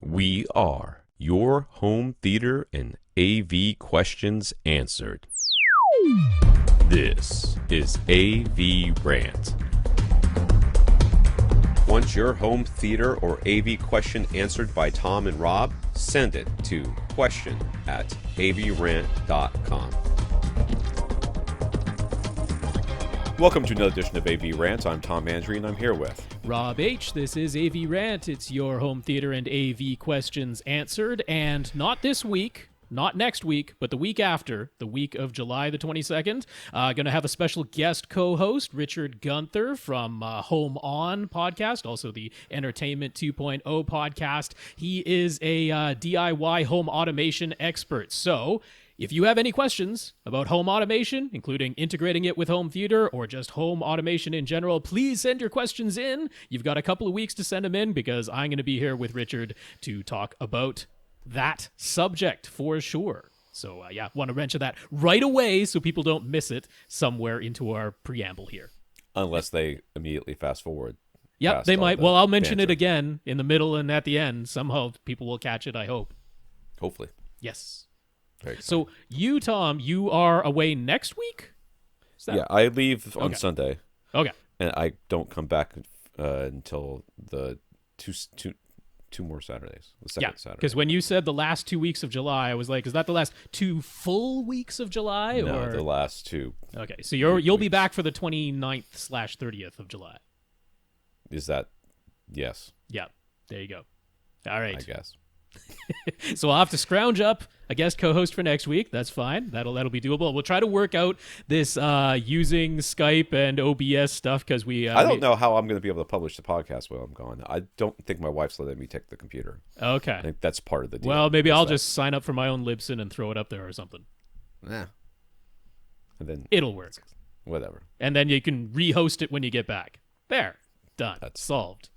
We are your home theater and AV questions answered. This is AVRant. Want your home theater or AV question answered by Tom and Rob? Send it to question@avrant.com. Welcome to another edition of AVRant. I'm Tom Andrew, and I'm here with Rob H. This is AVRant. It's your home theater and AV questions answered, and not this week, not next week, but the week after, the week of July the 22nd. Going to have a special guest co-host, Richard Gunther from Home On podcast, also the Entertainment 2.0 podcast. He is a DIY home automation expert. So if you have any questions about home automation, including integrating it with home theater or just home automation in general, please send your questions in. You've got a couple of weeks to send them in because I'm going to be here with Richard to talk about that subject for sure. So want to mention that right away so people don't miss it somewhere into our preamble here. Unless they immediately fast forward. Yep, they might. Well, I'll mention it again in the middle and at the end. Somehow people will catch it, I hope. Hopefully. Yes. So you, Tom, you are away next week? Yeah, I leave on Sunday. Okay. And I don't come back until the two more Saturdays. The second Saturday. Because when you said the last 2 weeks of July, I was like, is that the last 2 full weeks of July? No, or? The last two. Okay, so you'll be back for the 29th/30th of July. Is that? Yes. Yeah, there you go. All right. I guess. So I'll have to scrounge up a guest co-host for next week. That's fine. That'll be doable. We'll try to work out this using Skype and OBS stuff because I don't know how I'm going to be able to publish the podcast while I'm gone. I don't think my wife's letting me take the computer. Okay. I think that's part of the deal. Well, maybe I'll just sign up for my own Libsyn and throw it up there or something. Yeah. And then it'll work. Whatever. And then you can re-host it when you get back. There. Done. That's solved.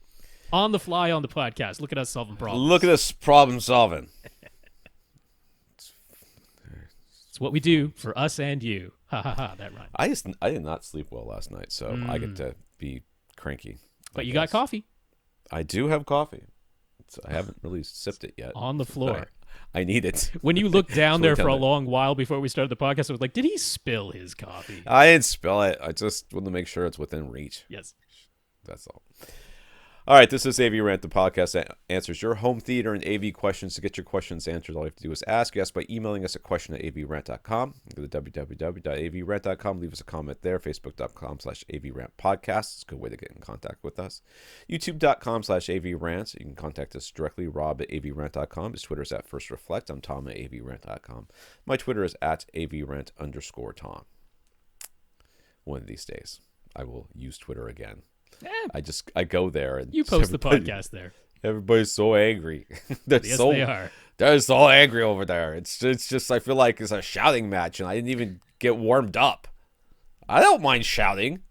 On the fly on the podcast. Look at us solving problems. Look at us problem solving. It's what we do for us and you. Ha ha ha. That rhymed. I did not sleep well last night, so I get to be cranky. But you got coffee. I do have coffee. I haven't really sipped it yet. On the floor. I need it. When you looked down there for a long while before we started the podcast, I was like, did he spill his coffee? I didn't spill it. I just wanted to make sure it's within reach. Yes. That's all. All right, this is AVRant, the podcast that answers your home theater and AV questions. To get your questions answered, all you have to do is ask. You ask by emailing us at question@avrant.com. Go to www.avrant.com. Leave us a comment there. Facebook.com/avrantpodcast. It's a good way to get in contact with us. YouTube.com/avrant. You can contact us directly. Rob at avrant.com. His Twitter is at FirstReflect. I'm Tom at avrant.com. My Twitter is at avrant_Tom. One of these days, I will use Twitter again. I go there and you post the podcast there. Everybody's so angry. Yes, they are. They're so angry over there. It's just I feel like it's a shouting match, and I didn't even get warmed up. I don't mind shouting.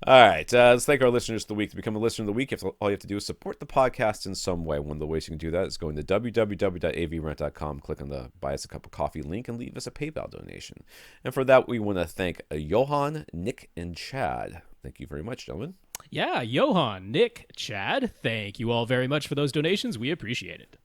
All right, let's thank our listeners of the week. To become a listener of the week, all you have to do is support the podcast in some way. One of the ways you can do that is going to www.avrant.com, click on the Buy Us a Cup of Coffee link, and leave us a PayPal donation. And for that, we want to thank Johan, Nick, and Chad. Thank you very much, gentlemen. Yeah, Johan, Nick, Chad, thank you all very much for those donations. We appreciate it.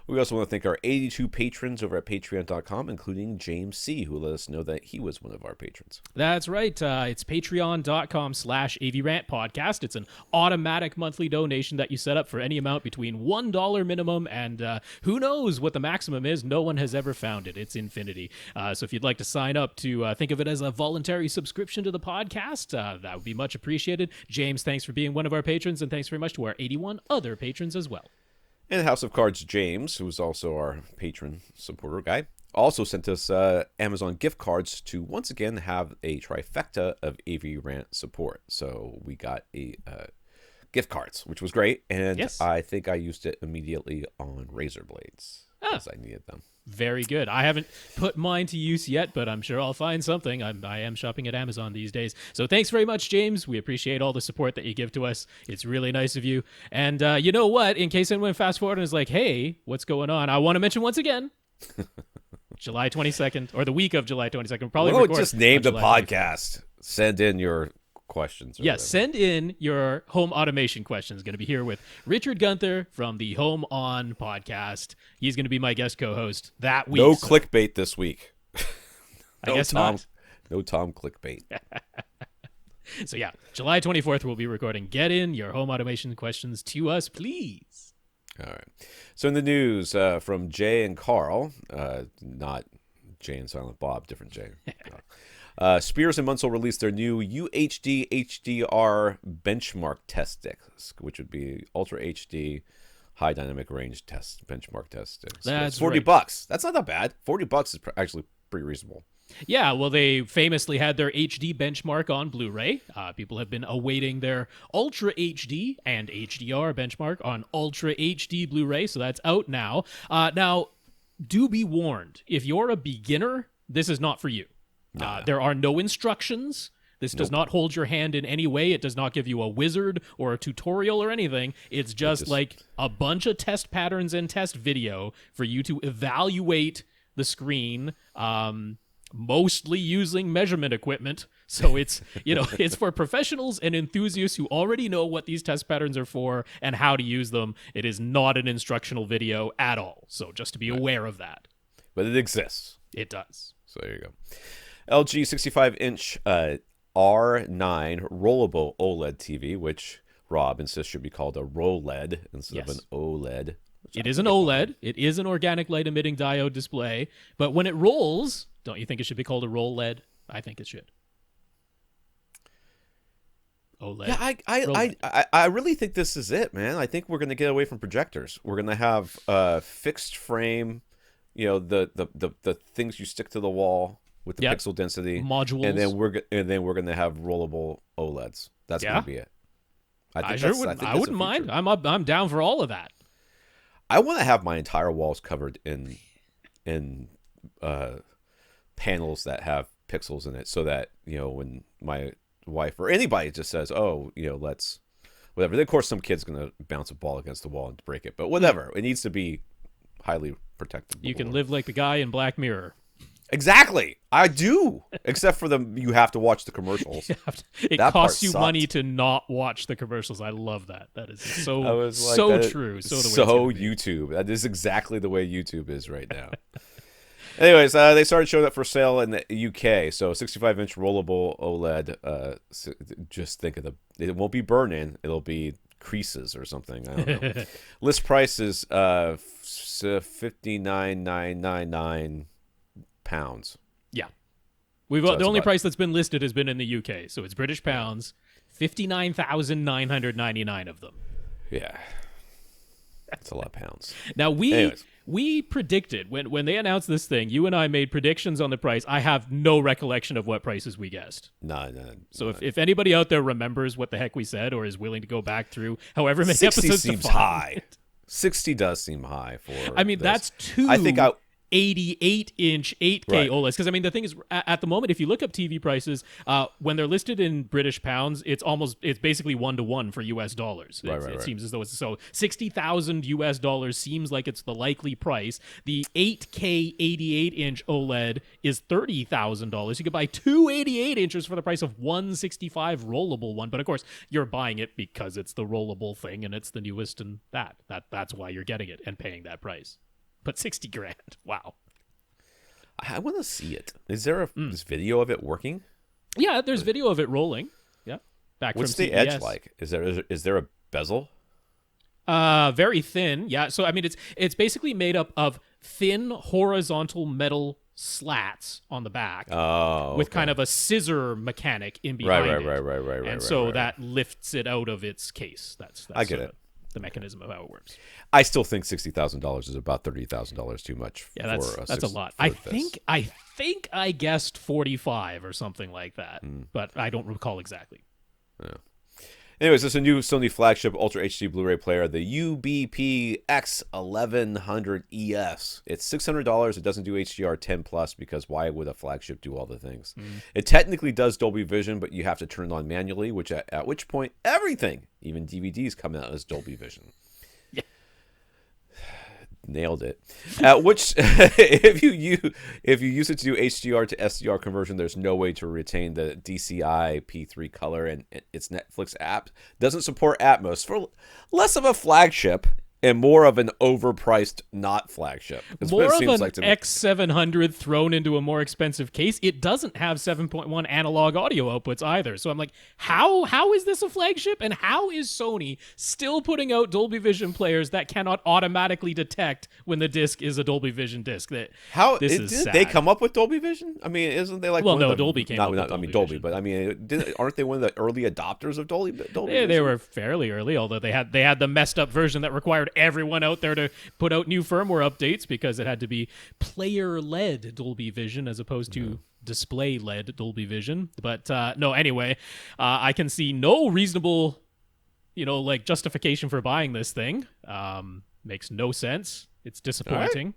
We also want to thank our 82 patrons over at patreon.com, including James C., who let us know that he was one of our patrons. That's right. It's patreon.com/AVRant podcast. It's an automatic monthly donation that you set up for any amount between $1 minimum and who knows what the maximum is. No one has ever found it. It's infinity. So if you'd like to sign up to think of it as a voluntary subscription to the podcast, that would be much appreciated. James, thanks for being one of our patrons, and thanks very much to our 81 other patrons as well. And House of Cards James, who's also our patron supporter guy, also sent us Amazon gift cards to once again have a trifecta of AVRant support. So we got a gift cards, which was great. And yes. I think I used it immediately on razor blades because I needed them. Very good. I haven't put mine to use yet, but I'm sure I'll find something. I am shopping at Amazon these days. So thanks very much, James. We appreciate all the support that you give to us. It's really nice of you. And you know what? In case anyone fast forward and is like, hey, what's going on? I want to mention once again, July 22nd, or the week of July 22nd. Probably just name the podcast. Send in your questions. Yes, send in your home automation questions. Going to be here with Richard Gunther from the Home On podcast. He's going to be my guest co-host that week. No clickbait this week. I guess not. No Tom clickbait. So yeah, July 24th, we'll be recording. Get in your home automation questions to us, please. All right. So in the news from Jay and Karl, not Jay and Silent Bob, different Jay. Spears and Munsell released their new UHD HDR benchmark test sticks, which would be Ultra HD high dynamic range test benchmark test sticks. That's $40. That's not that bad. $40 is actually pretty reasonable. Yeah, well, they famously had their HD benchmark on Blu-ray. People have been awaiting their Ultra HD and HDR benchmark on Ultra HD Blu-ray, so that's out now. Now, do be warned, if you're a beginner, this is not for you. There are no instructions. This does not hold your hand in any way. It does not give you a wizard or a tutorial or anything. It's just like a bunch of test patterns and test video for you to evaluate the screen, mostly using measurement equipment. So it's, it's for professionals and enthusiasts who already know what these test patterns are for and how to use them. It is not an instructional video at all. So just to be aware of that. But it exists. It does. So there you go. LG 65-inch R9 rollable OLED TV, which Rob insists should be called a ROLED instead of an OLED. It is an OLED. It is an organic light emitting diode display. But when it rolls, don't you think it should be called a ROLED? I think it should. OLED. Yeah, I really think this is it, man. I think we're going to get away from projectors. We're going to have fixed frame, the things you stick to the wall with the pixel density modules, and then we're going to have rollable OLEDs. That's going to be it. I wouldn't mind. I'm down for all of that. I want to have my entire walls covered in panels that have pixels in it, so that when my wife or anybody just says, "Oh, let's whatever." Then of course, some kid's gonna bounce a ball against the wall and break it, but whatever. It needs to be highly protected. You can live like the guy in Black Mirror. Exactly, I do. Except for you have to watch the commercials. It costs you money to not watch the commercials. I love that. That is so true. So YouTube. That is exactly the way YouTube is right now. Anyways, they started showing up for sale in the UK. So 65-inch rollable OLED. Just think of it won't be burn-in. It'll be creases or something. I don't know. List price is £59,999. Yeah, the only price that's been listed has been in the UK, so it's British pounds, 59,999 of them. Yeah, that's a lot of pounds. Now we predicted when they announced this thing. You and I made predictions on the price. I have no recollection of what prices we guessed. No. So if anybody out there remembers what the heck we said or is willing to go back through however many 60 episodes, seems high. 60 does seem high for. I mean, this. That's two. I think 88-inch 8K OLEDs. Because, I mean, the thing is, at the moment, if you look up TV prices, when they're listed in British pounds, it's basically 1-to-1 for US dollars. It seems as though it's so $60,000 US dollars seems like it's the likely price. The 8K 88-inch OLED is $30,000. You could buy two 88 inches for the price of one 65 rollable one. But of course, you're buying it because it's the rollable thing and it's the newest, and that's why you're getting it and paying that price. But $60,000, wow! I want to see it. Is there this video of it working? Yeah, there's video of it rolling. Yeah, What's from the CES. edge like? Is there a bezel? Very thin. Yeah. So I mean, it's basically made up of thin horizontal metal slats on the back, with kind of a scissor mechanic in behind it. Right. And so that lifts it out of its case. That's I get it. The mechanism of how it works. I still think $60,000 is about $30,000 too much. Yeah, that's a lot. I think I guessed 45 or something like that, but I don't recall exactly. Yeah. Anyways, there's a new Sony flagship Ultra HD Blu-ray player, the UBP X1100ES. It's $600. It doesn't do HDR 10+, because why would a flagship do all the things? It technically does Dolby Vision, but you have to turn it on manually, at which point everything, even DVDs, come out as Dolby Vision. Yeah. Nailed it. Which, if you use it to do HDR to SDR conversion, there's no way to retain the DCI P3 color, and its Netflix app doesn't support Atmos. For less of a flagship and more of an overpriced not flagship. More of an X700 thrown into a more expensive case. It doesn't have 7.1 analog audio outputs either. So I'm like, how is this a flagship? And how is Sony still putting out Dolby Vision players that cannot automatically detect when the disc is a Dolby Vision disc? Did they come up with Dolby Vision? I mean, isn't they like? Well, no, Dolby came up with Dolby Dolby, Vision. but I mean, aren't they one of the early adopters of Dolby? They were fairly early, although they had the messed up version that required everyone out there to put out new firmware updates because it had to be player-led Dolby Vision as opposed to display-led Dolby Vision. But no, anyway, I can see no reasonable, justification for buying this thing. Makes no sense. It's disappointing. Right.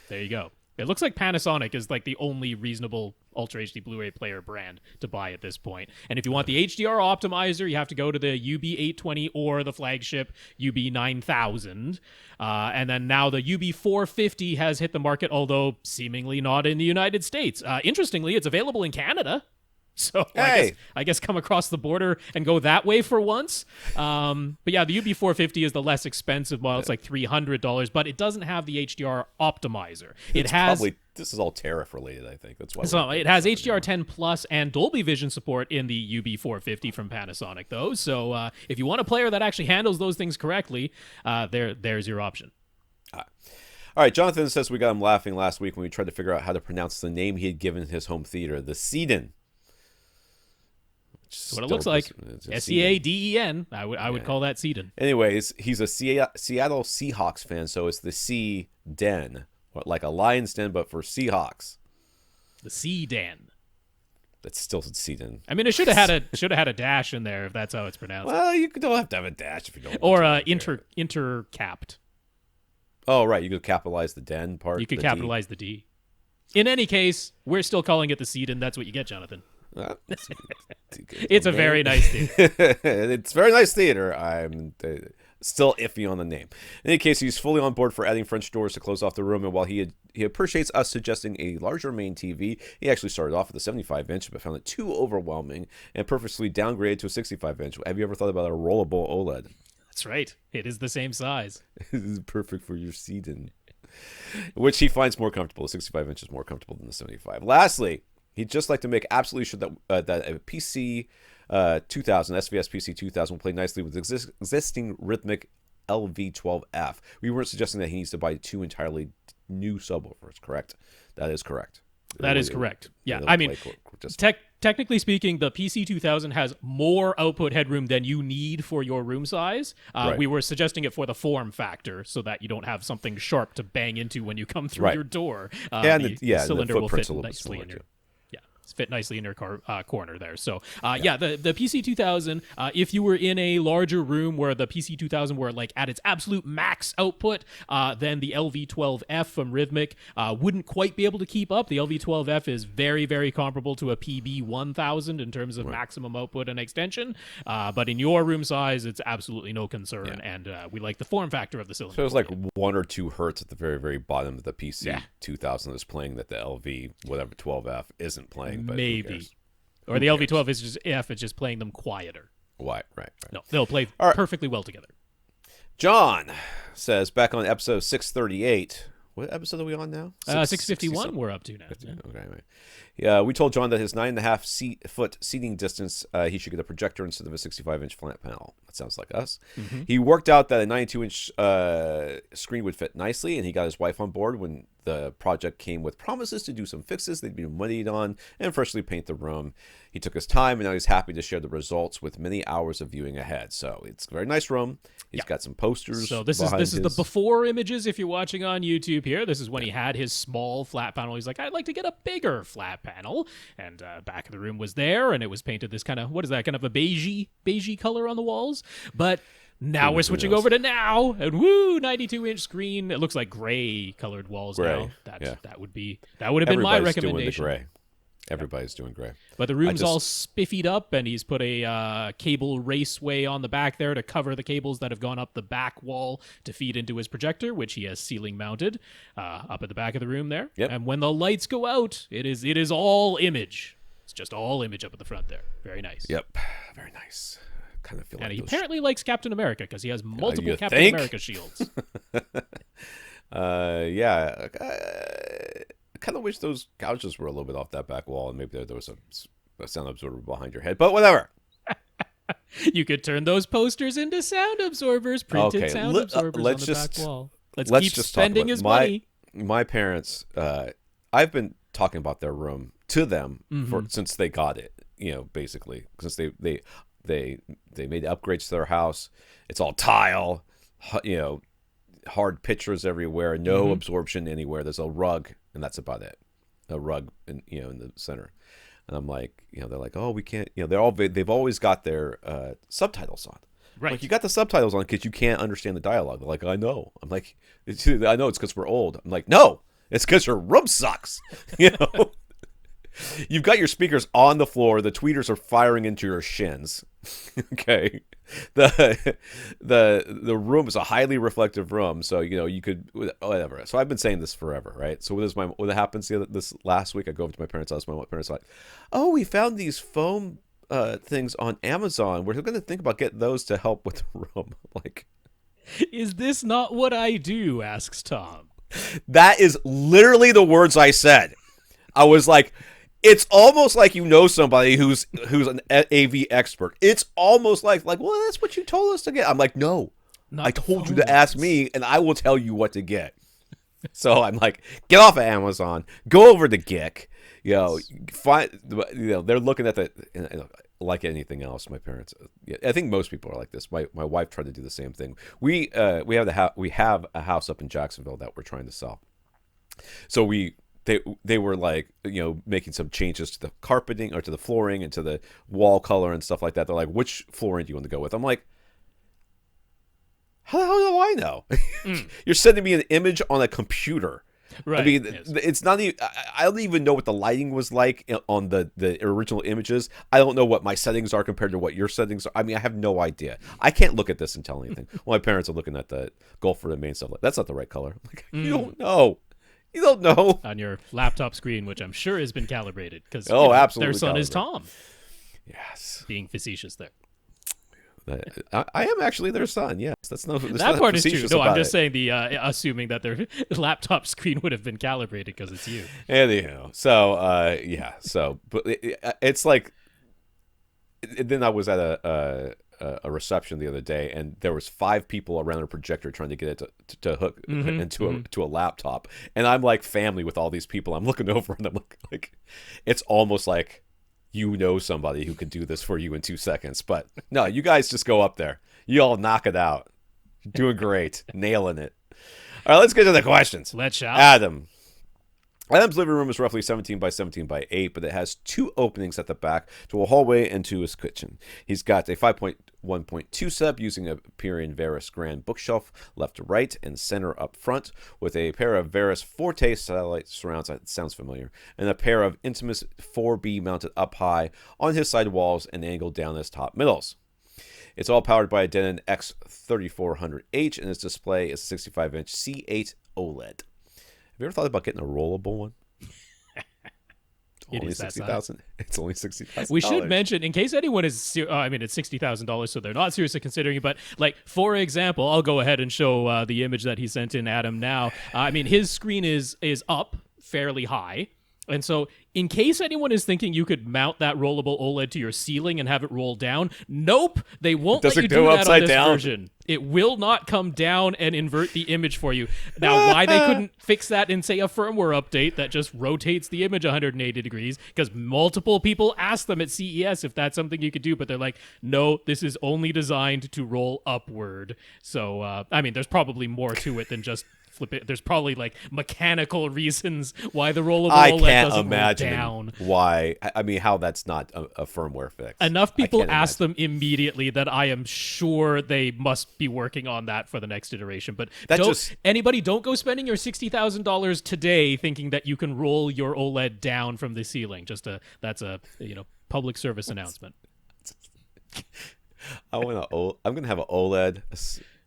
There you go. It looks like Panasonic is like the only reasonable Ultra HD Blu-ray player brand to buy at this point. And if you want the HDR optimizer, you have to go to the UB820 or the flagship UB9000. And then now the UB450 has hit the market, although seemingly not in the United States. Interestingly, it's available in Canada. So I guess come across the border and go that way for once. But yeah, the UB450 is the less expensive model. It's like $300, but it doesn't have the HDR optimizer. This is all tariff related, I think. That's why. So it has HDR10 Plus and Dolby Vision support in the UB450 from Panasonic, though. So if you want a player that actually handles those things correctly, there's your option. All right, Jonathan says we got him laughing last week when we tried to figure out how to pronounce the name he had given his home theater, the Seaden. That's what it looks like. Seaden. I would call that Seaden. Anyways, he's a Seattle Seahawks fan, so it's the Sea-Den, like a lion's den, but for Seahawks. The Seaden. That's still Seaden. I mean, it should have had a dash in there if that's how it's pronounced. Well, you don't have to have a dash if you don't. Or intercapped. Oh, right. You could capitalize the den part. You could capitalize the D. In any case, we're still calling it the Seaden. That's what you get, Jonathan. It's a very nice theater. It's a very nice theater. I'm still iffy on the name. In any case, he's fully on board for adding French doors to close off the room, and while he appreciates us suggesting a larger main TV, he actually started off with a 75-inch, but found it too overwhelming and purposely downgraded to a 65-inch. Have you ever thought about a rollable OLED? That's right. It is the same size. This is perfect for your Seaden, which he finds more comfortable. The 65-inch is more comfortable than the 75. Lastly, he'd just like to make absolutely sure that a PC 2000, SVS PC-2000 will play nicely with existing rhythmic LV12F. We weren't suggesting that he needs to buy two entirely new subwoofers, correct? That is correct. That is correct. Yeah, I mean, technically speaking, the PC-2000 has more output headroom than you need for your room size. Right. We were suggesting it for the form factor so that you don't have something sharp to bang into when you come through your door. The cylinder will fit nicely in your... fit nicely in your corner there. So, the PC-2000, if you were in a larger room where the PC-2000 were like at its absolute max output, then the LV12F from Rhythmic wouldn't quite be able to keep up. The LV12F is very, very comparable to a PB-1000 in terms of maximum output and extension. But in your room size, it's absolutely no concern. Yeah. And we like the form factor of the cylinder. So it's like 1 or 2 hertz at the very, very bottom of the PC-2000 is playing that the LV-12F isn't playing. But maybe. Or the LV12 is just it's just playing them quieter. Right. No, they'll play perfectly well together. John says, back on episode 638. What episode are we on now? 651 we're up to now. Yeah. Okay, right. Yeah, we told John that his 9.5 foot seating distance, he should get a projector instead of a 65-inch flat panel. That sounds like us. Mm-hmm. He worked out that a 92-inch screen would fit nicely, and he got his wife on board when the project came with promises to do some fixes they'd be muddied on and freshly paint the room. He took his time, and now he's happy to share the results with many hours of viewing ahead. So it's a very nice room. He's got some posters. So this is the before images if you're watching on YouTube here. This is when he had his small flat panel. He's like, I'd like to get a bigger flat panel. And back of the room was there, and it was painted this kind of, what is that, kind of a beigey color on the walls. But now we're switching over to now, and 92-inch screen. It looks like gray colored walls now. That would have been my recommendation. Doing the gray. Everybody's doing great. But the room's all spiffied up, and he's put a cable raceway on the back there to cover the cables that have gone up the back wall to feed into his projector, which he has ceiling mounted up at the back of the room there. Yep. And when the lights go out, it is all image. It's just all image up at the front there. Very nice. Yep. Very nice. Kind of feel and like he apparently likes Captain America because he has multiple Captain America shields. Yeah. I kind of wish those couches were a little bit off that back wall, and maybe there was a sound absorber behind your head. But whatever. You could turn those posters into sound absorbers, printed sound absorbers on the back wall. Let's keep just spending his money. My parents, I've been talking about their room to them since they got it. Basically, since they made upgrades to their house. It's all tile, hard pictures everywhere, no absorption anywhere. There's a rug, and that's about it. A rug in the center. And I'm like, they're like, oh, we can't, they've always got their subtitles on. Right. Like, you got the subtitles on because you can't understand the dialogue. They're like, I know. I'm like, I know it's because we're old. I'm like, no, it's because your room sucks. You've got your speakers on the floor. The tweeters are firing into your shins. Okay. The room is a highly reflective room, so you could whatever. So I've been saying this forever, right? So what happens this last week? I go over to my parents' house. My parents are like, "Oh, we found these foam things on Amazon. We're going to think about getting those to help with the room." Like, is this not what I do? Asks Tom. That is literally the words I said. I was like, it's almost like somebody who's an AV expert. It's almost like, well, that's what you told us to get. I'm like, no, I told you to ask me, and I will tell you what to get. So I'm like, get off of Amazon, go over to Geek. Find. They're looking at like anything else. My parents, I think most people are like this. My wife tried to do the same thing. We have a house up in Jacksonville that we're trying to sell. So they were like, making some changes to the carpeting or to the flooring and to the wall color and stuff like that. They're like, which flooring do you want to go with? I'm like, how the hell do I know? You're sending me an image on a computer. Right. I mean, It's not even, I don't even know what the lighting was like on the original images. I don't know what my settings are compared to what your settings are. I mean, I have no idea. I can't look at this and tell anything. Well, my parents are looking at the Gulf for the main stuff. Like, that's not the right color. I'm like, you don't know. You don't know. On your laptop screen, which I'm sure has been calibrated because absolutely their son is Tom. Yes. Being facetious there. I am actually their son. Yes, that part is true. No, I'm just saying assuming that their laptop screen would have been calibrated because it's you. Anyhow, so but it's like. Then I was at a reception the other day, and there was 5 people around a projector trying to get it to hook into a laptop, and I'm like family with all these people. I'm looking over, and I'm like, it's almost like somebody who can do this for you in 2 seconds. But no, you guys just go up there. You all knock it out. You're doing great. Nailing it. All right, let's get to the questions. Let's shall. Adam's living room is roughly 17 by 17 by 8, but it has 2 openings at the back to a hallway and to his kitchen. He's got a 5.1.2 setup using a Pierian Veris Grand bookshelf left to right and center up front with a pair of Veris Forte satellite surrounds, that sounds familiar, and a pair of Intimus 4B mounted up high on his side walls and angled down his top middles. It's all powered by a Denon X4500H, and its display is a 65-inch C8 OLED. Have you ever thought about getting a rollable one? Only 60,000. It's only 60,000. We should mention, in case anyone is, it's $60,000, so they're not seriously considering it. But for example, I'll go ahead and show the image that he sent in, Adam. Now, his screen is up fairly high, and so in case anyone is thinking you could mount that rollable OLED to your ceiling and have it roll down, nope, they won't let you do that on this version. It will not come down and invert the image for you. Now, why they couldn't fix that in, say, a firmware update that just rotates the image 180 degrees, because multiple people asked them at CES if that's something you could do, but they're like, no, this is only designed to roll upward. So, there's probably more to it than just flip it. There's probably mechanical reasons why the rollable OLED doesn't roll down. Why? I mean, how that's not a firmware fix. Enough people ask them immediately that I am sure they must be working on that for the next iteration. But don't go spending your $60,000 today thinking that you can roll your OLED down from the ceiling. That's a public service announcement. I'm gonna have an OLED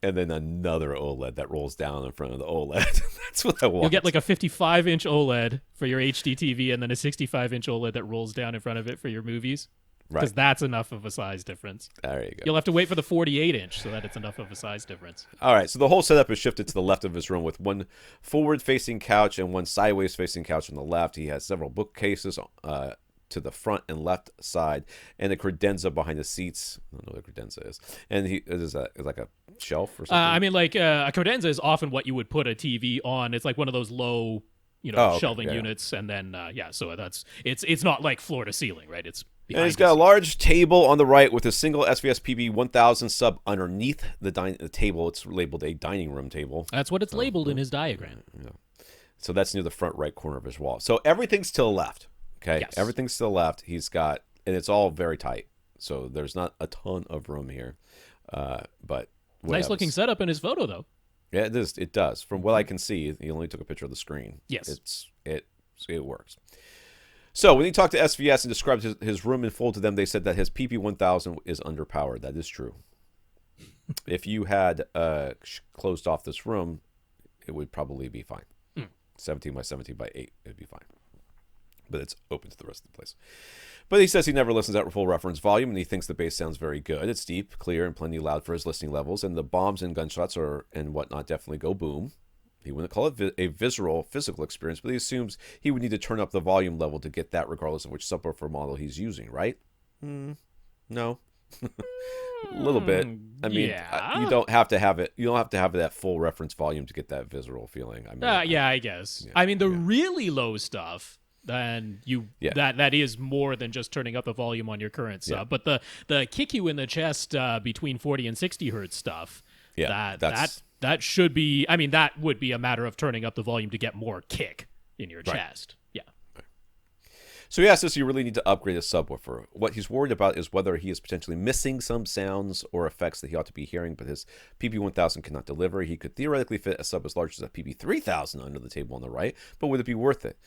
and then another OLED that rolls down in front of the OLED. That's what I want. You'll get like a 55-inch OLED for your HD TV and then a 65-inch OLED that rolls down in front of it for your movies. Because that's enough of a size difference. There you go. You'll have to wait for the 48-inch so that it's enough of a size difference. All right, so the whole setup is shifted to the left of his room with one forward-facing couch and one sideways-facing couch on the left. He has several bookcases to the front and left side, and a credenza behind the seats. I don't know what a credenza is. And is like a shelf or something? I mean, like a credenza is often what you would put a TV on. It's like one of those low, shelving units, and then so it's not like floor to ceiling, right? It's and he's got a large table on the right with a single SVS PB-1000 sub underneath the table. It's labeled a dining room table. That's what it's labeled in his diagram. Yeah. So that's near the front right corner of his wall. So everything's to the left. Okay, yes. Everything's to the left. He's got, and it's all very tight. So there's not a ton of room here. But nice looking setup in his photo, though. Yeah, it is. It does. From what I can see, he only took a picture of the screen. Yes, it works. So when he talked to SVS and described his room in full to them, they said that his PB-1000 is underpowered. That is true. If you had closed off this room, it would probably be fine. 17 by 17 by 8, it'd be fine. But it's open to the rest of the place. But he says he never listens at full reference volume, and he thinks the bass sounds very good. It's deep, clear, and plenty loud for his listening levels, and the bombs and gunshots and whatnot definitely go boom. He wouldn't call it a visceral, physical experience, but he assumes he would need to turn up the volume level to get that regardless of which subwoofer model he's using, right? No. A little bit. I mean, you don't have to have it. You don't have to have that full reference volume to get that visceral feeling. I mean, I guess. Yeah, I mean, the really low stuff, then that is more than just turning up the volume on your current sub. But the kick you in the chest between 40 and 60 hertz stuff, that should be. I mean, that would be a matter of turning up the volume to get more kick in your chest. Yeah. So he asked us, you really need to upgrade a subwoofer. What he's worried about is whether he is potentially missing some sounds or effects that he ought to be hearing, but his PB-1000 cannot deliver. He could theoretically fit a sub as large as a PB-3000 under the table on the right, but would it be worth it?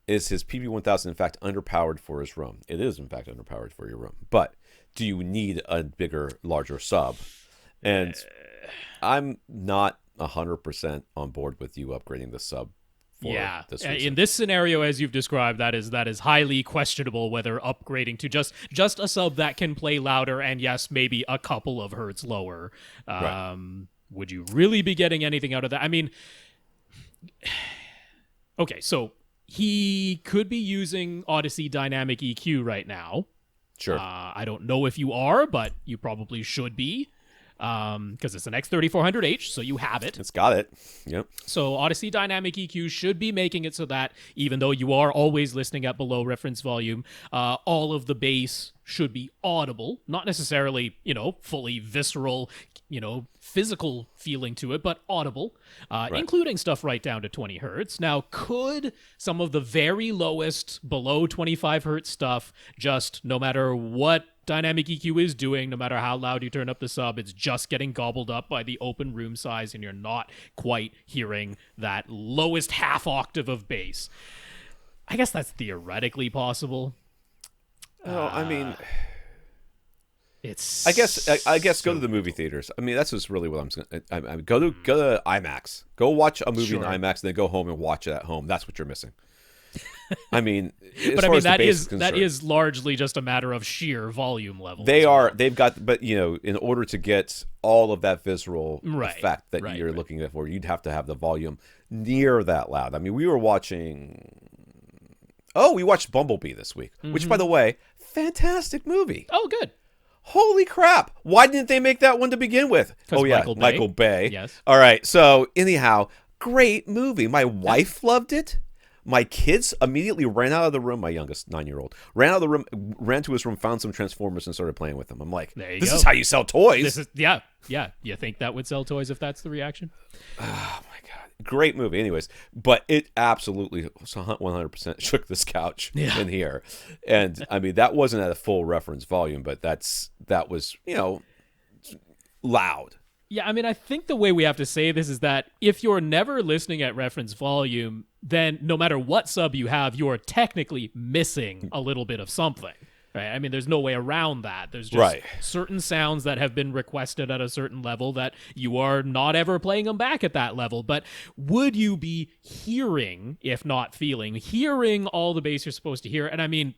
Is his PB-1000 in fact underpowered for his room? It is in fact underpowered for your room, but do you need a bigger, larger sub? And I'm not 100% on board with you upgrading the sub. In this scenario, as you've described, that is highly questionable whether upgrading to just a sub that can play louder and yes, maybe a couple of hertz lower. Would you really be getting anything out of that? I mean, okay, so he could be using Audyssey Dynamic EQ right now. Sure. I don't know if you are, but you probably should be. Because it's an X4500H, so you have it. It's got it. Yep. So Audyssey Dynamic EQ should be making it so that even though you are always listening at below reference volume, all of the bass should be audible, not necessarily, fully visceral, physical feeling to it, but audible, including stuff right down to 20 hertz. Now, could some of the very lowest below 25 hertz stuff just, no matter what Dynamic EQ is doing, no matter how loud you turn up the sub, it's just getting gobbled up by the open room size and you're not quite hearing that lowest half octave of bass? I guess that's theoretically possible. Oh, I mean, it's. I guess go to the movie theaters. I mean, that's just really what I'm saying. I go to IMAX. Go watch a movie in IMAX, and then go home and watch it at home. That's what you're missing. I mean, but I mean that is largely just a matter of sheer volume level. They've got, but in order to get all of that visceral effect that you're looking at for, you'd have to have the volume near that loud. I mean, we watched Bumblebee this week, which, by the way, fantastic movie. Oh, good. Holy crap. Why didn't they make that one to begin with? Oh, yeah, Michael Bay. Yes. All right. So, anyhow, great movie. My wife loved it. My kids immediately ran out of the room. My youngest 9-year-old ran out of the room, ran to his room, found some Transformers, and started playing with them. I'm like, this is how you sell toys. Yeah. You think that would sell toys if that's the reaction? Oh my god! great movie. Anyways, but it absolutely 100% shook this couch in here. And I mean, that wasn't at a full reference volume, but that was, loud. Yeah, I mean, I think the way we have to say this is that if you're never listening at reference volume, then no matter what sub you have, you're technically missing a little bit of something. Right? I mean, there's no way around that. There's just certain sounds that have been requested at a certain level that you are not ever playing them back at that level. But would you be hearing, if not hearing all the bass you're supposed to hear? And I mean,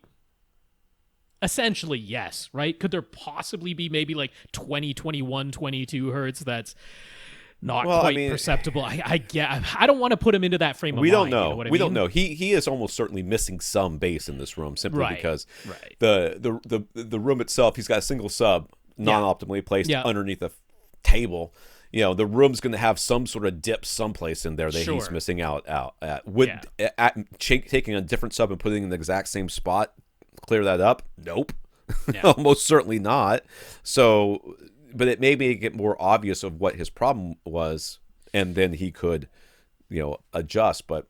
essentially, yes, right? Could there possibly be maybe like 20, 21, 22 hertz that's not quite perceptible? I don't want to put him into that frame of mind. We don't know. You know what I we mean? don't know. He is almost certainly missing some bass in this room simply because the room itself, he's got a single sub non-optimally placed underneath a table. The room's going to have some sort of dip someplace in there that he's missing out at. Taking a different sub and putting it in the exact same spot, clear that up? Nope. Most certainly not. So, but it may make it more obvious of what his problem was, and then he could, adjust. But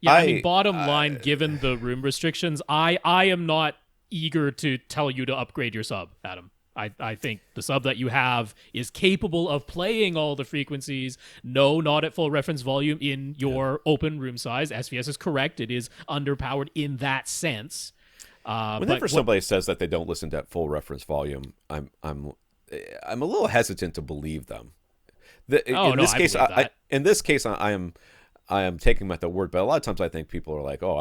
I mean, bottom line, given the room restrictions, I am not eager to tell you to upgrade your sub, Adam. I think the sub that you have is capable of playing all the frequencies. No, not at full reference volume in your open room size. SVS is correct. It is underpowered in that sense. Whenever somebody says that they don't listen to full reference volume, I'm a little hesitant to believe them. In this case, I am taking them at their word. But a lot of times, I think people are like, "Oh,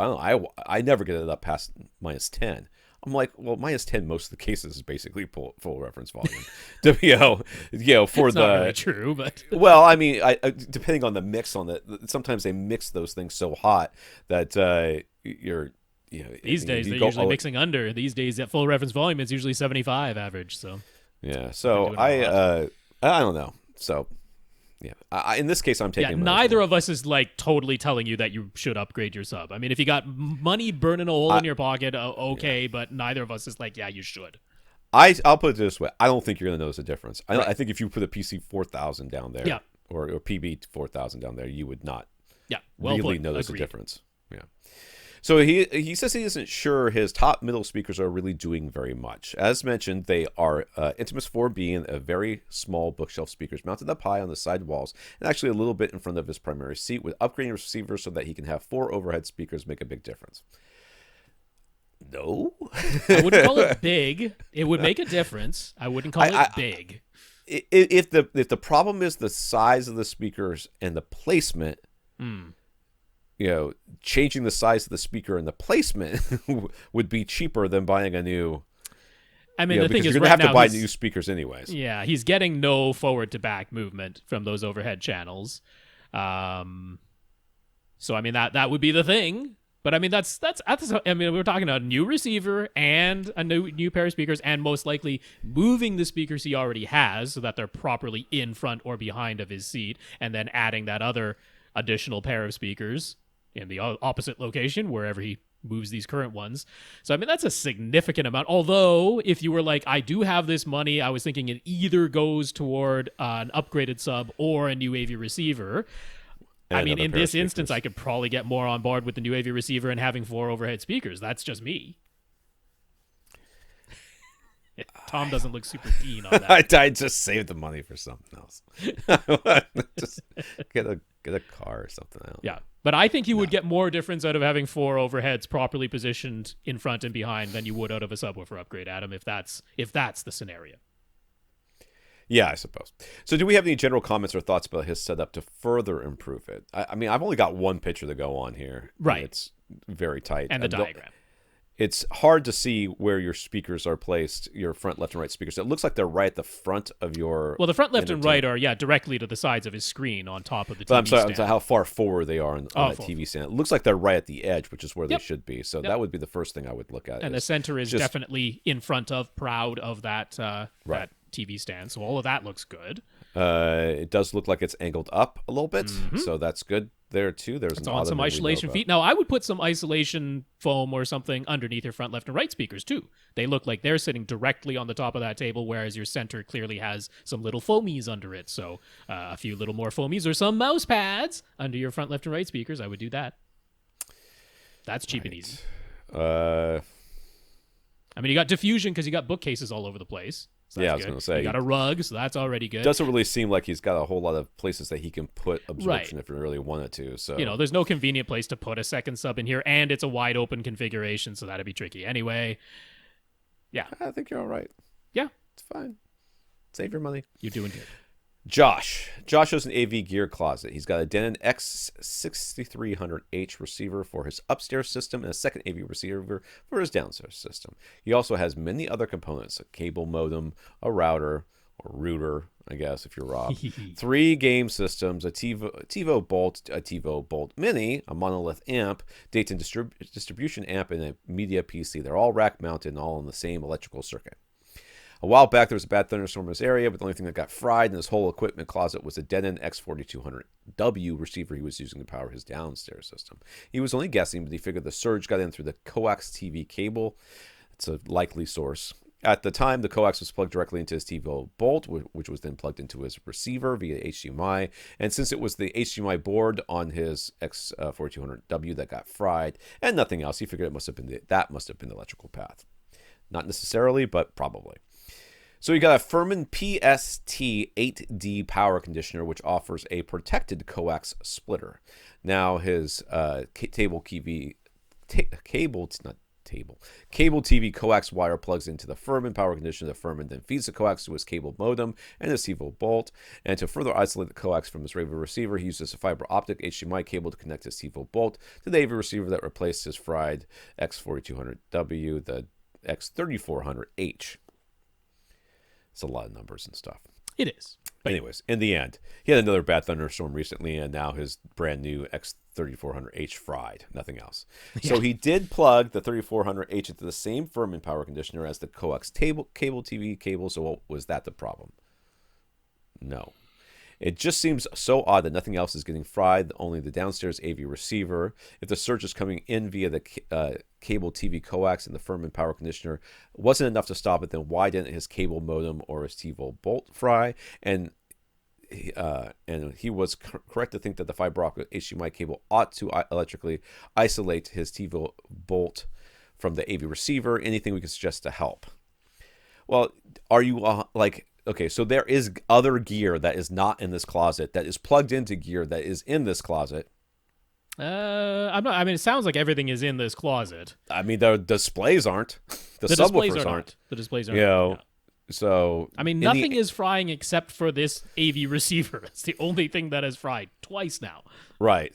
I never get it up past -10." I'm like, well, -10 most of the cases is basically full reference volume. For it's the not really true, but well, I mean, depending on the mix on sometimes they mix those things so hot that you're. These days they're usually mixing under. These days at full reference volume, it's usually 75 average. So so I don't know. So in this case, I'm taking. Neither of us is like totally telling you that you should upgrade your sub. I mean, if you got money burning a hole in your pocket, okay, but neither of us is like, you should. I'll put it this way: I don't think you're going to notice a difference. I think if you put a PC-4000 down there, or PB-4000 down there, you would not really notice a difference. So he says he isn't sure his top middle speakers are really doing very much. As mentioned, they are Intimus 4B and a very small bookshelf speakers mounted up high on the side walls and actually a little bit in front of his primary seat. With upgrading receivers so that he can have 4 overhead speakers make a big difference. No. I wouldn't call it big. It would make a difference. I wouldn't call it big. If the problem is the size of the speakers and the placement, changing the size of the speaker and the placement would be cheaper than buying a new. I mean, the thing is, you're going to have to buy new speakers anyways. Yeah, he's getting no forward to back movement from those overhead channels. So I mean that would be the thing. But I mean we're talking about a new receiver and a new pair of speakers, and most likely moving the speakers he already has so that they're properly in front or behind of his seat, and then adding that other additional pair of speakers in the opposite location wherever he moves these current ones. So I mean, that's a significant amount. Although if you were like, I do have this money, I was thinking it either goes toward an upgraded sub or a new AV receiver. I mean, in this instance, I could probably get more on board with the new AV receiver and having 4 overhead speakers. That's just me. Tom doesn't look super keen on that. I just saved the money for something else. Just get a car or something else. Yeah, but I think you would get more difference out of having 4 overheads properly positioned in front and behind than you would out of a subwoofer upgrade, Adam. If that's the scenario. Yeah, I suppose. So do we have any general comments or thoughts about his setup to further improve it? I mean, I've only got one picture to go on here. Right. It's very tight. And the diagram. It's hard to see where your speakers are placed, your front, left, and right speakers. It looks like they're right at the front of your... Well, the front, left, and right are, directly to the sides of his screen on top of the TV stand. I'm sorry, how far forward they are on that TV stand. It looks like they're right at the edge, which is where they should be. So that would be the first thing I would look at. And the center is definitely in front of, proud of that that TV stand. So all of that looks good. It does look like it's angled up a little bit, so that's good. there too. There's It's an on some ottoman we know isolation about. feet. Now, I would put some isolation foam or something underneath your front left and right speakers too. They look like they're sitting directly on the top of that table, whereas your center clearly has some little foamies under it. So a few little more foamies or some mouse pads under your front left and right speakers. I would do that. That's cheap and easy. I mean, you got diffusion because you got bookcases all over the place. So I was going to say. You got a rug, so that's already good. Doesn't really seem like he's got a whole lot of places that he can put absorption if he really wanted to. So there's no convenient place to put a second sub in here, and it's a wide open configuration, so that'd be tricky. Anyway, yeah. I think you're all right. Yeah. It's fine. Save your money. You're doing good. Josh has an AV gear closet. He's got a Denon X4500H receiver for his upstairs system and a second AV receiver for his downstairs system. He also has many other components: a cable modem, a router, or router, I guess, if you're Rob. 3 game systems, a TiVo Bolt Mini, a monolith amp, Dayton distribution amp, and a media PC. They're all rack mounted and all in the same electrical circuit. A while back, there was a bad thunderstorm in this area, but the only thing that got fried in his whole equipment closet was the Denon X4500W receiver he was using to power his downstairs system. He was only guessing, but he figured the surge got in through the coax TV cable. It's a likely source. At the time, the coax was plugged directly into his TiVo Bolt, which was then plugged into his receiver via HDMI. And since it was the HDMI board on his X4200W that got fried and nothing else, he figured that must have been the electrical path. Not necessarily, but probably. So you got a Furman PST-8D power conditioner, which offers a protected coax splitter. Now his cable TV coax wire plugs into the Furman power conditioner. The Furman then feeds the coax to his cable modem and his TiVo Bolt. And to further isolate the coax from his AV receiver, he uses a fiber optic HDMI cable to connect his TiVo Bolt to the AV receiver that replaced his fried X4200W, the X3400H. It's a lot of numbers and stuff. It is. But anyways, in the end, he had another bad thunderstorm recently, and now his brand new X3400H fried. Nothing else. Yeah. So he did plug the 3400H into the same Furman power conditioner as the coax cable TV cable. So was that the problem? No. It just seems so odd that nothing else is getting fried, only the downstairs AV receiver. If the surge is coming in via the cable TV coax and the Furman power conditioner wasn't enough to stop it, then why didn't his cable modem or his TiVo Bolt fry? And he was correct to think that the fiber optic HDMI cable ought to electrically isolate his TiVo Bolt from the AV receiver. Anything we can suggest to help? Well, are you okay, so there is other gear that is not in this closet that is plugged into gear that is in this closet. I'm not. I mean, it sounds like everything is in this closet. I mean, the displays aren't. The displays subwoofers are aren't. not. The displays aren't. You know, yeah. So I mean, nothing is frying except for this AV receiver. It's the only thing that has fried twice now. Right.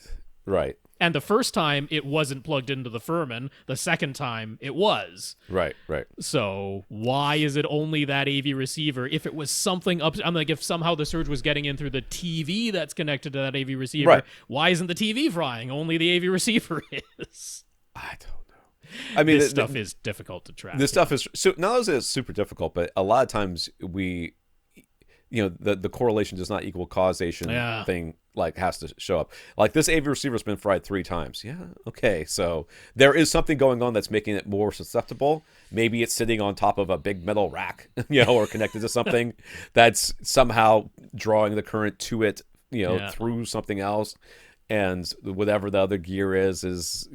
And the first time it wasn't plugged into the Furman. The second time it was. Right. So why is it only that AV receiver? If it was something up, I'm like, if somehow the surge was getting in through the TV that's connected to that AV receiver, right. Why isn't the TV frying? Only the AV receiver is. I don't know. I mean, this stuff is difficult to track. This stuff is so not only is it super difficult, but a lot of times the correlation does not equal causation thing has to show up. Like this AV receiver has been fried 3 times. Yeah, okay. So there is something going on that's making it more susceptible. Maybe it's sitting on top of a big metal rack, or connected to something that's somehow drawing the current to it, through something else. And whatever the other gear is,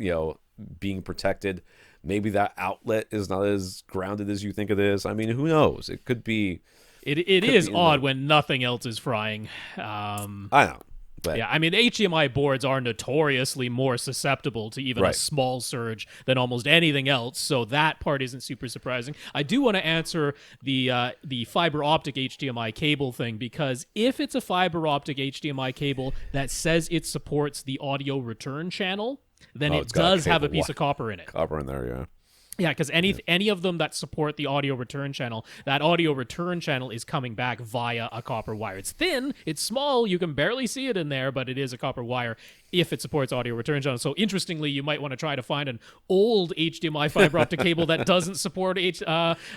being protected. Maybe that outlet is not as grounded as you think it is. I mean, who knows? It could be. It is odd when nothing else is frying. I know. But. Yeah, I mean, HDMI boards are notoriously more susceptible to even a small surge than almost anything else, so that part isn't super surprising. I do want to answer the fiber optic HDMI cable thing, because if it's a fiber optic HDMI cable that says it supports the audio return channel, then it does have a piece of copper in it. Copper in there, yeah. Yeah, because any of them that support the audio return channel, that audio return channel is coming back via a copper wire. It's thin, it's small, you can barely see it in there, but it is a copper wire if it supports audio return channel. So interestingly, you might want to try to find an old HDMI fiber optic cable that doesn't support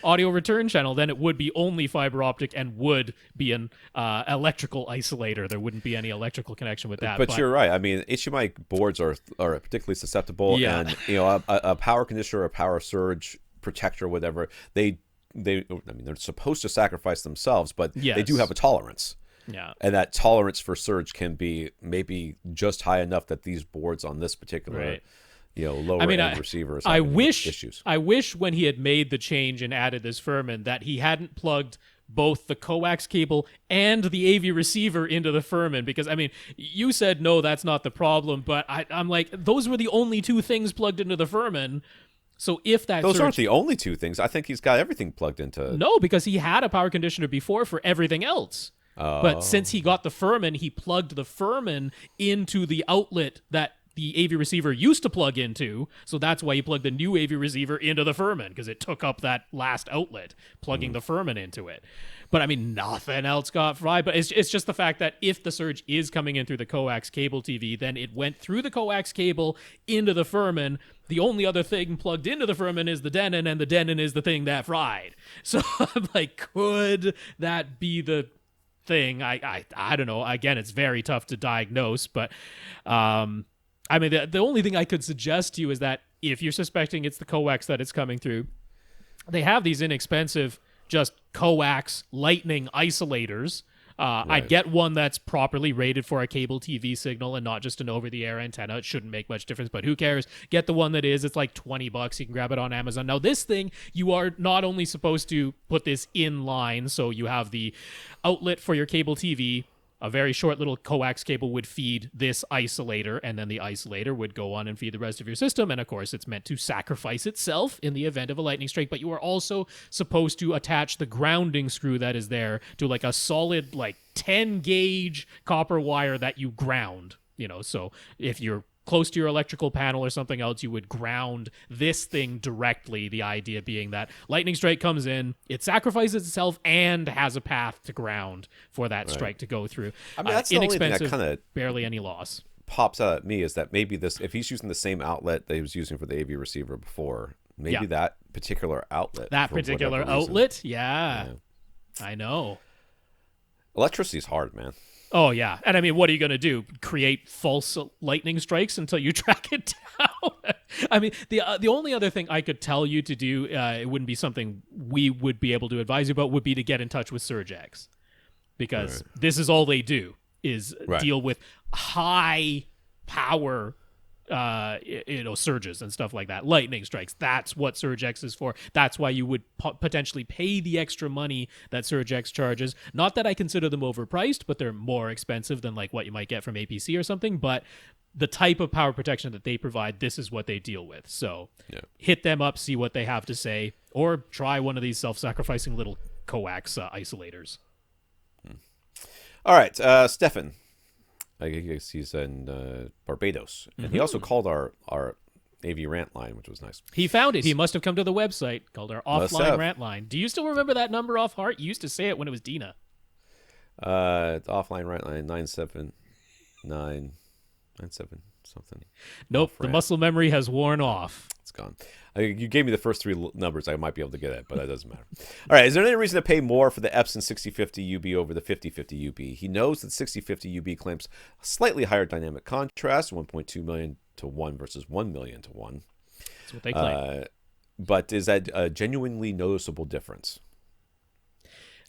audio return channel. Then it would be only fiber optic and would be an electrical isolator. There wouldn't be any electrical connection with that. But you're right. I mean, HDMI boards are particularly susceptible, and a power conditioner, a power surge protector, whatever, I mean, they're supposed to sacrifice themselves, but they do have a tolerance. Yeah. And that tolerance for surge can be maybe just high enough that these boards on this particular lower end receivers issues. I wish when he had made the change and added this firmament that he hadn't plugged both the coax cable and the AV receiver into the firmament, because I mean, you said no, that's not the problem, but I'm like, those were the only two things plugged into the firmament. So if that those aren't the only two things. I think he's got everything plugged into. No, because he had a power conditioner before for everything else. But since he got the firmament, he plugged the firmament into the outlet that the AV receiver used to plug into. So that's why he plugged the new AV receiver into the firmament, because it took up that last outlet, plugging the firmament into it. But I mean, nothing else got fried. But it's just the fact that if the surge is coming in through the coax cable TV, then it went through the coax cable into the firmament. The only other thing plugged into the firmament is the Denon, and the Denon is the thing that fried. So I'm like, could that be the thing? I don't know. Again, it's very tough to diagnose, but I mean, the only thing I could suggest to you is that if you're suspecting it's the coax that it's coming through, they have these inexpensive just coax lightning isolators. I'd get one that's properly rated for a cable TV signal and not just an over-the-air antenna. It shouldn't make much difference, but who cares? Get the one that is. It's like $20. You can grab it on Amazon. Now, this thing, you are not only supposed to put this in line, so you have the outlet for your cable TV. A very short little coax cable would feed this isolator, and then the isolator would go on and feed the rest of your system. And of course, it's meant to sacrifice itself in the event of a lightning strike. But you are also supposed to attach the grounding screw that is there to like a solid, like 10 gauge copper wire that you ground. So if you're close to your electrical panel or something else, you would ground this thing directly. The idea being that lightning strike comes in, it sacrifices itself and has a path to ground for that strike to go through. I mean, that's the only thing that kind of barely any loss pops out at me, is that maybe this, if he's using the same outlet that he was using for the AV receiver before, maybe that particular outlet. Yeah, I know. Electricity's hard, man. Oh, yeah. And I mean, what are you going to do? Create false lightning strikes until you track it down? I mean, the only other thing I could tell you to do, it wouldn't be something we would be able to advise you about, would be to get in touch with SurgeX. Because this is all they do, is deal with high power surges and stuff like that, lightning strikes. That's what SurgeX is for. That's why you would potentially pay the extra money that SurgeX charges. Not that I consider them overpriced, but they're more expensive than like what you might get from APC or something. But the type of power protection that they provide, this is what they deal with. So hit them up, see what they have to say, or try one of these self-sacrificing little coax isolators. All right, Stefan. I guess he's in Barbados. And he also called our AVRant line, which was nice. He found it. He must have come to the website, called our offline rant line. Do you still remember that number off heart? You used to say it when it was Dina. Offline rant line 97997 something. Nope, the muscle memory has worn off. It's gone. You gave me the first three numbers. I might be able to get it, but that doesn't matter. All right. Is there any reason to pay more for the Epson 6050 UB over the 5050 UB? He knows that 6050 UB claims slightly higher dynamic contrast, 1.2 million to 1 versus 1 million to 1. That's what they claim. But is that a genuinely noticeable difference?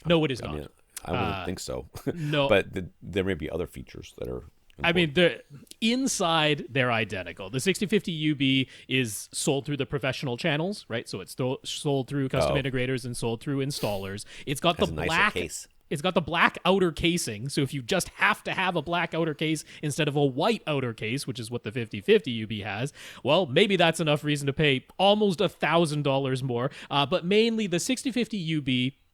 No, it is not. Mean, I wouldn't think so. No. But there may be other features that are... I mean, inside, they're identical. The 6050 UB is sold through the professional channels, right? So it's sold through custom integrators and sold through installers. It's got the black case. It's got the black outer casing. So if you just have to have a black outer case instead of a white outer case, which is what the 5050 UB has, well, maybe that's enough reason to pay almost $1,000 more. But mainly the 6050 UB,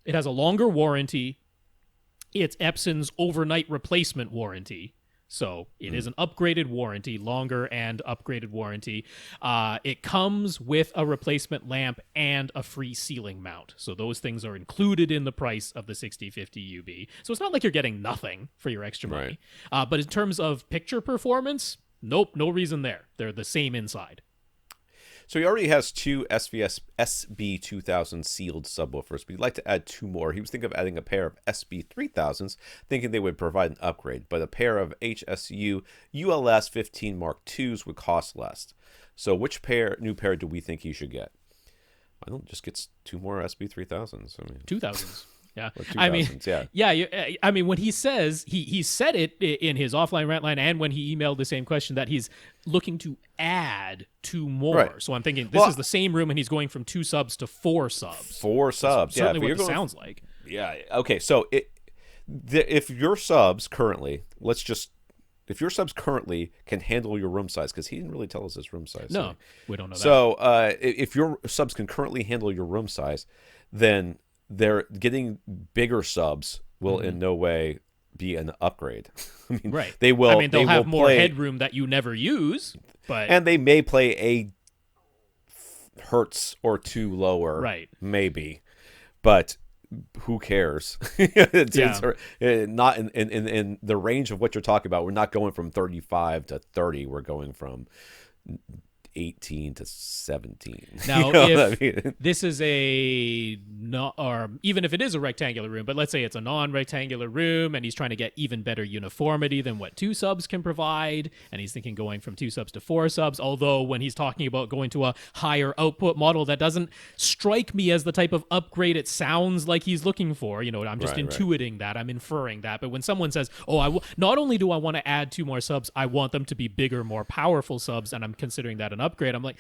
it has a longer warranty. It's Epson's overnight replacement warranty. So it is an upgraded warranty, longer and upgraded warranty. It comes with a replacement lamp and a free ceiling mount. So those things are included in the price of the 6050 UB. So it's not like you're getting nothing for your extra money. But in terms of picture performance, nope, no reason there. They're the same inside. So he already has two SVS SB-2000 sealed subwoofers, but he'd like to add two more. He was thinking of adding a pair of SB-3000s, thinking they would provide an upgrade, but a pair of HSU ULS-15 MK2s would cost less. So which new pair do we think he should get? I don't just get two more SB-3000s. I mean, 2000s. Yeah, I mean, I mean, when he says he said it in his offline rant line, and when he emailed the same question, that he's looking to add two more. Right. So I'm thinking this is the same room, and he's going from 2 subs to 4 subs. 4 subs, That's certainly what it sounds like. Yeah. Okay. So if your subs currently, if your subs currently can handle your room size, because he didn't really tell us his room size. No, we don't know that. So if your subs can currently handle your room size, then they're getting bigger subs will in no way be an upgrade. I mean, they will. I mean, they'll have more headroom that you never use, and they may play a hertz or 2 lower, maybe, but who cares? It's not in the range of what you're talking about. We're not going from 35 to 30. We're going from 18 to 17. Now, if this is or even if it is a rectangular room, but let's say it's a non-rectangular room and he's trying to get even better uniformity than what 2 subs can provide, and he's thinking going from 2 subs to 4 subs, although when he's talking about going to a higher output model, that doesn't strike me as the type of upgrade it sounds like he's looking for. You know, I'm just intuiting that, I'm inferring that. But when someone says, not only do I want to add 2 more subs, I want them to be bigger, more powerful subs, and I'm considering that an upgrade, I'm like,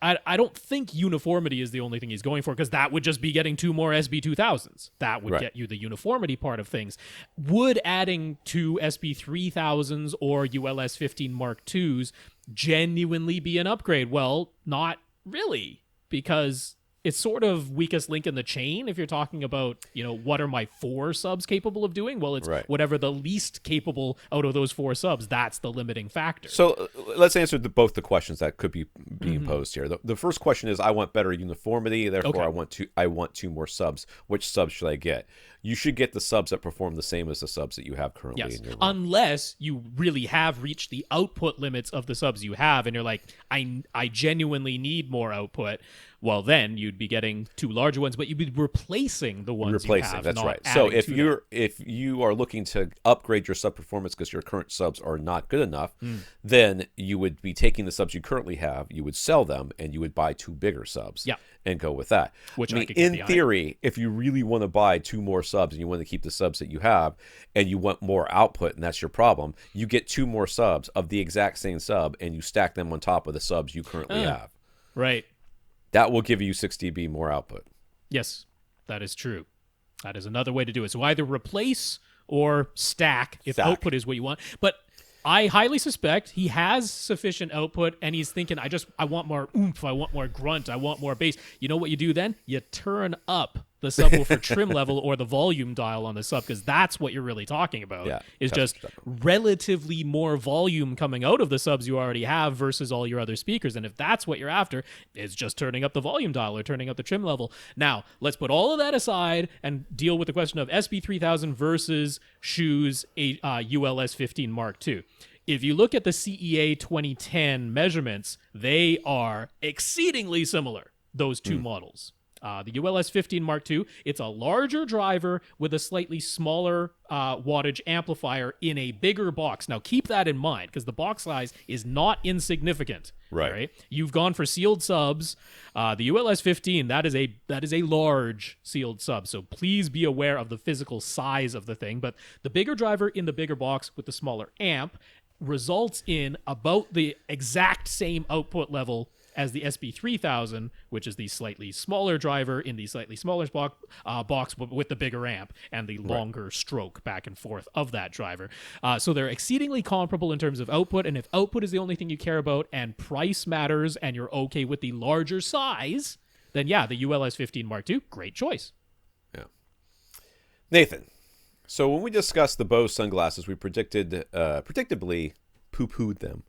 I don't think uniformity is the only thing he's going for, because that would just be getting 2 more SB-2000s. That would get you the uniformity part of things. Would adding 2 SB-3000s or ULS-15 MK2s genuinely be an upgrade? Well, not really, because it's sort of weakest link in the chain if you're talking about, what are my 4 subs capable of doing? Well, it's whatever the least capable out of those 4 subs, that's the limiting factor. So let's answer both the questions that could be being posed here. The first question is, I want better uniformity, therefore I want 2 more subs. Which subs should I get? You should get the subs that perform the same as the subs that you have currently in your room. Unless you really have reached the output limits of the subs you have, and you're like, I genuinely need more output. Well, then you'd be getting 2 larger ones, but you'd be replacing the ones you have. That's right. So if you are looking to upgrade your sub performance because your current subs are not good enough, then you would be taking the subs you currently have, you would sell them, and you would buy 2 bigger subs and go with that. Which in theory, if you really want to buy 2 more subs and you want to keep the subs that you have and you want more output, and that's your problem, you get 2 more subs of the exact same sub and you stack them on top of the subs you currently have. Right. That will give you 6 dB more output. Yes, that is true. That is another way to do it. So either replace or stack if output is what you want. But I highly suspect he has sufficient output, and he's thinking, I want more oomph, I want more grunt, I want more bass. You know what you do then? You turn up the subwoofer trim level or the volume dial on the sub, because that's what you're really talking about, is just relatively more volume coming out of the subs you already have versus all your other speakers. And if that's what you're after, it's just turning up the volume dial or turning up the trim level. Now, let's put all of that aside and deal with the question of SB-3000 versus Shu's ULS-15 MK2. If you look at the CEA 2010 measurements, they are exceedingly similar, those 2 models. The ULS-15 MK2, it's a larger driver with a slightly smaller wattage amplifier in a bigger box. Now, keep that in mind, because the box size is not insignificant. Right? You've gone for sealed subs. The ULS-15, that is a large sealed sub, so please be aware of the physical size of the thing. But the bigger driver in the bigger box with the smaller amp results in about the exact same output level as the SB-3000, which is the slightly smaller driver in the slightly smaller box with the bigger amp and the longer stroke back and forth of that driver. So they're exceedingly comparable in terms of output, and if output is the only thing you care about and price matters and you're okay with the larger size, then the ULS-15 MK2, great choice. Yeah. Nathan, So when we discussed the Bose sunglasses, we predictably poo-pooed them.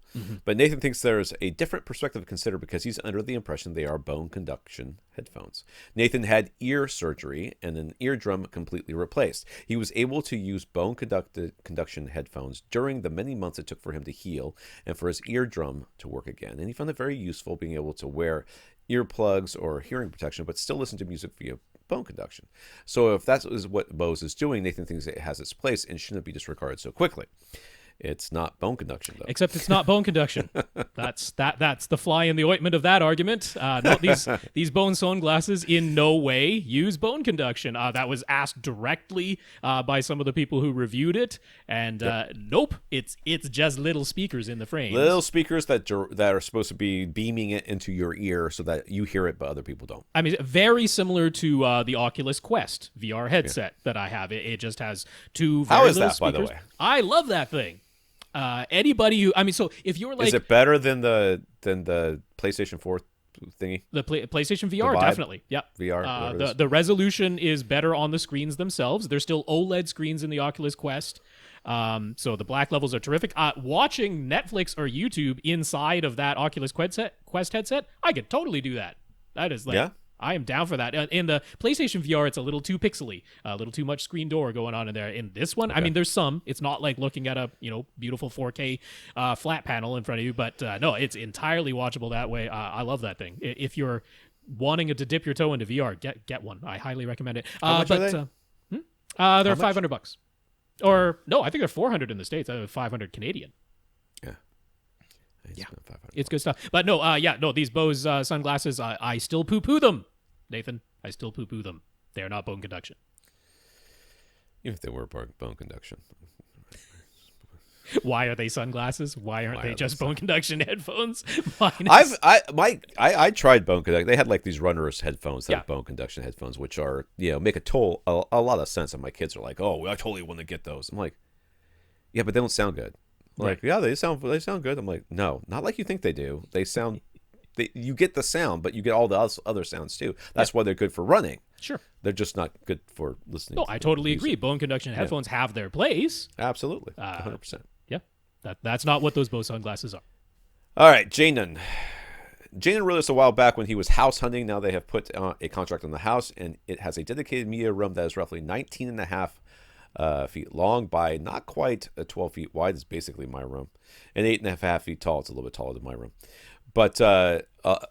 But Nathan thinks there's a different perspective to consider because he's under the impression they are bone conduction headphones. Nathan had ear surgery and an eardrum completely replaced. He was able to use bone conduction headphones during the many months it took for him to heal and for his eardrum to work again. And he found it very useful being able to wear earplugs or hearing protection, but still listen to music via bone conduction. So if that is what Bose is doing, Nathan thinks it has its place and shouldn't be disregarded so quickly. It's not bone conduction, though. Except it's not bone conduction. That's the fly in the ointment of that argument. No, these bone sunglasses in no way use bone conduction. That was asked directly by some of the people who reviewed it, and nope, it's just little speakers in the frame. Little speakers that are supposed to be beaming it into your ear so that you hear it, but other people don't. I mean, very similar to the Oculus Quest VR headset that I have. It just has two very How is little that, speakers. by the way? I love that thing. Anybody who, I mean, so if you're like, is it better than the PlayStation 4 thingy? The PlayStation VR, Vive? Definitely, yeah. VR, the resolution is better on the screens themselves. There's still OLED screens in the Oculus Quest, so the black levels are terrific. Watching Netflix or YouTube inside of that Oculus Quest headset, I could totally do that. That is like, yeah? I am down for that. In the PlayStation VR, it's a little too pixely, a little too much screen door going on in there. In this one, okay. I mean, there's some. It's not like looking at a beautiful 4K flat panel in front of you, but no, it's entirely watchable that way. I love that thing. If you're wanting to dip your toe into VR, get one. I highly recommend it. How much are they? They're $500, or no, I think they're $400 in the States. $500 Canadian. Yeah, it's good stuff. But no, these Bose sunglasses, I still poo-poo them, Nathan. I still poo-poo them. They're not bone conduction. Even if they were bone conduction. Why are they sunglasses? Why aren't they just bone conduction headphones? I tried bone conduction. They had like these runners headphones that are bone conduction headphones, which are make a lot of sense. And my kids are like, "Oh, I totally want to get those." I'm like, "Yeah, but they don't sound good." Like, yeah, they sound good. I'm like, no, not like you think they do. They sound, you get the sound, but you get all the other sounds too. That's why they're good for running. Sure. They're just not good for listening. No, I totally agree. Bone conduction headphones have their place. Absolutely. 100%. Yeah. That's not what those Bose sunglasses are. All right, Jainan. Jainan wrote this a while back when he was house hunting. Now they have put a contract on the house, and it has a dedicated media room that is roughly 19 and a half feet long by not quite 12 feet wide. It's basically my room, and 8.5 feet tall. It's a little bit taller than my room. But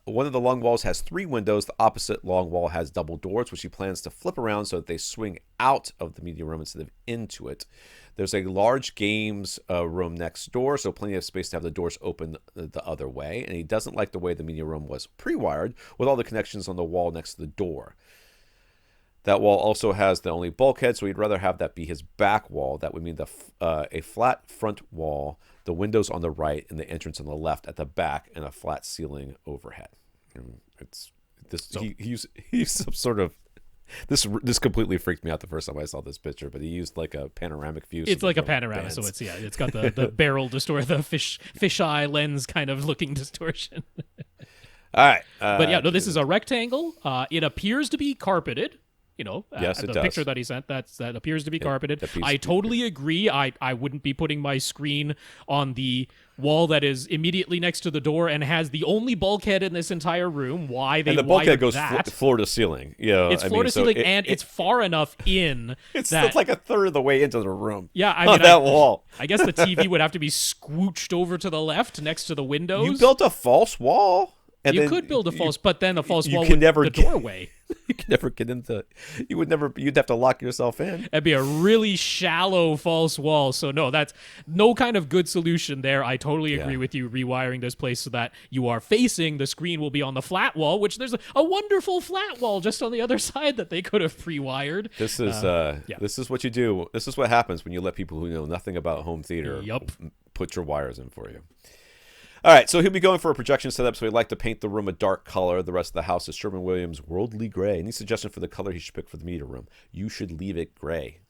one of the long walls has 3 windows. The opposite long wall has double doors, which he plans to flip around so that they swing out of the media room instead of into it. There's a large games room next door, so plenty of space to have the doors open the other way. And he doesn't like the way the media room was pre-wired with all the connections on the wall next to the door. That wall also has the only bulkhead, so he'd rather have that be his back wall. That would mean a flat front wall, the windows on the right, and the entrance on the left at the back, and a flat ceiling overhead. And it's this. So, he's some sort of this completely freaked me out the first time I saw this picture. But he used like a panoramic view. It's like a panorama, so it's got the barrel distortion, the fisheye lens kind of looking distortion. All right, but yeah, no, this is a rectangle. It appears to be carpeted. Yes, the it does. picture that he sent, that appears to be carpeted. I totally agree. I wouldn't be putting my screen on the wall that is immediately next to the door and has the only bulkhead in this entire room. Why they and the bulkhead goes that? Floor to ceiling. It's floor to ceiling, and it's far enough in. It's like a third of the way into the room. Yeah, I mean, that wall. I guess the TV would have to be squooched over to the left next to the windows. You built a false wall. And you could build a false, but then a false wall with the doorway. You can never get into. You'd have to lock yourself in. That'd be a really shallow false wall. So no, that's no kind of good solution there. I totally agree with you. Rewiring this place so that you are facing the screen will be on the flat wall, which there's a wonderful flat wall just on the other side that they could have pre-wired. This is what you do. This is what happens when you let people who know nothing about home theater put your wires in for you. All right, so he'll be going for a projection setup, so he'd like to paint the room a dark color. The rest of the house is Sherwin-Williams Worldly Gray. Any suggestion for the color he should pick for the media room? You should leave it gray.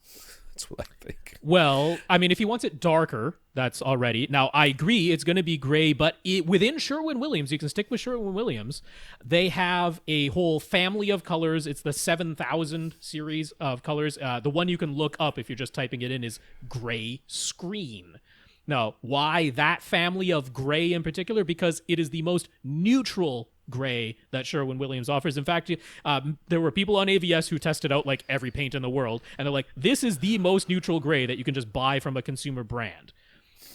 That's what I think. Well, I mean, if he wants it darker, that's already. Now, I agree it's going to be gray, but within Sherwin-Williams, you can stick with Sherwin-Williams. They have a whole family of colors. It's the 7000 series of colors. The one you can look up if you're just typing it in is gray screen. Now, why that family of gray in particular? Because it is the most neutral gray that Sherwin-Williams offers. In fact, there were people on AVS who tested out like every paint in the world, and they're like, this is the most neutral gray that you can just buy from a consumer brand.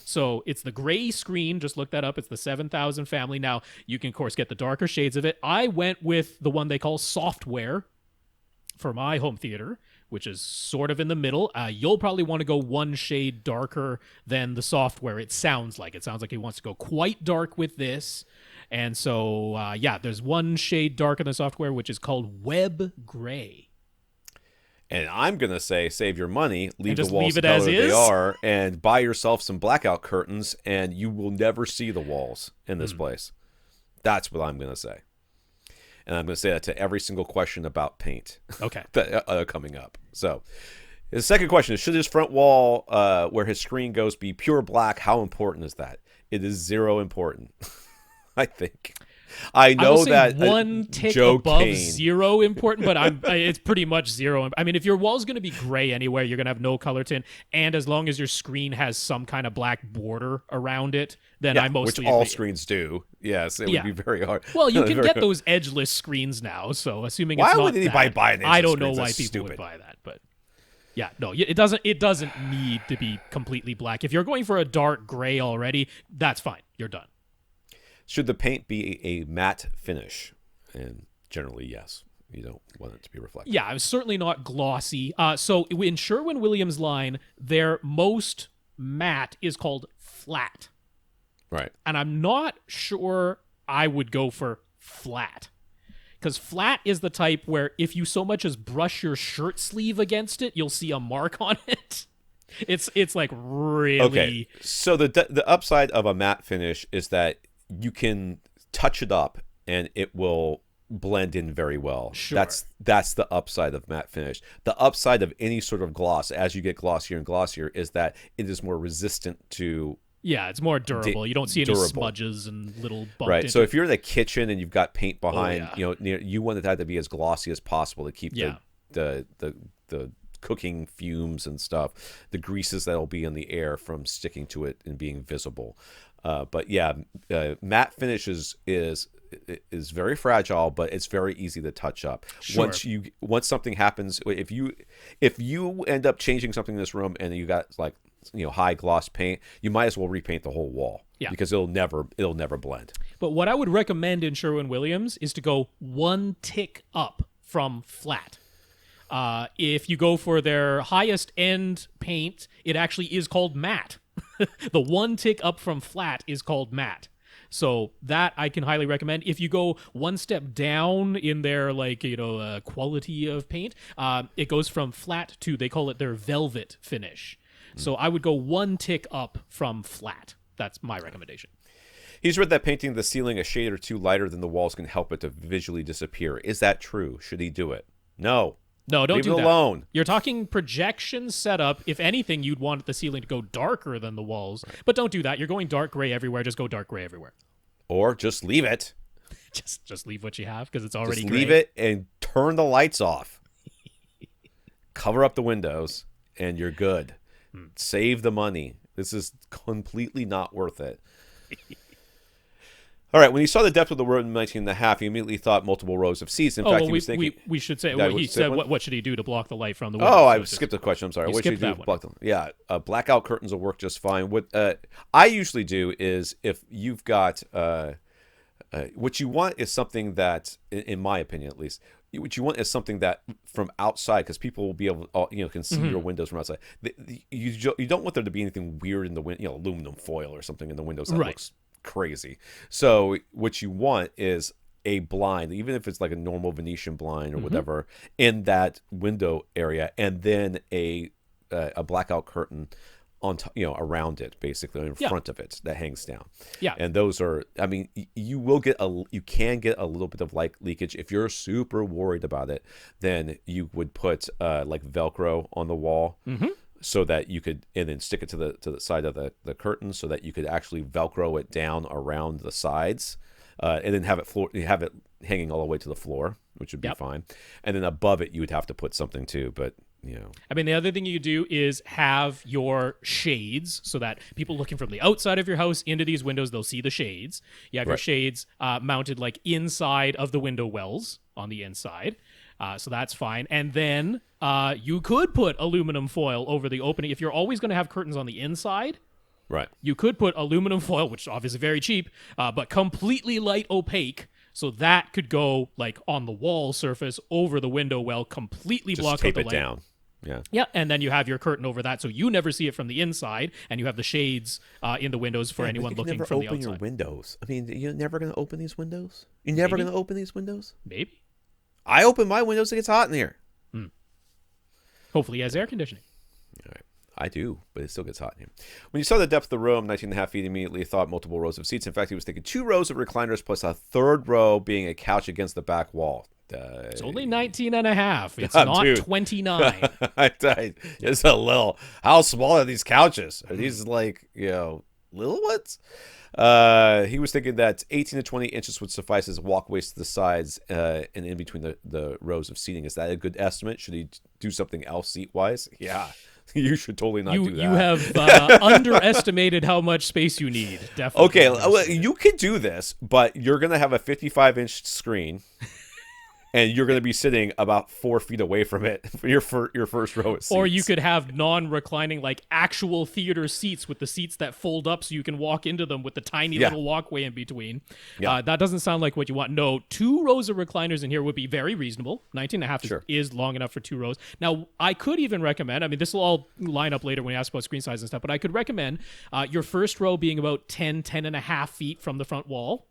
So it's the gray screen. Just look that up. It's the 7000 family. Now, you can, of course, get the darker shades of it. I went with the one they call software for my home theater, which is sort of in the middle. You'll probably want to go one shade darker than the software. It sounds like he wants to go quite dark with this. And so, there's one shade darker than the software, which is called web gray. And I'm going to say, save your money, leave the walls leave the it as color is? they are, and buy yourself some blackout curtains, and you will never see the walls in this place. That's what I'm going to say. And I'm going to say that to every single question about paint. Okay. that, coming up. So, the second question is, should his front wall, where his screen goes, be pure black? How important is that? It is zero important. I think. I know that one tick Joe above Kane. zero important, but it's pretty much zero. I mean, if your wall's going to be gray anyway, you're going to have no color tint, and as long as your screen has some kind of black border around it, then I mostly which all agree. screens do. Yes, it would be very hard. Well, you can get those edgeless screens now, so assuming why it's not would anybody buy an edgeless I don't know screen? why That's people stupid. would buy that, but yeah, no, it doesn't need to be completely black. If you're going for a dark gray already, that's fine. You're done. Should the paint be a matte finish? And generally, yes. You don't want it to be reflective. Yeah, it's certainly not glossy. So in Sherwin-Williams line, their most matte is called flat. Right. And I'm not sure I would go for flat. Because flat is the type where if you so much as brush your shirt sleeve against it, you'll see a mark on it. It's like really... Okay, so the upside of a matte finish is that you can touch it up and it will blend in very well. Sure. That's the upside of matte finish. The upside of any sort of gloss, as you get glossier and glossier, is that it is more resistant to... Yeah, it's more durable. You don't see any smudges and little bumps. Right. So if you're in the kitchen and you've got paint behind, you want it to be as glossy as possible to keep the cooking fumes and stuff, the greases that'll be in the air from sticking to it and being visible. But yeah, matte finish is very fragile, but it's very easy to touch up. Sure. Once something happens, if you end up changing something in this room and you got high gloss paint, you might as well repaint the whole wall. Yeah. Because it'll never blend. But what I would recommend in Sherwin-Williams is to go one tick up from flat. If you go for their highest end paint, it actually is called matte. The one tick up from flat is called matte. So that I can highly recommend. If you go one step down in their quality of paint, it goes from flat to, they call it their velvet finish. So I would go one tick up from flat. That's my recommendation. He's read that painting the ceiling a shade or two lighter than the walls can help it to visually disappear. Is that true? Should he do it? No. No, don't do that. Leave it alone. You're talking projection setup. If anything, you'd want the ceiling to go darker than the walls. Right. But don't do that. You're going dark gray everywhere. Just go dark gray everywhere. Or just leave it. just leave what you have because it's already just gray. Leave it and turn the lights off. Cover up the windows and you're good. Save the money. This is completely not worth it. All right, when he saw the depth of the road in 19.5, he immediately thought multiple rows of seats. In fact, he was thinking... We should say... he said, what should he do to block the light from the window? Oh, I skipped the question. I'm sorry. What should he do to block them? Yeah, blackout curtains will work just fine. What I usually do is if you've got... what you want is something that, in my opinion at least, what you want is something that from outside, because people will be able to, can see your windows from outside. You don't want there to be anything weird in the window, aluminum foil or something in the windows that looks crazy. So what you want is a blind, even if it's like a normal Venetian blind or whatever, in that window area, and then a blackout curtain on around it, basically in front of it, that hangs down. Yeah. And those are, I mean, you can get a little bit of light leakage. If you're super worried about it, then you would put like Velcro on the wall so that you could, and then stick it to the side of the curtain so that you could actually Velcro it down around the sides, and then have it hanging all the way to the floor, which would be fine. And then above it, you would have to put something too, but I mean, the other thing you do is have your shades so that people looking from the outside of your house into these windows, they'll see the shades. You have your shades mounted like inside of the window wells on the inside. So that's fine. And then you could put aluminum foil over the opening. If you're always going to have curtains on the inside, right, you could put aluminum foil, which is obviously very cheap, but completely light opaque. So that could go like on the wall surface over the window well, completely just block out tape the it light. down. Yeah, and then you have your curtain over that, so you never see it from the inside, and you have the shades in the windows for anyone looking from the outside. Never open your windows. I mean, you're never going to open these windows? You're never going to open these windows? Maybe. I open my windows, it gets hot in here. Hopefully he has air conditioning. All right. I do, but it still gets hot in here. When you saw the depth of the room, 19.5 feet, immediately thought multiple rows of seats. In fact, he was thinking 2 rows of recliners plus a third row being a couch against the back wall. It's only 19 and a half. It's not 29. It's a little. How small are these couches? Are these like, little ones? He was thinking that 18 to 20 inches would suffice as walkways to the sides and in between the rows of seating. Is that a good estimate? Should he do something else seat-wise? Yeah. You should totally not do that. You have underestimated how much space you need. Definitely. Okay, well, you could do this, but you're going to have a 55-inch screen. And you're going to be sitting about 4 feet away from it for your first row of seats. Or you could have non-reclining, like actual theater seats with the seats that fold up so you can walk into them with the tiny little walkway in between. That doesn't sound like what you want. No, 2 rows of recliners in here would be very reasonable. 19 and a half is long enough for 2 rows. Now, I could even recommend, I mean, this will all line up later when you ask about screen size and stuff, but I could recommend your first row being about 10 and a half feet from the front wall.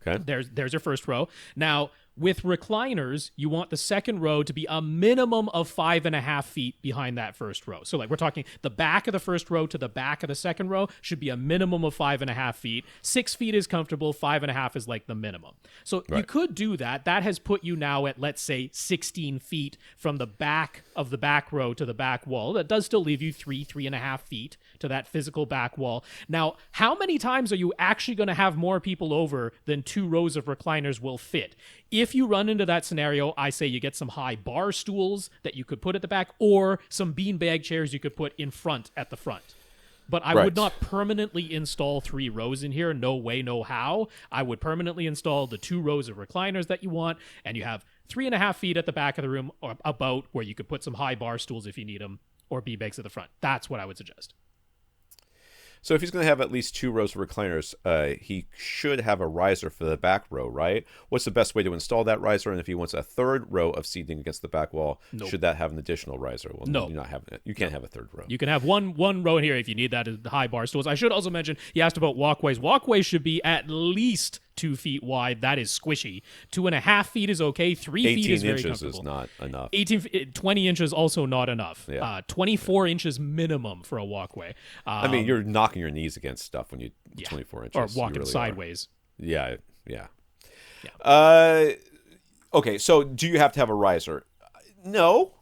Okay. There's your first row. Now, with recliners, you want the second row to be a minimum of 5.5 feet behind that first row. So like we're talking the back of the first row to the back of the second row should be a minimum of 5.5 feet. 6 feet is comfortable. 5.5 is like the minimum. So you could do that. That has put you now at, let's say, 16 feet from the back of the back row to the back wall. That does still leave you 3.5 feet to that physical back wall. Now, how many times are you actually going to have more people over than 2 rows of recliners will fit? If you run into that scenario, I say you get some high bar stools that you could put at the back or some beanbag chairs you could put in front at the front. But I would not permanently install 3 rows in here. No way, no how. I would permanently install the 2 rows of recliners that you want, and you have 3.5 feet at the back of the room, or about where you could put some high bar stools if you need them, or beanbags at the front. That's what I would suggest. So if he's going to have at least 2 rows of recliners, he should have a riser for the back row, right? What's the best way to install that riser? And if he wants a third row of seating against the back wall, should that have an additional riser? Well, no. You're not having it. You can't have a third row. You can have one row in here if you need that, the high bar stools. I should also mention, he asked about walkways. Walkways should be at least 2 feet wide. That is squishy. 2.5 feet is okay. 3 feet is very comfortable. 18 inches is not enough. 20 inches also not enough. Yeah. 24 inches minimum for a walkway. I mean, you're knocking your knees against stuff when you 24 inches. Or walking really sideways. Yeah. Okay, so do you have to have a riser? No,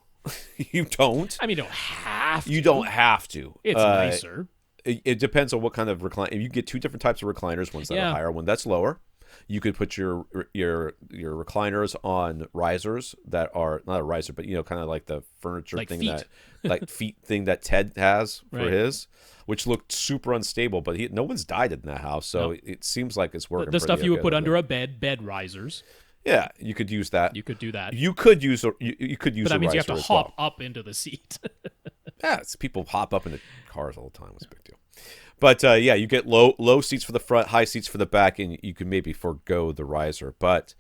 you don't. I mean, you don't have to. You don't have to. It's nicer. It depends on what kind of recliner. If you get 2 different types of recliners, one's that are higher, one that's lower. You could put your recliners on risers that are not a riser, but kind of like the furniture like thing feet. that like feet thing that Ted has for his, which looked super unstable. But no one's died in that house, so it seems like it's working. The stuff you would put under a bed risers. Yeah, you could use that. You could do that. You could use you could use. But that means you have to hop well. up into the seat. Yeah, people hop up into cars all the time. It's a big deal. But you get low seats for the front, high seats for the back, and you can maybe forego the riser. But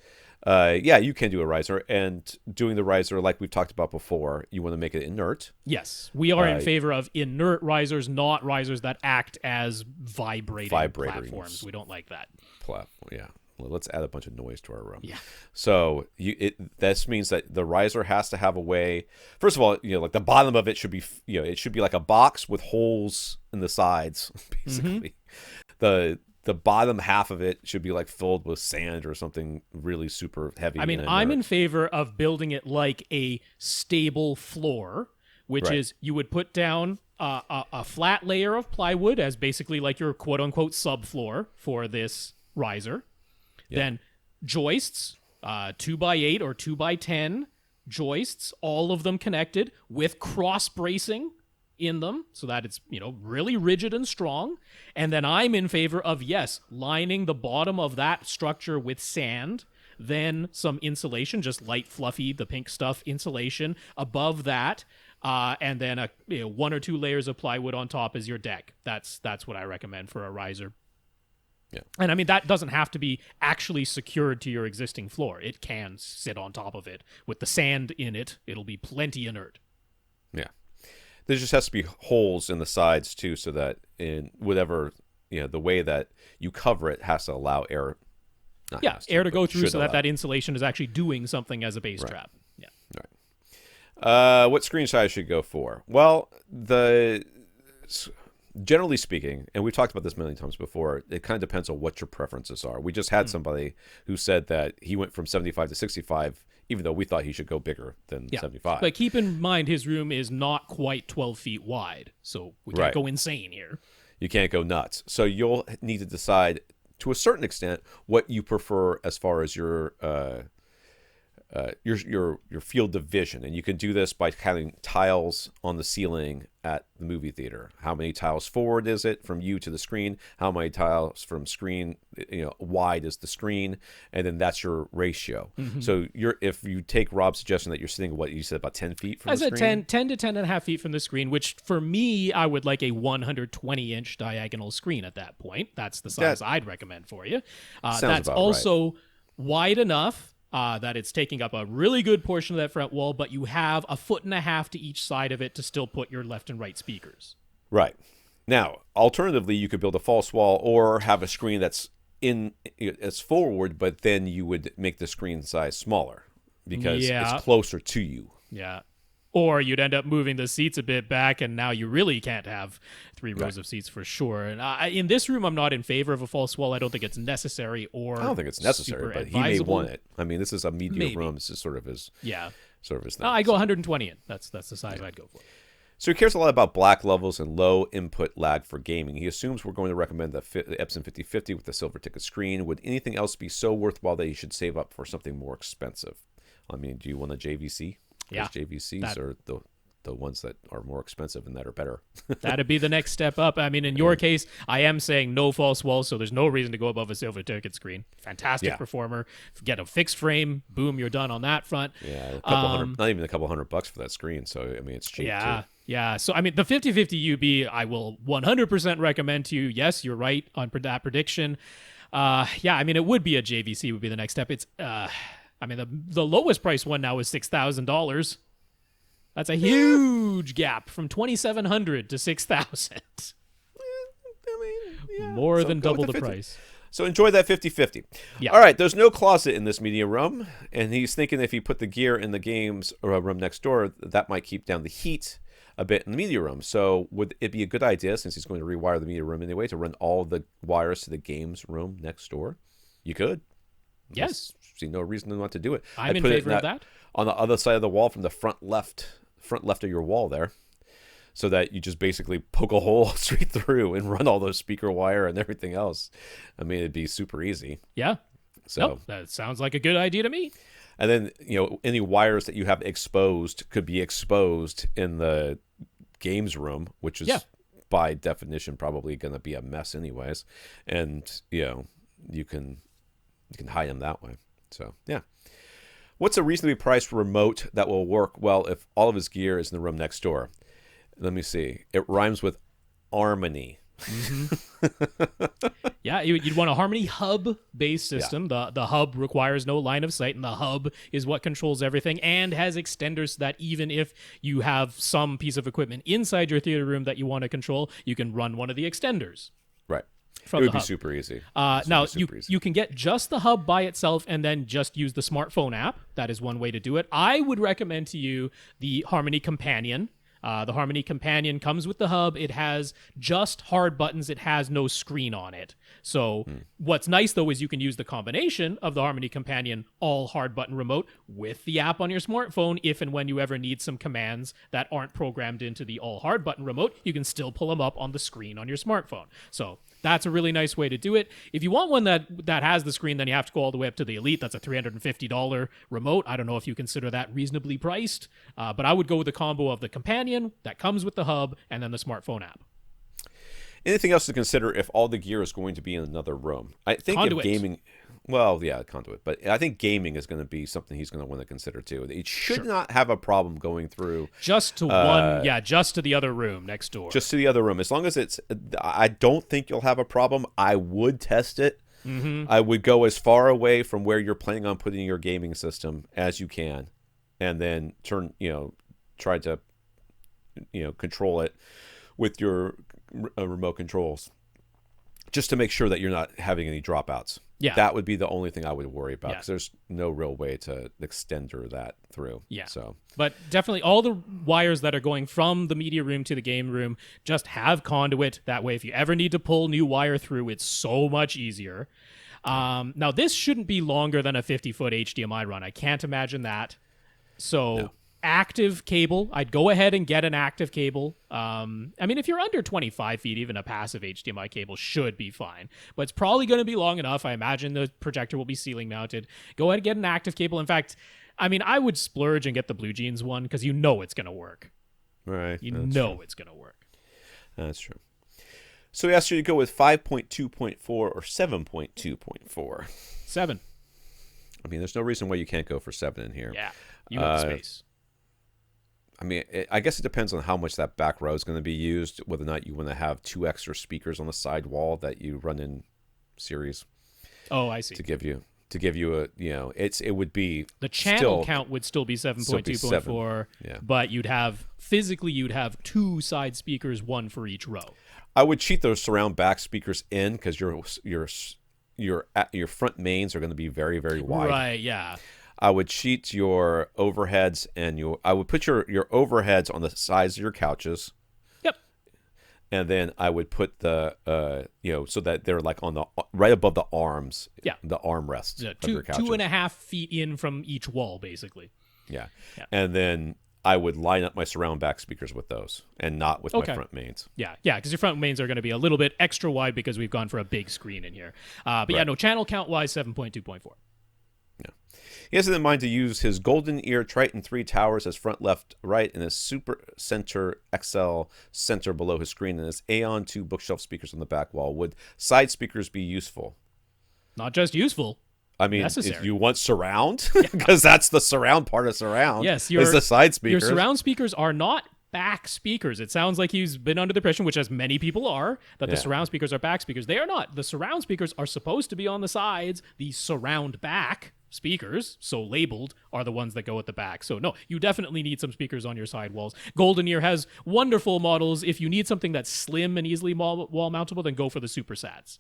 you can do a riser. And doing the riser, like we've talked about before, you want to make it inert. Yes, we are in favor of inert risers, not risers that act as vibrating platforms. We don't like that. Platform, yeah. Well, let's add a bunch of noise to our room. Yeah. So this means that the riser has to have a way. First of all, like the bottom of it should be, it should be like a box with holes in the sides, basically. Mm-hmm. The bottom half of it should be like filled with sand or something really super heavy. I mean, I'm in favor of building it like a stable floor which Right. is you would put down a flat layer of plywood as basically like your quote-unquote subfloor for this riser. Yeah. Then joists, 2x8 or 2x10 joists, all of them connected with cross bracing in them so that it's, really rigid and strong. And then I'm in favor of, yes, lining the bottom of that structure with sand, then some insulation, just light, fluffy, the pink stuff insulation above that, and then 1 or 2 layers of plywood on top as your deck. That's what I recommend for a riser. Yeah. And I mean, that doesn't have to be actually secured to your existing floor. It can sit on top of it. With the sand in it, it'll be plenty inert. Yeah. There just has to be holes in the sides too, so that in whatever, the way that you cover it has to allow air. Air to go through should so allow. that insulation is actually doing something as a base Right. trap. Yeah. Right. What screen size should you go for? Well, generally speaking, and we've talked about this many times before, it kind of depends on what your preferences are. We just had somebody who said that he went from 75 to 65, even though we thought he should go bigger than 75. But keep in mind, his room is not quite 12 feet wide, so we can't Right. go insane here. You can't go nuts. So you'll need to decide, to a certain extent, what you prefer as far as your field of vision. And you can do this by counting tiles on the ceiling at the movie theater. How many tiles forward is it from you to the screen? How many tiles from screen, wide is the screen? And then that's your ratio. So if you take Rob's suggestion that you're sitting, what you said, about 10 feet from I the said screen? 10 to 10 and a half feet from the screen, which for me, I would like a 120-inch diagonal screen at that point. That's the size I'd recommend for you. Sounds That's about also wide enough that it's taking up a really good portion of that front wall, but you have 1.5 feet to each side of it to still put your left and right speakers. Right. Now, alternatively, you could build a false wall or have a screen that's it's forward, but then you would make the screen size smaller because it's closer to you. Yeah. Or you'd end up moving the seats a bit back, and now you really can't have 3 rows of seats for sure. And in this room, I'm not in favor of a false wall. I don't think it's necessary or I don't think it's necessary, but he may want it. I mean, this is a medium room. This is sort of his thing. I go 120 in. That's the size I'd go for. So he cares a lot about black levels and low input lag for gaming. He assumes we're going to recommend the Epson 5050 with the silver ticket screen. Would anything else be so worthwhile that you should save up for something more expensive? I mean, do you want a JVC? Yeah. Those JVCs are the ones that are more expensive and that are better. That'd be the next step up. I mean, in your case, I am saying no false walls, so there's no reason to go above a silver ticket screen. Fantastic performer. Get a fixed frame. Boom, you're done on that front. Yeah, not even a couple $100 for that screen. So, I mean, it's cheap too. Yeah. So, I mean, the 5050 UB, I will 100% recommend to you. Yes, you're right on that prediction. I mean, it would be a JVC would be the next step. It's, I mean, the lowest price one now is $6,000. That's a huge gap from $2,700 to $6,000. More than double the price. So enjoy that 50-50. Yeah. All right, there's no closet in this media room, and he's thinking if he put the gear in the games room next door, that might keep down the heat a bit in the media room. So would it be a good idea, since he's going to rewire the media room anyway, to run all the wires to the games room next door? You could. Yes. See no reason not to do it. I'm in favor of that. On the other side of the wall from the front left of your wall there, so that you just basically poke a hole straight through and run all those speaker wire and everything else. I mean, it'd be super easy. Yeah. So that sounds like a good idea to me. And then, any wires that you have exposed could be exposed in the games room, which is by definition probably going to be a mess anyways. And, you can hide them that way. So, yeah. What's a reasonably priced remote that will work well if all of his gear is in the room next door? Let me see. It rhymes with Harmony. Yeah, you'd want a Harmony hub-based system. The hub requires no line of sight, and the hub is what controls everything and has extenders so that even if you have some piece of equipment inside your theater room that you want to control, you can run one of the extenders. Right. From it would the be hub. super easy. Now, you can get just the hub by itself and then just use the smartphone app. That is one way to do it. I would recommend to you the Harmony Companion. The Harmony Companion comes with the hub. It has just hard buttons. It has no screen on it. So what's nice, though, is you can use the combination of the Harmony Companion all hard button remote with the app on your smartphone. If and when you ever need some commands that aren't programmed into the all hard button remote, you can still pull them up on the screen on your smartphone. So that's a really nice way to do it. If you want one that has the screen, then you have to go all the way up to the Elite. That's a $350 remote. I don't know if you consider that reasonably priced, but I would go with the combo of the Companion that comes with the hub and then the smartphone app. Anything else to consider if all the gear is going to be in another room? I think Conduit. if gaming, well, yeah, conduit, but I think gaming is going to be something he's going to want to consider too. It should not have a problem going through just to just to the other room next door. Just to the other room, as long as it's. I don't think you'll have a problem. I would test it. I would go as far away from where you're planning on putting your gaming system as you can, and then try to, control it with your remote controls, just to make sure that you're not having any dropouts. Yeah, that would be the only thing I would worry about, because there's no real way to extender that through. Yeah. So, but definitely all the wires that are going from the media room to the game room just have conduit. That way, if you ever need to pull new wire through, it's so much easier. Now, this shouldn't be longer than a 50-foot HDMI run. I can't imagine that. So. No. Active cable, I'd go ahead and get an active cable. I mean, if you're under 25 feet, even a passive HDMI cable should be fine, but it's probably going to be long enough. I imagine the projector will be ceiling mounted. Go ahead and get an active cable. In fact, I mean, I would splurge and get the Blue Jeans one, because it's going to work. Right. It's going to work. That's true. So we asked you to go with 5.2.4 or 7.2.4. 7. I mean, there's no reason why you can't go for 7 in here. Yeah, you have the space. I mean, I guess it depends on how much that back row is going to be used, whether or not you want to have 2 extra speakers on the side wall that you run in series. Oh, I see. To give you a, it would be the channel count would still be 7.2.4, but you'd have 2 side speakers, 1 for each row. I would cheat those surround back speakers in, because your front mains are going to be very, very wide. Right. Yeah. I would cheat your overheads, and I would put your overheads on the sides of your couches. Yep. And then I would put the so that they're like on the right above the arms. Yeah. The armrests of your couches. 2.5 feet in from each wall, basically. Yeah. And then I would line up my surround back speakers with those, and not with my front mains. Yeah, because your front mains are going to be a little bit extra wide because we've gone for a big screen in here. But channel count wise, 7.2.4. He has it in mind to use his Golden Ear Triton 3 towers as front, left, right, and his Super Center XL center below his screen, and his Aeon 2 bookshelf speakers on the back wall. Would side speakers be useful? Not just useful. I mean, necessary. If you want surround, because that's the surround part of surround. Yes, is the side speakers. Your surround speakers are not back speakers. It sounds like he's been under the impression, which as many people are, that the surround speakers are back speakers. They are not. The surround speakers are supposed to be on the sides. The surround back speakers, so labeled, are the ones that go at the back. So no, you definitely need some speakers on your side walls. Golden Ear has wonderful models. If you need something that's slim and easily wall mountable, then go for the Super Sats.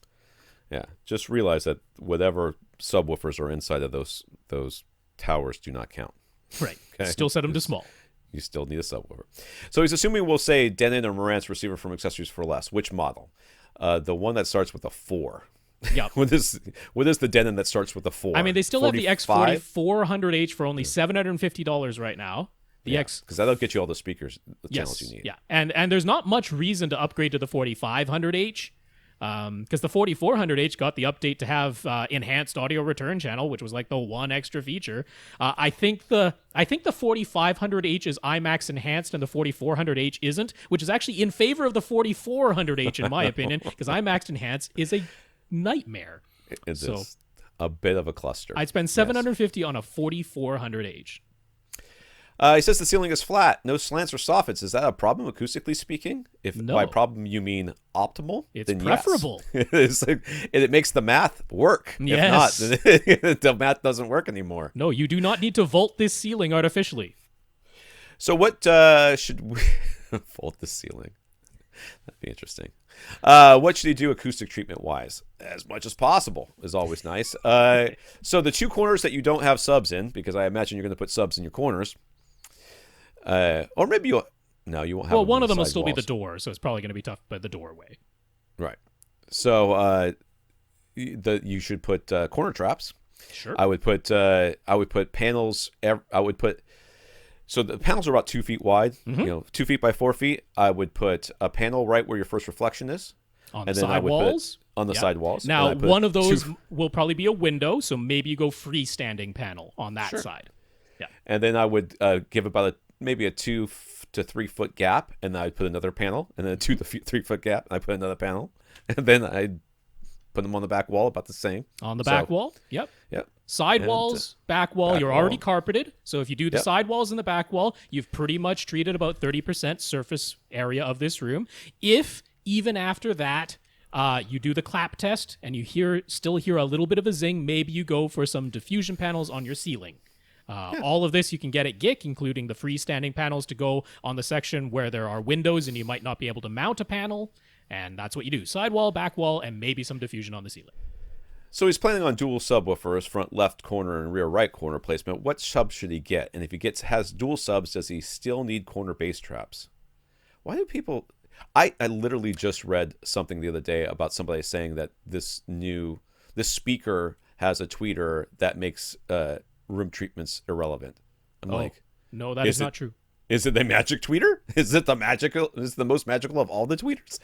Yeah, just realize that whatever subwoofers are inside of those towers do not count. Right. Okay? Still set them to small. You still need a subwoofer. So he's assuming we'll say Denon or Marantz receiver from Accessories for Less. Which model? The one that starts with a 4. Yeah. What is the Denon that starts with a 4? I mean, they still 45? Have the X4400H for only $750 right now. Because that'll get you all the speakers, the channels you need. Yeah, and there's not much reason to upgrade to the 4500H. Because the 4400H got the update to have enhanced audio return channel, which was like the one extra feature. I think the 4500H is IMAX enhanced and the 4400H isn't, which is actually in favor of the 4400H in my opinion, because IMAX enhanced is a nightmare. It's a bit of a cluster. I'd spend $750 on a 4400H. He says the ceiling is flat, no slants or soffits. Is that a problem, acoustically speaking? If by problem you mean optimal, it's then preferable. Yes. It makes the math work. Yes. If not, the math doesn't work anymore. No, you do not need to vault this ceiling artificially. So what should we vault the ceiling? That'd be interesting. What should he do acoustic treatment-wise? As much as possible is always nice. So the 2 corners that you don't have subs in, because I imagine you're going to put subs in your corners. Or maybe No, you won't have. Well, them one on of them will side still be the walls. door, so it's probably going to be tough by the doorway. Right. So you should put corner traps. Sure. I would put panels. So the panels are about 2 feet wide. 2 feet by 4 feet. I would put a panel right where your first reflection is. On the side walls? On the side walls. Now, one of those will probably be a window, so maybe you go freestanding panel on that side. Yeah. And then I would give about maybe a 2 to 3 foot gap, and then I'd put another panel, and then a 2 to 3 foot gap, and I put another panel, and then I'd put them on the back wall about the same. On the back wall? Yep. Yep. Side walls, back wall, you're already carpeted. So if you do the side walls and the back wall, you've pretty much treated about 30% surface area of this room. If, even after that, you do the clap test and you still hear a little bit of a zing, maybe you go for some diffusion panels on your ceiling. All of this you can get at GIC, including the freestanding panels to go on the section where there are windows and you might not be able to mount a panel. And that's what you do. Side wall, back wall, and maybe some diffusion on the ceiling. So he's planning on dual subwoofers, front left corner and rear right corner placement. What subs should he get? And if he has dual subs, does he still need corner bass traps? Why do people... I literally just read something the other day about somebody saying that this speaker has a tweeter that makes room treatments irrelevant. I'm like... No, that is not true. Is it the magic tweeter? Is it the most magical of all the tweeters?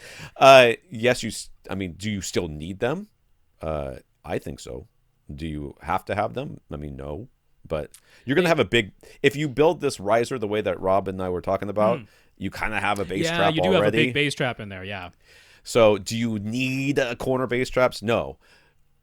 Yes, do you still need them? I think so. Do you have to have them? I mean, no. But you're going to have if you build this riser the way that Rob and I were talking about, you kind of have a bass trap already. Yeah, you do have a big bass trap in there, yeah. So do you need corner bass traps? No.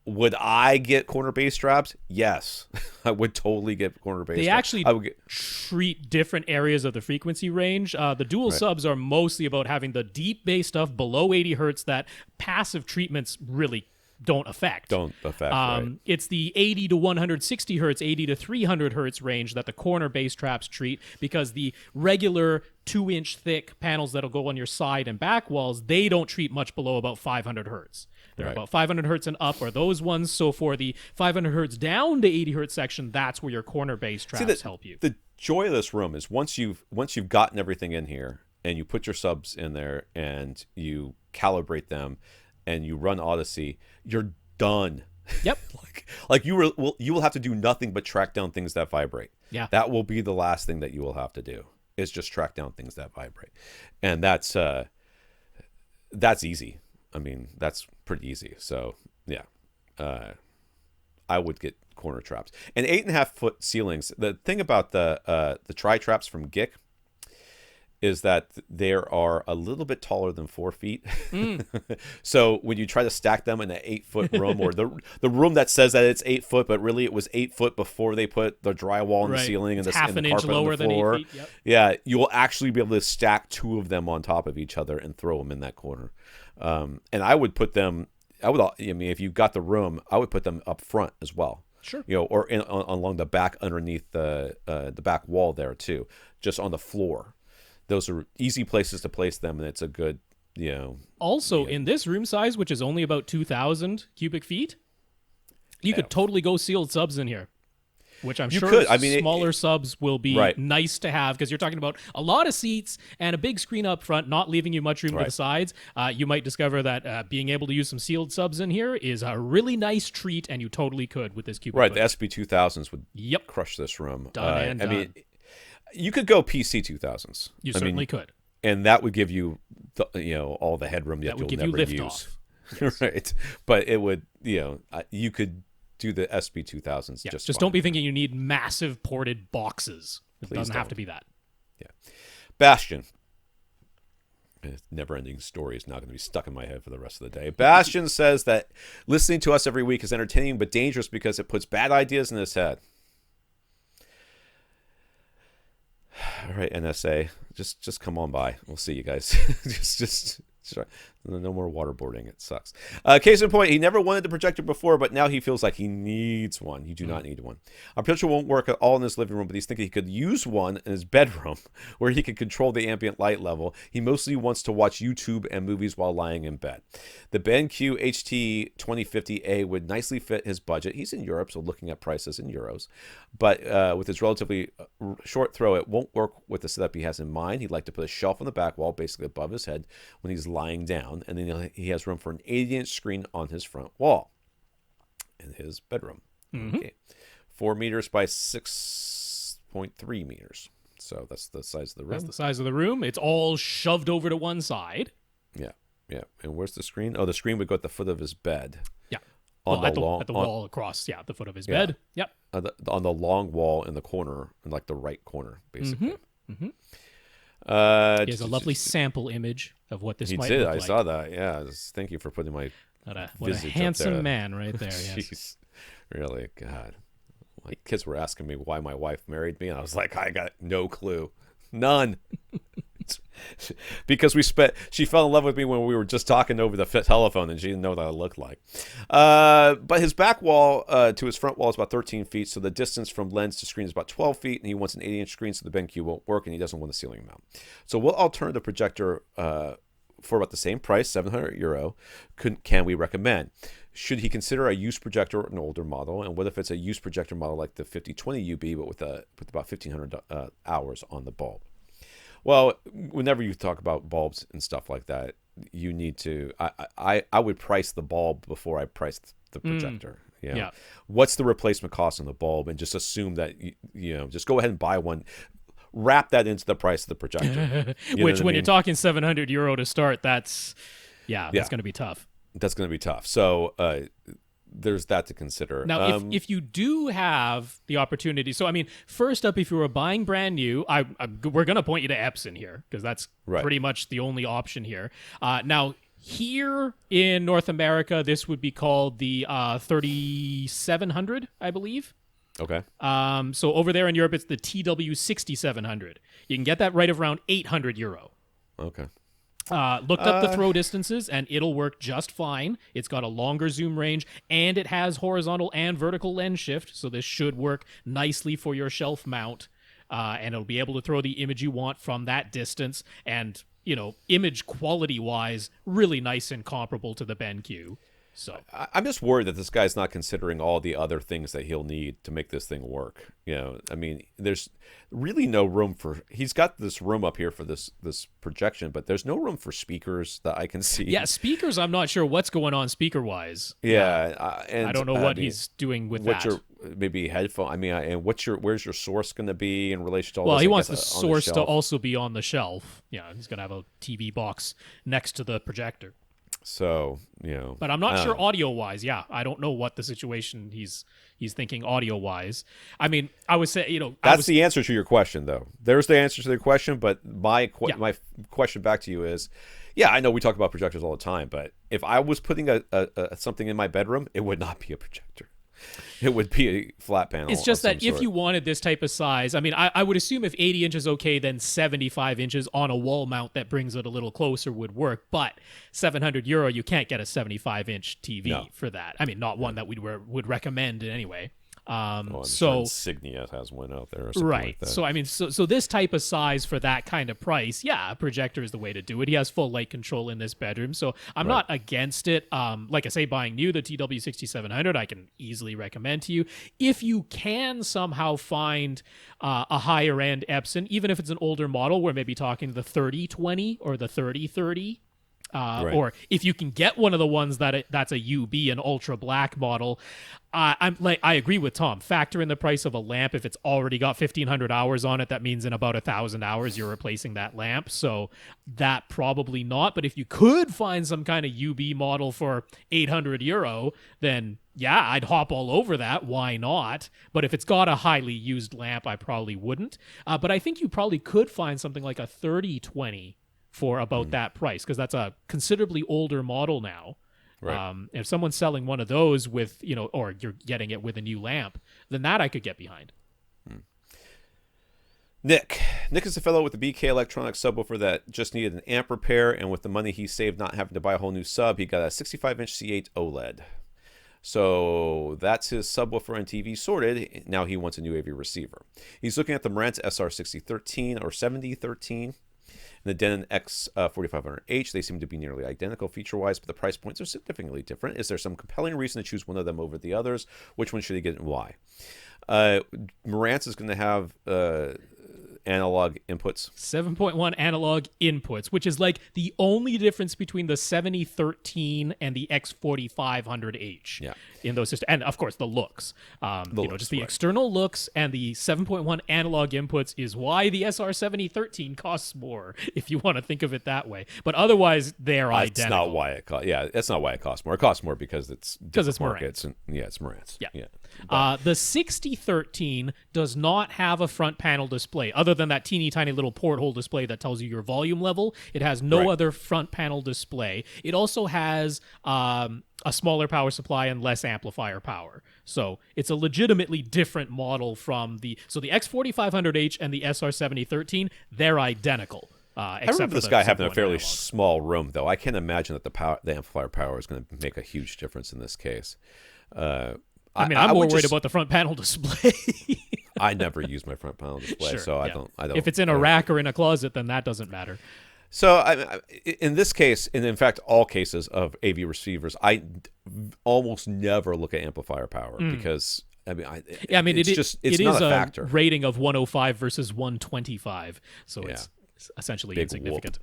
Would I get corner bass traps? Yes. I would totally get corner bass traps. They actually treat different areas of the frequency range. The dual subs are mostly about having the deep bass stuff below 80 hertz that passive treatments really don't affect. Right. It's the 80 to 160 hertz, 80 to 300 hertz range that the corner bass traps treat, because the regular 2-inch thick panels that'll go on your side and back walls, they don't treat much below about 500 hertz. They're about 500 hertz and up are those ones. So for the 500 hertz down to 80 hertz section, that's where your corner bass traps help you. The joy of this room is once you've gotten everything in here and you put your subs in there and you calibrate them and you run Audyssey, you're done. Yep. like you will have to do nothing but track down things that vibrate. Yeah. That will be the last thing that you will have to do, is just track down things that vibrate. And that's easy. I mean, that's pretty easy. So yeah, I would get corner traps and 8.5 foot ceilings. The thing about the tri traps from GIC is that they are a little bit taller than 4 feet. So when you try to stack them in an 8 foot room, or the room that says that it's 8 foot, but really it was 8 foot before they put the drywall in the ceiling and the half and an the inch carpet lower on the than floor. 8 feet. Yep. Yeah, you will actually be able to stack 2 of them on top of each other and throw them in that corner. And I would put them. If you got the room, I would put them up front as well. Sure. Or along the back underneath the back wall there too, just on the floor. Those are easy places to place them, and it's a good, Also, in this room size, which is only about 2,000 cubic feet, you could totally go sealed subs in here, which I'm sure smaller subs will be nice to have, because you're talking about a lot of seats and a big screen up front, not leaving you much room to the sides. You might discover that being able to use some sealed subs in here is a really nice treat, and you totally could with this cubic foot. The SB-2000s would crush this room. Done. You could go PC 2000s. You certainly could. And that would give you, all the headroom that you'll never use. Yes. Right. But it would, you could do the SB 2000s just don't be thinking you need massive ported boxes. It doesn't have to be that. Yeah. Bastian. Never-ending story is not going to be stuck in my head for the rest of the day. Bastian says that listening to us every week is entertaining but dangerous because it puts bad ideas in his head. All right, NSA, just come on by. We'll see you guys. just No more waterboarding. It sucks. Case in point, he never wanted the projector before, but now he feels like he needs one. You do not need one. Our projector won't work at all in his living room, but he's thinking he could use one in his bedroom where he can control the ambient light level. He mostly wants to watch YouTube and movies while lying in bed. The BenQ HT2050A would nicely fit his budget. He's in Europe, so looking at prices in euros. But with his relatively short throw, it won't work with the setup he has in mind. He'd like to put a shelf on the back wall, basically above his head, when he's lying down. And then he has room for an 80-inch screen on his front wall in his bedroom. Okay, 4 meters by 6.3 meters. So that's the size of the room. That's the size of the room. It's all shoved over to one side. Yeah. And where's the screen? Oh, the screen would go at the foot of his bed. Yeah. At the wall across, the foot of his bed. Yep. On the long wall in the corner, in like the right corner, basically. He has a lovely sample image of what this might look like. I saw that. Yeah. Thank you for putting my what a handsome man right there. Yes. Jeez. Really, God. My kids were asking me why my wife married me, and I was like, I got no clue. None. Because she fell in love with me when we were just talking over the telephone, and she didn't know what I looked like. But his back wall to his front wall is about 13 feet, so the distance from lens to screen is about 12 feet, and he wants an 80-inch screen, so the BenQ won't work, and he doesn't want a ceiling mount. So what alternative projector for about the same price, €700, can we recommend? Should he consider a used projector or an older model? And what if it's a used projector model like the 5020 UB, but with about 1,500 hours on the bulb? Well, whenever you talk about bulbs and stuff like that, you need to. I would price the bulb before I priced the projector. Yeah. What's the replacement cost on the bulb, and just assume that just go ahead and buy one. Wrap that into the price of the projector. Which, when you're talking €700 to start, that's going to be tough. That's going to be tough. So there's that to consider. Now, if you do have the opportunity, so I mean, first up, if you were buying brand new, we're going to point you to Epson here, because that's pretty much the only option here. Now, here in North America, this would be called the 3700, I believe. Okay. So over there in Europe, it's the TW6700. You can get that right around €800. Okay. Looked up the throw distances, and it'll work just fine. It's got a longer zoom range, and it has horizontal and vertical lens shift, so this should work nicely for your shelf mount, and it'll be able to throw the image you want from that distance, and, image quality-wise, really nice and comparable to the BenQ. So I'm just worried that this guy's not considering all the other things that he'll need to make this thing work. I mean, there's really no room for. He's got this room up here for this projection, but there's no room for speakers that I can see. Yeah, speakers. I'm not sure what's going on speaker wise. Yeah, and I don't know what he's doing with that. Maybe headphone. I mean, and where's your source going to be in relation to all? Well, this, he wants the source to also be on the shelf. Yeah, he's going to have a TV box next to the projector. So, But I'm not sure audio-wise. Yeah, I don't know what the situation he's thinking audio-wise. I mean, I would say, That's the answer to your question, though. There's the answer to the question, but my question back to you is, I know we talk about projectors all the time, but if I was putting a something in my bedroom, it would not be a projector. It would be a flat panel. It's just that if you wanted this type of size, I mean, I would assume if 80 inches okay, then 75 inches on a wall mount that brings it a little closer would work. But €700, you can't get a 75-inch TV for that. I mean, not one that we would recommend in any way. So Insignia has one out there, or something like that. So I mean, so this type of size for that kind of price, a projector is the way to do it. He has full light control in this bedroom, so I'm not against it. Like I say, buying new, the TW6700, I can easily recommend to you if you can somehow find a higher end Epson, even if it's an older model. We're maybe talking the 3020 or the 3030. Or if you can get one of the ones that's a UB, an ultra black model, I agree with Tom. Factor in the price of a lamp. If it's already got 1,500 hours on it, that means in about 1,000 hours you're replacing that lamp. So that probably not. But if you could find some kind of UB model for €800, then I'd hop all over that. Why not? But if it's got a highly used lamp, I probably wouldn't. But I think you probably could find something like a 3020 for about that price, because that's a considerably older model now. If someone's selling one of those with, or you're getting it with a new lamp, then that I could get behind. Nick is a fellow with a BK Electronics subwoofer that just needed an amp repair, and with the money he saved not having to buy a whole new sub, he got a 65-inch C8 OLED. So that's his subwoofer and TV sorted. Now he wants a new AV receiver. He's looking at the Marantz SR6013 or 7013 and the Denon X4500H. They seem to be nearly identical feature-wise, but the price points are significantly different. Is there some compelling reason to choose one of them over the others? Which one should he get and why? Marantz is going to have analog inputs. 7.1 analog inputs, which is like the only difference between the 7013 and the X4500H in those systems. And of course, the looks. Just the external looks and the 7.1 analog inputs is why the SR7013 costs more, if you want to think of it that way. But otherwise, they're identical. That's not why it costs. Yeah, that's not why it costs more. It costs more because it's markets. And, it's Marantz. Yeah. The 6013 does not have a front panel display other than that teeny tiny little porthole display that tells you your volume level. It has no other front panel display. It also has a smaller power supply and less amplifier power. So it's a legitimately different model from the X4500H and the SR7013. They're identical. I remember this guy having a fairly small room, though. I can't imagine that the amplifier power is going to make a huge difference in this case. I'm more worried about the front panel display. I never use my front panel display, so I don't. If it's in a rack or in a closet, then that doesn't matter. So in this case, and in fact all cases of AV receivers, I almost never look at amplifier power because it's not a factor. Rating of 105 versus 125, so it's essentially big insignificant.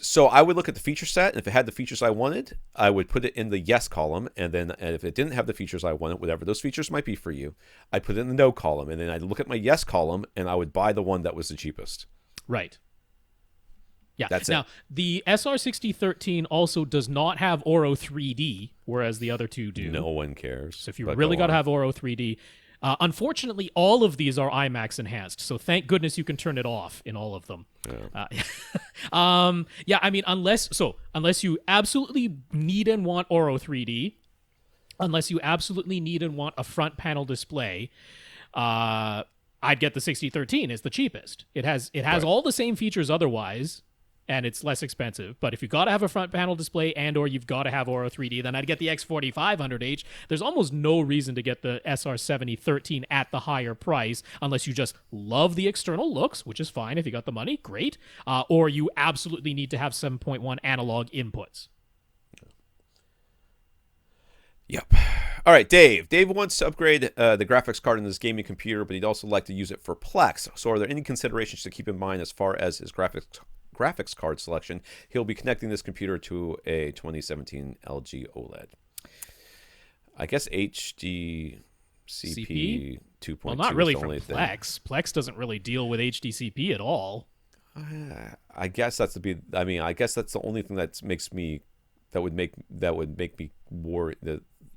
So I would look at the feature set, and if it had the features I wanted, I would put it in the yes column, and if it didn't have the features I wanted, whatever those features might be for you, I'd put it in the no column, and then I'd look at my yes column, and I would buy the one that was the cheapest. Right. Yeah. That's now, the SR6013 also does not have Oro 3D, whereas the other two do. No one cares. So if you really got to have Oro 3D, unfortunately, all of these are IMAX enhanced, so thank goodness you can turn it off in all of them. Unless you absolutely need and want Oro 3D, unless you absolutely need and want a front panel display, I'd get the 6013. It's the cheapest. It has all the same features otherwise, and it's less expensive. But if you got to have a front panel display and or you've got to have Oro 3D, then I'd get the X4500H. There's almost no reason to get the SR7013 at the higher price unless you just love the external looks, which is fine if you got the money, great, or you absolutely need to have 7.1 analog inputs. Yep. All right, Dave. Dave wants to upgrade the graphics card in his gaming computer, but he'd also like to use it for Plex. So are there any considerations to keep in mind as far as his graphics card selection? He'll be connecting this computer to a 2017 LG OLED. I guess HDCP 2.2 Well, not really is the only for Plex. Plex doesn't really deal with HDCP at all. I guess that's the only thing that would make me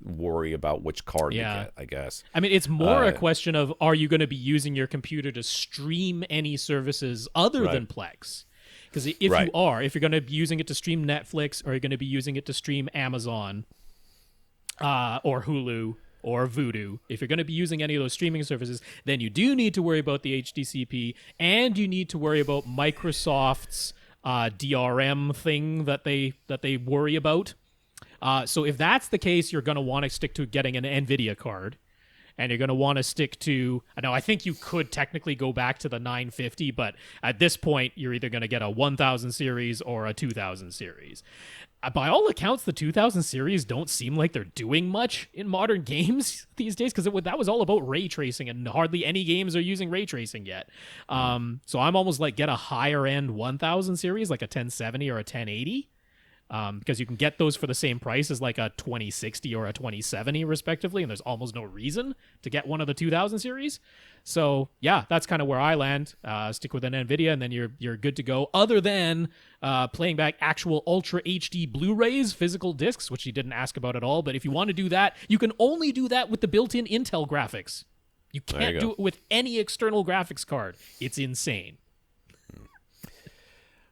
worry about which card to get, I guess. I mean, it's more a question of, are you going to be using your computer to stream any services other than Plex? Because if you're going to be using it to stream Netflix, or you're going to be using it to stream Amazon or Hulu or Vudu, if you're going to be using any of those streaming services, then you do need to worry about the HDCP, and you need to worry about Microsoft's DRM thing that they worry about. So if that's the case, you're going to want to stick to getting an NVIDIA card, and you're going to want to stick to... Now, I think you could technically go back to the 950, but at this point, you're either going to get a 1000 series or a 2000 series. By all accounts, the 2000 series don't seem like they're doing much in modern games these days, because that was all about ray tracing, and hardly any games are using ray tracing yet. So I'm almost like, get a higher-end 1000 series, like a 1070 or a 1080. Because you can get those for the same price as like a 2060 or a 2070 respectively, and there's almost no reason to get one of the 2000 series. So yeah, that's kind of where I land. Stick with an NVIDIA, and then you're good to go, other than playing back actual Ultra HD Blu-rays, physical discs, which you didn't ask about at all. But if you want to do that, you can only do that with the built-in Intel graphics. You can't do it with any external graphics card. It's insane.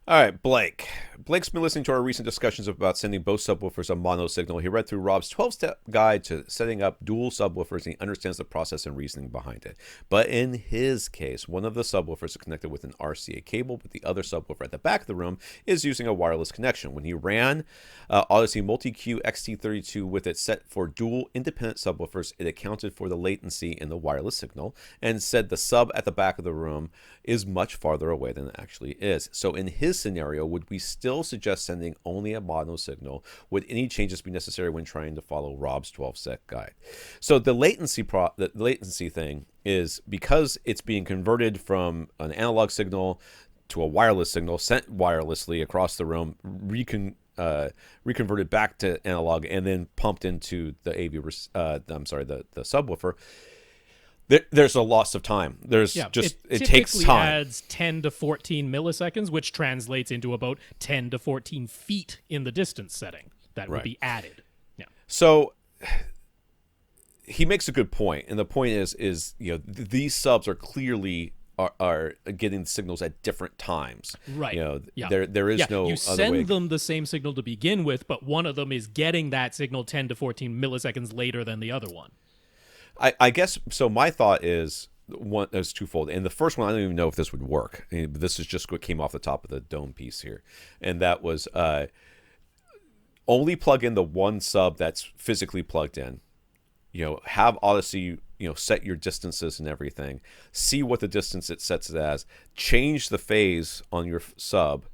All right, Blake. Blake's been listening to our recent discussions about sending both subwoofers a mono signal. He read through Rob's 12-step guide to setting up dual subwoofers, and he understands the process and reasoning behind it. But in his case, one of the subwoofers is connected with an RCA cable, but the other subwoofer at the back of the room is using a wireless connection. When he ran Audyssey Multi-Q XT32 with it set for dual independent subwoofers, it accounted for the latency in the wireless signal and said the sub at the back of the room is much farther away than it actually is. So in his scenario, would we still suggest sending only a mono signal? Would any changes be necessary when trying to follow Rob's 12-step guide? So the latency thing is because it's being converted from an analog signal to a wireless signal sent wirelessly across the room, reconverted back to analog, and then pumped into the the subwoofer. There's a loss of time. It takes time. Adds 10 to 14 milliseconds, which translates into about 10 to 14 feet in the distance setting that would be added. Yeah. So he makes a good point, and the point is these subs are clearly are getting signals at different times. Right. There is no you other way. send them the same signal to begin with, but one of them is getting that signal 10 to 14 milliseconds later than the other one. I guess so. My thought is twofold, and the first one I don't even know if this would work. This is just what came off the top of the dome piece here, and that was only plug in the one sub that's physically plugged in. Have Audyssey set your distances and everything. See what the distance it sets it as. Change the phase on your sub,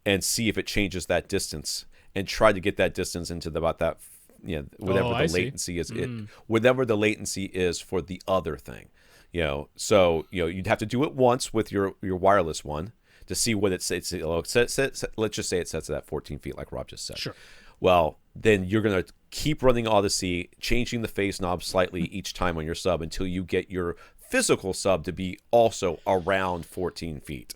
and see if it changes that distance, and try to get that distance into about that. Whatever the latency is, whatever the latency is for the other thing, So you'd have to do it once with your wireless one to see what it says. Let's just say it sets it at 14 feet, like Rob just said. Sure. Well, then you're gonna keep running Audyssey, changing the phase knob slightly each time on your sub until you get your physical sub to be also around 14 feet.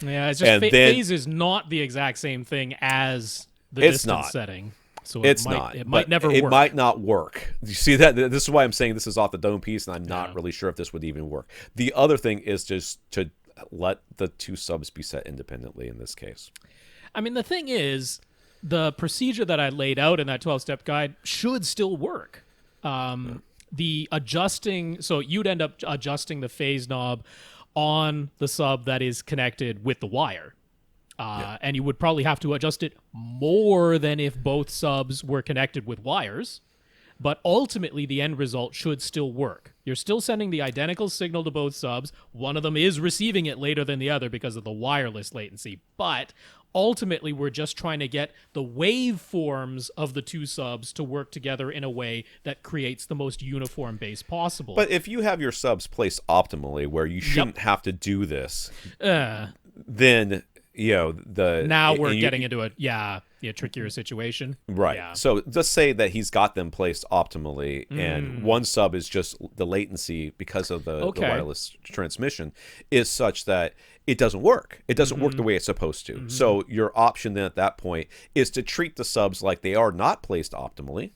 Yeah, it's just phase is not the exact same thing as the distance setting. So it might never work. It might not work. You see that? This is why I'm saying this is off the dome piece, and I'm not really sure if this would even work. The other thing is just to let the two subs be set independently in this case. I mean, the thing is, the procedure that I laid out in that 12-step guide should still work. The adjusting, so you'd end up adjusting the phase knob on the sub that is connected with the wire. And you would probably have to adjust it more than if both subs were connected with wires. But ultimately, the end result should still work. You're still sending the identical signal to both subs. One of them is receiving it later than the other because of the wireless latency. But ultimately, we're just trying to get the waveforms of the two subs to work together in a way that creates the most uniform base possible. But if you have your subs placed optimally where you shouldn't have to do this, then... now we're getting into a trickier situation. Right. Yeah. So just say that he's got them placed optimally, and one sub is just the latency because of the wireless transmission is such that it doesn't work. It doesn't work the way it's supposed to. So your option then at that point is to treat the subs like they are not placed optimally,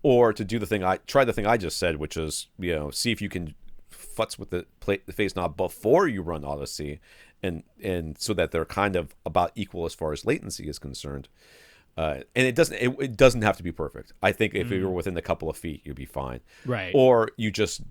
or to do the thing I just said, which is see if you can futz with the phase knob before you run Audyssey. And so that they're kind of about equal as far as latency is concerned, and it doesn't have to be perfect. I think if you were within a couple of feet, you'd be fine. Right. Or you just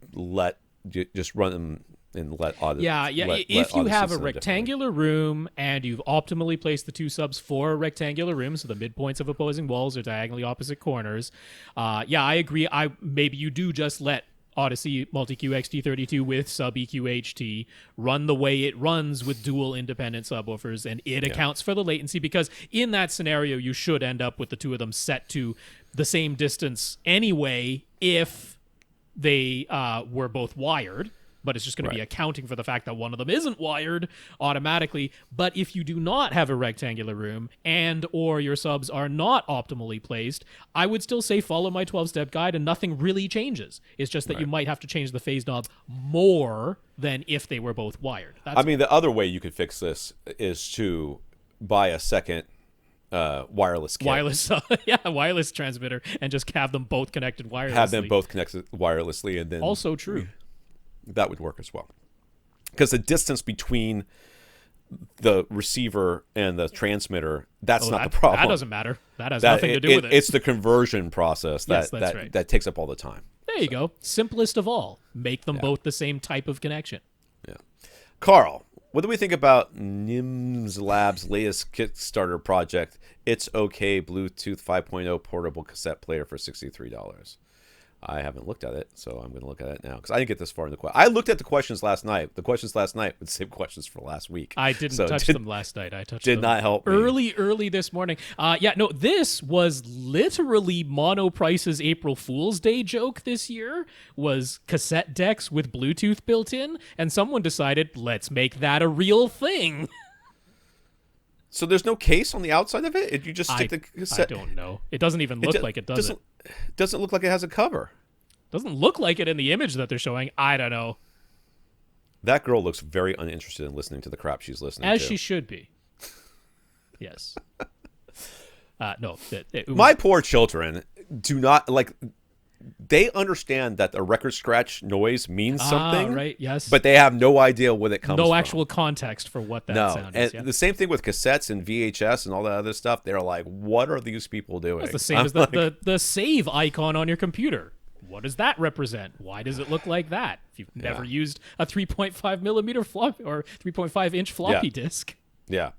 run them and let Audyssey. If you have a rectangular room and you've optimally placed the two subs for a rectangular room, so the midpoints of opposing walls are diagonally opposite corners. I agree. Maybe you do just let Audyssey Multi-Q XT32 with sub EQHT run the way it runs with dual independent subwoofers, and it accounts for the latency, because in that scenario you should end up with the two of them set to the same distance anyway if they were both wired. But it's just going to be accounting for the fact that one of them isn't wired automatically. But if you do not have a rectangular room and or your subs are not optimally placed, I would still say follow my 12-step guide and nothing really changes. It's just that you might have to change the phase knob more than if they were both wired. The other way you could fix this is to buy a second wireless kit. Wireless transmitter, and just have them both connected wirelessly. Have them both connected wirelessly, and then... Also true. That would work as well, because the distance between the receiver and the transmitter, that's not the problem. That doesn't matter. That has nothing to do with it. It's the conversion process that takes up all the time. There you go. Simplest of all. Make them both the same type of connection. Yeah. Karl, what do we think about NINM Lab's latest Kickstarter project, It's Okay Bluetooth 5.0 Portable Cassette Player for $63? I haven't looked at it, so I'm going to look at it now because I didn't get this far in the question. I looked at the questions last night. The questions last night were the same questions for last week. I didn't touch them last night. I touched them not help me. Early this morning. This was literally Monoprice's April Fool's Day joke this year, was cassette decks with Bluetooth built in, and someone decided, let's make that a real thing. So there's no case on the outside of it? You just stick the cassette... I don't know. It doesn't even look like it, does it? Doesn't look like it has a cover. Doesn't look like it in the image that they're showing. I don't know. That girl looks very uninterested in listening to the crap she's listening to. As she should be. Yes. No. My poor children do not, like... They understand that a record scratch noise means something, right? Yes, but they have no idea what it comes from. No actual context for what that sound is. And the same thing with cassettes and VHS and all that other stuff. They're like, what are these people doing? It's the same as the save icon on your computer. What does that represent? Why does it look like that? If you've never used a 3.5 millimeter floppy or 3.5 inch floppy disk. Yeah.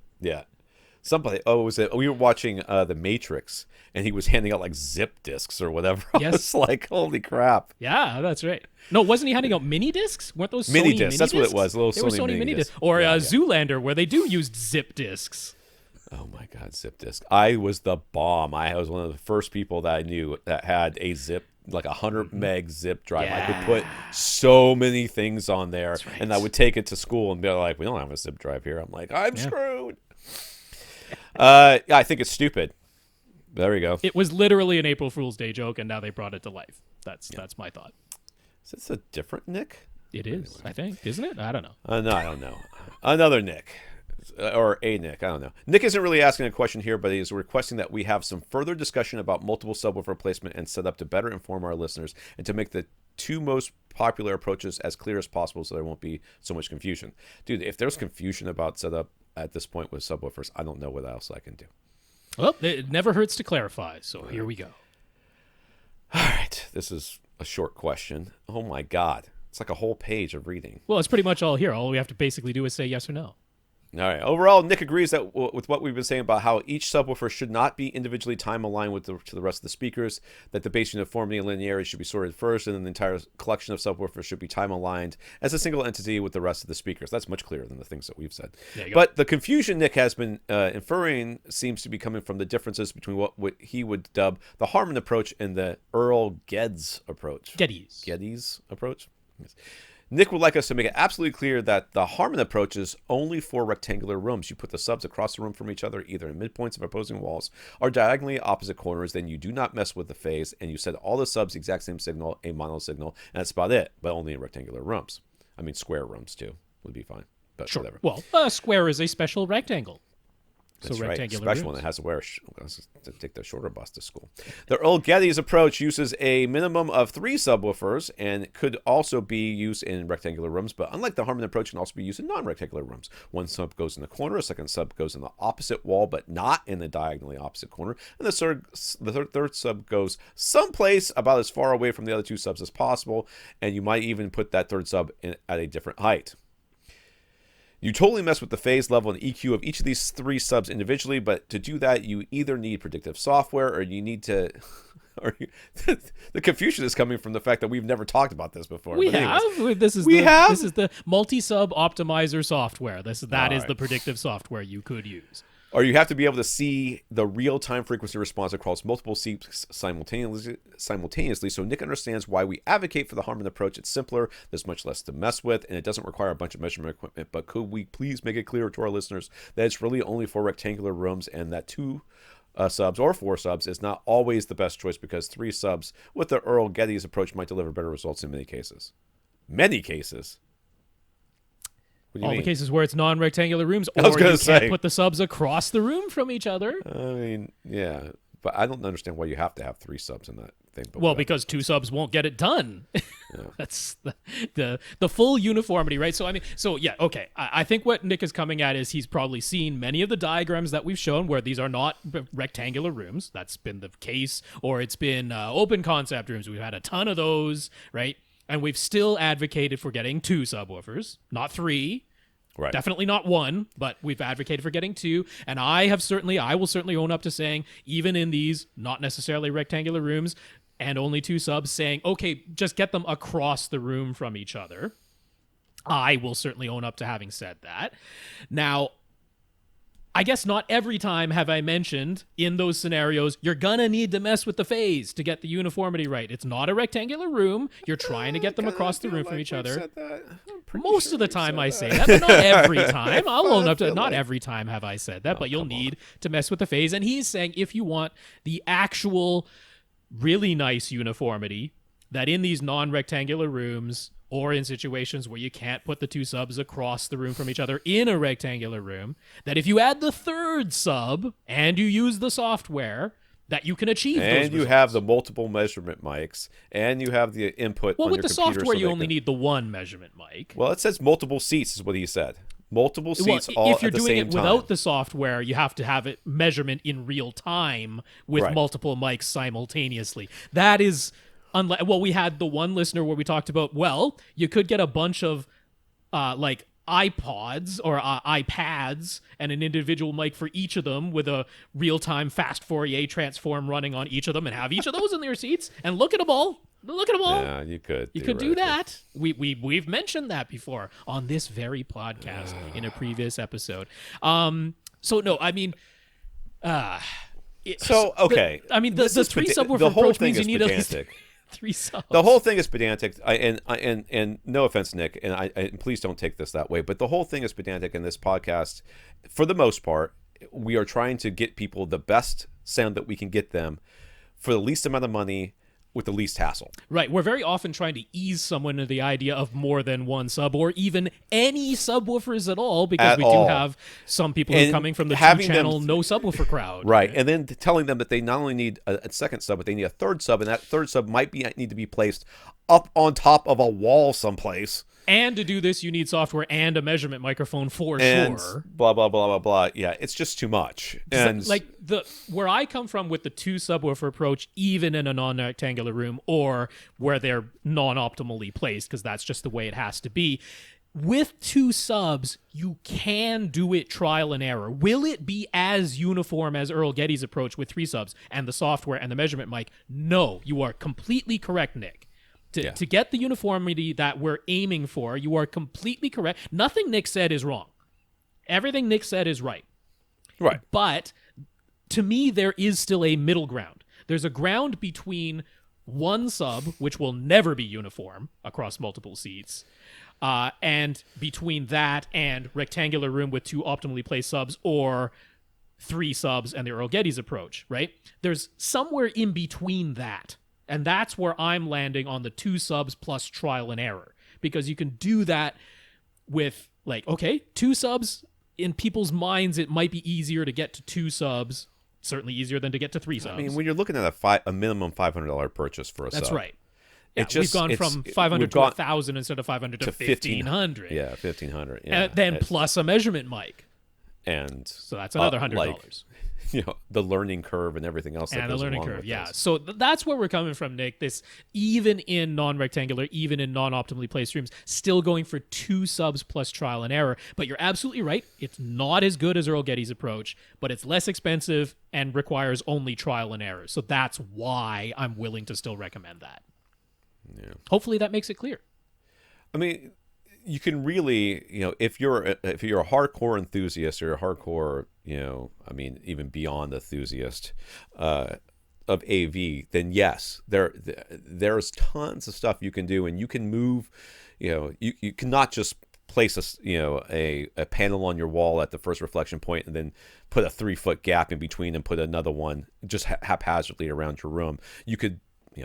Somebody, we were watching The Matrix, and he was handing out like zip discs or whatever. Yes. I was like, holy crap. Yeah, that's right. No, wasn't he handing out mini discs? Weren't those mini Sony discs? That's discs? What it was. Little they were Sony mini discs. Or Zoolander, where they do use zip discs. Oh my God, zip disc. I was the bomb. I was one of the first people that I knew that had a zip, like 100 meg zip drive. Yeah. I could put so many things on there, right. and I would take it to school and be like, we don't have a zip drive here. I'm like, I'm screwed. I think it's stupid. There we go. It was literally an April Fool's Day joke, and now they brought it to life. That's my thought. Is this a different Nick? It is, I think. Isn't it? I don't know. No, I don't know. Another Nick. Or a Nick. I don't know. Nick isn't really asking a question here, but he is requesting that we have some further discussion about multiple subwoofer placement and setup to better inform our listeners and to make the two most popular approaches as clear as possible so there won't be so much confusion. Dude, if there's confusion about setup at this point with subwoofers, I don't know what else I can do. Well, it never hurts to clarify, so here we go. All right. This is a short question. Oh, my God. It's like a whole page of reading. Well, it's pretty much all here. All we have to basically do is say yes or no. All right. Overall, Nick agrees that with what we've been saying about how each subwoofer should not be individually time-aligned to the rest of the speakers, that the bass uniformity and linearity should be sorted first, and then the entire collection of subwoofers should be time-aligned as a single entity with the rest of the speakers. That's much clearer than the things that we've said. But the confusion Nick has been inferring seems to be coming from the differences between what he would dub the Harman approach and the Earl Geddes approach. Geddes approach? Yes. Nick would like us to make it absolutely clear that the Harman approach is only for rectangular rooms. You put the subs across the room from each other, either in midpoints of opposing walls or diagonally opposite corners. Then you do not mess with the phase, and you set all the subs exact same signal, a mono signal, and that's about it, but only in rectangular rooms. I mean, square rooms, too, would be fine, but sure. Whatever. Well, a square is a special rectangle. That's so right. Special rooms. One that has to wear to take the shorter bus to school. The Earl Geddes approach uses a minimum of 3 subwoofers and could also be used in rectangular rooms, but unlike the Harman approach, can also be used in non-rectangular rooms. One sub goes in the corner, a second sub goes in the opposite wall, but not in the diagonally opposite corner, and the third sub goes someplace about as far away from the other 2 subs as possible, and you might even put that third sub at a different height. You totally mess with the phase level and EQ of each of these 3 subs individually, but to do that, you either need predictive software or you need to... the confusion is coming from the fact that we've never talked about this before. We have. This is the multi-sub optimizer software. That is the predictive software you could use. Or you have to be able to see the real-time frequency response across multiple seats simultaneously. So Nick understands why we advocate for the Harman approach. It's simpler, there's much less to mess with, and it doesn't require a bunch of measurement equipment. But could we please make it clear to our listeners that it's really only for rectangular rooms and that 2 subs or 4 subs is not always the best choice because 3 subs with the Earl Geddes approach might deliver better results in many cases. Many cases. All the cases where it's non-rectangular rooms, or you can't put the subs across the room from each other. I mean, yeah, but I don't understand why you have to have 3 subs in that thing. But well, because 2 subs won't get it done. That's the full uniformity, right? So I mean, so yeah, okay. I think what Nick is coming at is he's probably seen many of the diagrams that we've shown where these are not rectangular rooms. That's been the case, or it's been open concept rooms. We've had a ton of those, right? And we've still advocated for getting 2 subwoofers, not 3. Right. Definitely not 1, but we've advocated for getting 2. And I will certainly own up to saying, even in these not necessarily rectangular rooms and only 2 subs, saying, okay, just get them across the room from each other. I will certainly own up to having said that. Now, I guess not every time have I mentioned in those scenarios, you're going to need to mess with the phase to get the uniformity right. It's not a rectangular room. You're trying to get them across the room from each other. Most of the time I say that, but not every time. I'll own up to not every time have I said that, but you'll need to mess with the phase. And he's saying if you want the actual really nice uniformity, that in these non-rectangular rooms or in situations where you can't put the 2 subs across the room from each other in a rectangular room, that if you add the 3rd sub and you use the software, that you can achieve those and you results. have the multiple measurement mics, and you have the input on your computer. Well, with the software, you only need the 1 measurement mic. Well, it says multiple seats is what he said. Multiple seats all if you're at the doing same it time. without the software, you have to have it measurement in real time with Right. multiple mics simultaneously. That is... well, we had the one listener where we talked about, well, you could get a bunch of like iPods or iPads and an individual mic for each of them with a real-time fast Fourier transform running on each of them and have each of those in their seats and look at them all. Look at them all. Yeah, you could. You could do that. We've mentioned that before on this very podcast in a previous episode. So no, I mean, okay. The 3 subwoofer approach means you need at least 3 subs. The whole thing is pedantic, and no offense, Nick, and please don't take this that way, but the whole thing is pedantic in this podcast. For the most part, we are trying to get people the best sound that we can get them for the least amount of money with the least hassle. Right. We're very often trying to ease someone into the idea of more than 1 sub or even any subwoofers at all, because we do have some people who are coming from the 2-channel no subwoofer crowd. Right. And then telling them that they not only need a 2nd sub, but they need a 3rd sub, and that 3rd sub might need to be placed up on top of a wall someplace. And to do this, you need software and a measurement microphone for and sure. Blah, blah, blah, blah, blah. Yeah, it's just too much. And like where I come from with the 2 subwoofer approach, even in a non-rectangular room or where they're non-optimally placed, because that's just the way it has to be, with 2 subs, you can do it trial and error. Will it be as uniform as Earl Getty's approach with 3 subs and the software and the measurement mic? No, you are completely correct, Nick. To get the uniformity that we're aiming for, you are completely correct. Nothing Nick said is wrong. Everything Nick said is right. Right. But to me, there is still a middle ground. There's a ground between 1 sub, which will never be uniform across multiple seats, and between that and rectangular room with 2 optimally placed subs or 3 subs and the Earl Getty's approach, right? There's somewhere in between that. And that's where I'm landing on the 2 subs plus trial and error. Because you can do that with, 2 subs, in people's minds, it might be easier to get to 2 subs. Certainly easier than to get to 3 subs. I mean, when you're looking at a minimum $500 purchase for a sub. That's right. Yeah, we've gone from 500 to 1,000 instead of 500 to 1,500. Yeah, 1,500. Yeah. And then plus a measurement mic. And so that's another $100. The learning curve and everything else that goes along with this. So that's where we're coming from, Nick. This, even in non-rectangular, even in non-optimally placed rooms, still going for 2 subs plus trial and error. But you're absolutely right. It's not as good as Earl Getty's approach, but it's less expensive and requires only trial and error. So that's why I'm willing to still recommend that. Yeah. Hopefully that makes it clear. I mean, you can really, if you're a hardcore enthusiast or a hardcore, even beyond enthusiast of AV, then yes, there's tons of stuff you can do, and you can move. You cannot just place a panel on your wall at the first reflection point and then put a 3-foot gap in between and put another one just haphazardly around your room. You could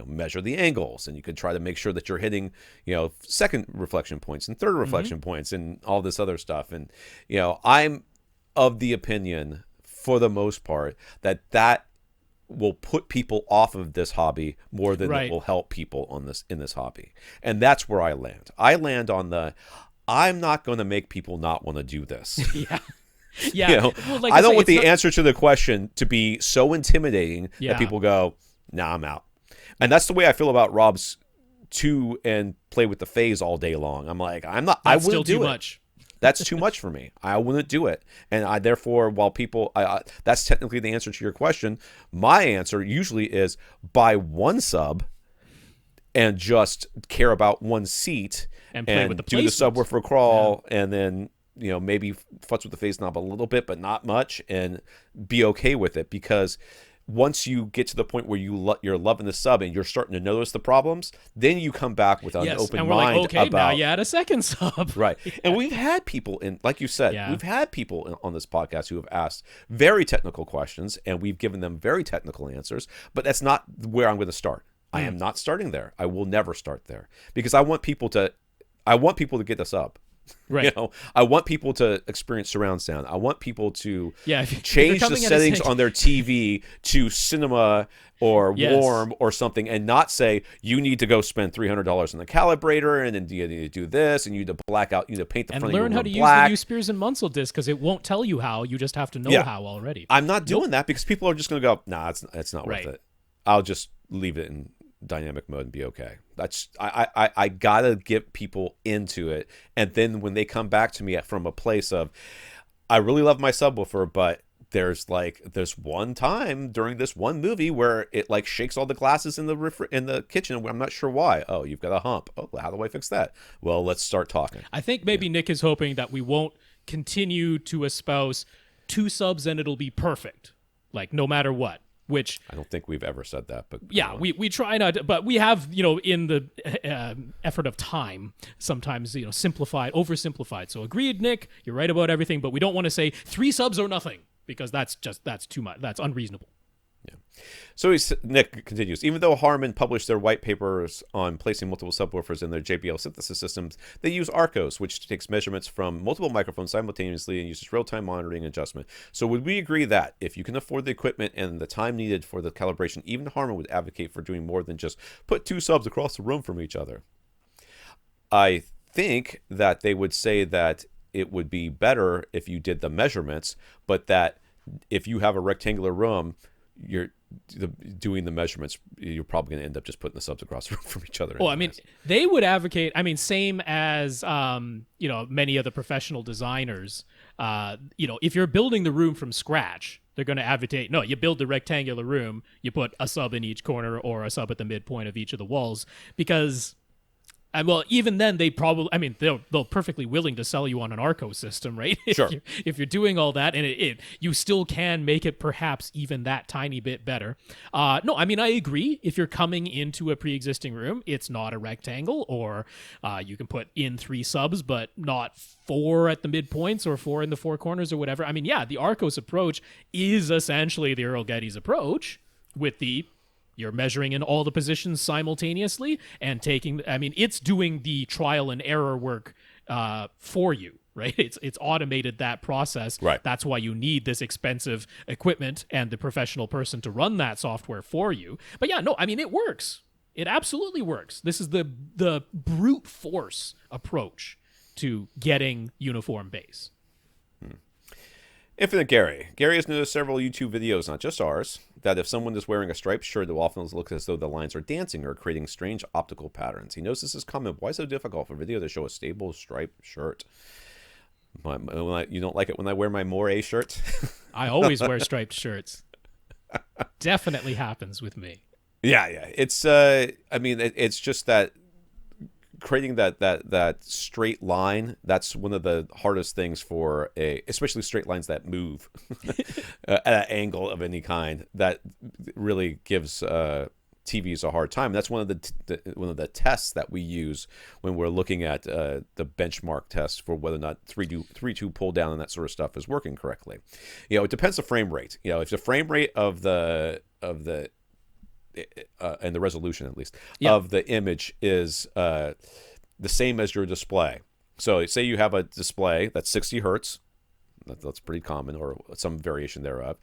measure the angles, and you could try to make sure that you're hitting, 2nd reflection points and 3rd reflection points and all this other stuff. And, I'm of the opinion, for the most part, that will put people off of this hobby more than it will help people in this hobby. And that's where I land. I land on I'm not going to make people not want to do this. Yeah. Yeah. You know, well, like I don't want the not... answer to the question to be so intimidating that people go, nah, I'm out. And that's the way I feel about Rob's 2 and play with the phase all day long. I'm like, I wouldn't still do too it. much. That's too much for me. I wouldn't do it. And I, therefore, while people, that's technically the answer to your question. My answer usually is buy one sub and just care about one seat and play with the do the subwoofer crawl and then, you know, maybe futz with the phase knob a little bit, but not much, and be okay with it. Because once you get to the point where you're loving the sub and you're starting to notice the problems, then you come back with an open and we're mind like, okay, about, now you add a second sub. Right. And we've had people like you said, we've had people on this podcast who have asked very technical questions, and we've given them very technical answers, but that's not where I'm going to start. I am not starting there. I will never start there, because I want people to get the sub. Right. You know, I want people to experience surround sound. I want people to change the if settings on their TV to cinema or warm or something, and not say you need to go spend $300 on the calibrator, and then you need to do this, and you need to black out, you need to paint the front of your room black. And learn how to use the U Spears and Munsell disc, because it won't tell you how. You just have to know how already. I'm not doing that, because people are just going to go, nah, it's not worth it. I'll just leave it in dynamic mode and be okay. That's I gotta get people into it, and then when they come back to me from a place of, I really love my subwoofer, but there's one time during this one movie where it like shakes all the glasses in the kitchen. I'm not sure why. Oh, you've got a hump. Oh, how do I fix that? Well, let's start talking. I think maybe Nick is hoping that we won't continue to espouse 2 subs and it'll be perfect, like no matter what. Which I don't think we've ever said that, but we try not to, but we have, you know, in the effort of time, sometimes, you know, oversimplified. So agreed, Nick, you're right about everything, but we don't want to say 3 subs or nothing, because that's too much. That's unreasonable. Yeah. So Nick continues, even though Harman published their white papers on placing multiple subwoofers in their JBL synthesis systems, they use Arcos, which takes measurements from multiple microphones simultaneously and uses real-time monitoring and adjustment. So would we agree that if you can afford the equipment and the time needed for the calibration, even Harman would advocate for doing more than just put 2 subs across the room from each other? I think that they would say that it would be better if you did the measurements, but that if you have a rectangular room, you're doing the measurements, you're probably going to end up just putting the subs across the room from each other. Well, I mean, they would advocate, I mean, same as, you know, many of the professional designers, you know, if you're building the room from scratch, they're going to advocate, no, you build the rectangular room, you put a sub in each corner or a sub at the midpoint of each of the walls, because... well, even then, they probably, I mean, they're perfectly willing to sell you on an Arco system, right? Sure. If you're doing all that, and you still can make it perhaps even that tiny bit better. No, I mean, I agree. If you're coming into a pre-existing room, it's not a rectangle, or you can put in 3 subs, but not 4 at the midpoints or 4 in the 4 corners or whatever. I mean, yeah, the Arcos approach is essentially the Earl Geddes approach, with you're measuring in all the positions simultaneously and taking, I mean, it's doing the trial and error work for you, right? It's automated that process. Right. That's why you need this expensive equipment and the professional person to run that software for you. But yeah, no, I mean, it works. It absolutely works. This is the brute force approach to getting uniform bass. Infinite Gary. Gary has noticed several YouTube videos, not just ours, that if someone is wearing a striped shirt, it will often look as though the lines are dancing or creating strange optical patterns. He knows this is common. Why so difficult for video to show a stable striped shirt? You don't like it when I wear my Moray shirt? I always wear striped shirts. Definitely happens with me. Yeah. It's I mean, it's just that creating that straight line, that's one of the hardest things for especially straight lines that move at an angle of any kind. That really gives TVs a hard time. That's one of the tests that we use when we're looking at the benchmark test for whether or not 3.2 pull down and that sort of stuff is working correctly. You know, it depends the frame rate. You know, if the frame rate of the and the resolution at least of the image is the same as your display. So say you have a display that's 60 hertz, that's pretty common, or some variation thereof,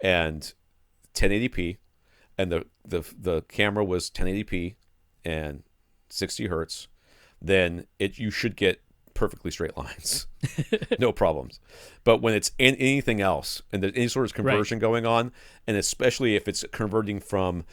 and 1080p, and the camera was 1080p and 60 hertz, then you should get perfectly straight lines, no problems. But when it's in anything else and there's any sort of conversion going on, and especially if it's converting from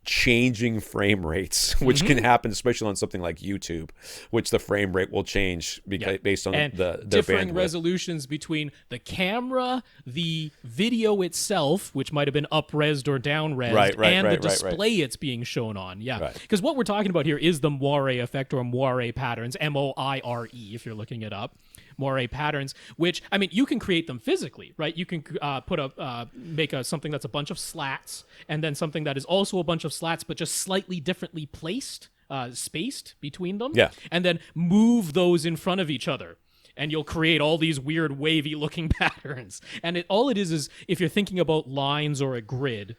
changing frame rates, which can happen especially on something like YouTube, which the frame rate will change based on their differing bandwidth. resolutions between the camera, the video itself, which might have been up-resed or down-resed, and the display it's being shown on. Because what we're talking about here is the moire effect, or moire patterns, MOIRE if you're looking it up. Moire patterns, which, I mean, you can create them physically, right? You can make something that's a bunch of slats, and then something that is also a bunch of slats, but just slightly differently placed, spaced between them. Yeah. And then move those in front of each other. And you'll create all these weird wavy looking patterns. And all it is if you're thinking about lines or a grid,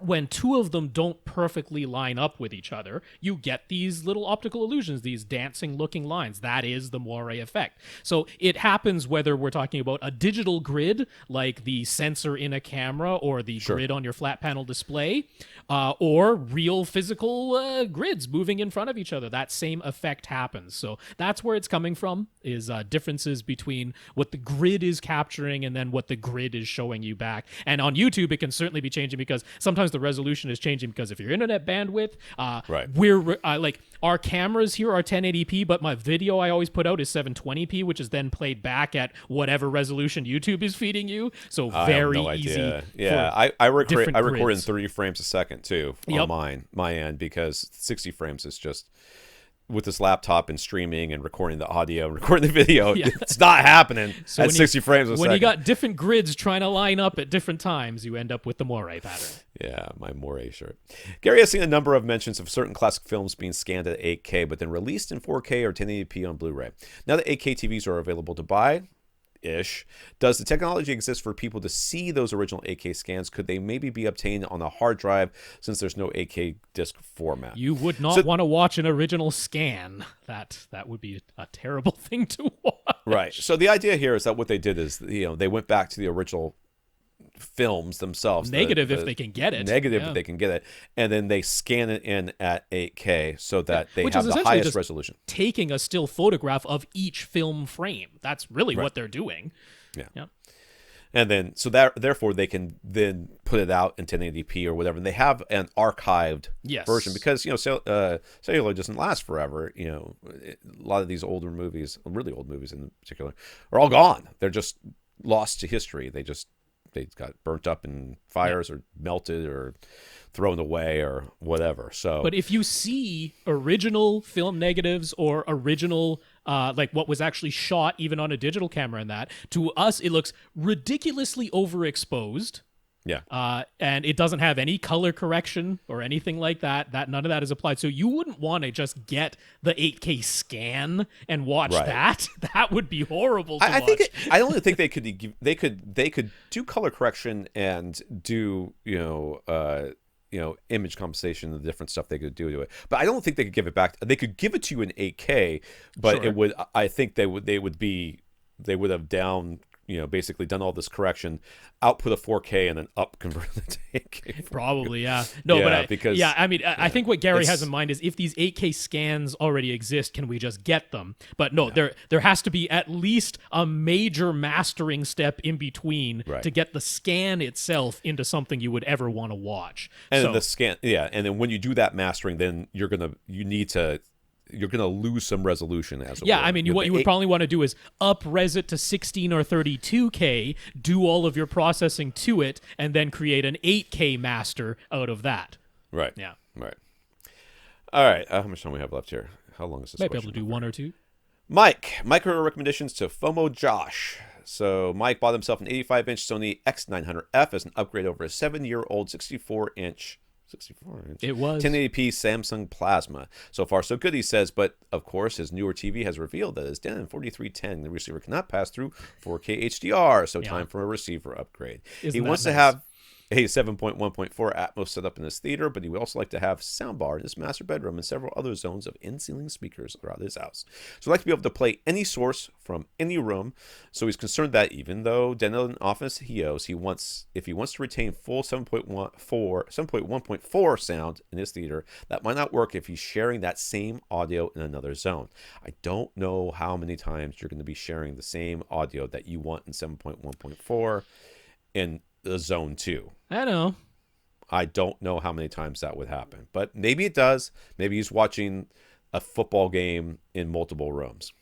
when two of them don't perfectly line up with each other, you get these little optical illusions, these dancing looking lines. That is the moire effect. So it happens whether we're talking about a digital grid, like the sensor in a camera or the grid on your flat panel display, or real physical grids moving in front of each other. That same effect happens. So that's where it's coming from, is differences between what the grid is capturing and then what the grid is showing you back. And on YouTube, it can certainly be changing because sometimes the resolution is changing because of your internet bandwidth. We're like, our cameras here are 1080p, but my video I always put out is 720p, which is then played back at whatever resolution YouTube is feeding you. So very easy. Yeah, I record in grids. 30 frames a second too on my end, because 60 frames is just, with this laptop and streaming and recording the audio and recording the video, it's not happening at 60 frames a second. When you got different grids trying to line up at different times, you end up with the moire pattern. Yeah, my moire shirt. Gary has seen a number of mentions of certain classic films being scanned at 8K, but then released in 4K or 1080p on Blu-ray. Now that 8K TVs are available to buy, does the technology exist for people to see those original 8K scans? Could they maybe be obtained on a hard drive since there's no 8K disc format? You would not want to watch an original scan. That would be a terrible thing to watch. Right. So the idea here is that what they did is, they went back to the original films themselves. Negative if they can get it. If they can get it. And then they scan it in at 8K so that they Which have is the highest resolution. Taking a still photograph of each film frame. That's really what they're doing. Yeah. And then, so that therefore they can then put it out in 1080p or whatever. And they have an archived version because, cellular doesn't last forever. A lot of these older movies, really old movies in particular, are all gone. They're just lost to history. They got burnt up in fires or melted or thrown away or whatever. So, but if you see original film negatives or original, like what was actually shot even on a digital camera, and that, to us it looks ridiculously overexposed. Yeah. And it doesn't have any color correction or anything like that. None of that is applied. So you wouldn't want to just get the 8K scan and watch that. That would be horrible to watch. I don't think they could do color correction and do image compensation and the different stuff they could do to it. But I don't think they could give it back. They could give it to you in 8K, but it would. I think they would have basically done all this correction, output a 4K, and then convert it to 8K. Probably, yeah. No, but I think what Gary has in mind is if these 8K scans already exist, can we just get them? But no, there has to be at least a major mastering step in between to get the scan itself into something you would ever want to watch. And then the scan, and then when you do that mastering, then you're gonna lose some resolution as it were. I mean, what you would probably want to do is up-res it to 16 or 32K, do all of your processing to it, and then create an 8K master out of that. Right. Yeah. Right. All right. How much time we have left here? How long is this? Might be able to do one or two. Mike, micro recommendations to FOMO Josh. So Mike bought himself an 85-inch Sony X900F as an upgrade over a 7-year-old 64-inch. It was 1080p Samsung Plasma. So far, so good, he says. But of course, his newer TV has revealed that his Denon 4310, the receiver, cannot pass through 4K HDR. So time for a receiver upgrade. He wants to have. a 7.1.4 Atmos setup in his theater, but he would also like to have soundbar in his master bedroom and several other zones of in-ceiling speakers throughout his house. So he'd like to be able to play any source from any room. So he's concerned that even though Denon Office if he wants to retain full 7.1.4 sound in his theater, that might not work if he's sharing that same audio in another zone. I don't know how many times you're going to be sharing the same audio that you want in 7.1.4 in the zone 2. I know. I don't know how many times that would happen, but maybe it does. Maybe he's watching a football game in multiple rooms.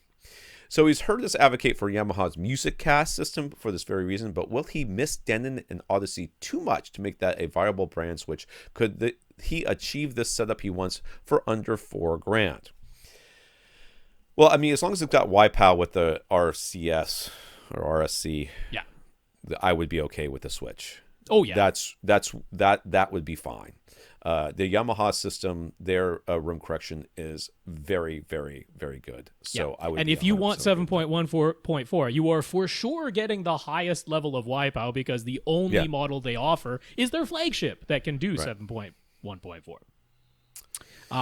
So he's heard us advocate for Yamaha's MusicCast system for this very reason, but will he miss Denon and Audyssey too much to make that a viable brand switch? Could he achieve this setup he wants for under $4,000? Well, I mean, as long as it's got YPOW with the RCS or RSC, yeah, I would be okay with the switch. Oh yeah, that would be fine. The Yamaha system, their room correction is very, very, very good. So yeah. I would. And if you want 7.1.4, you are for sure getting the highest level of YPOW because the only model they offer is their flagship that can do 7.1.4.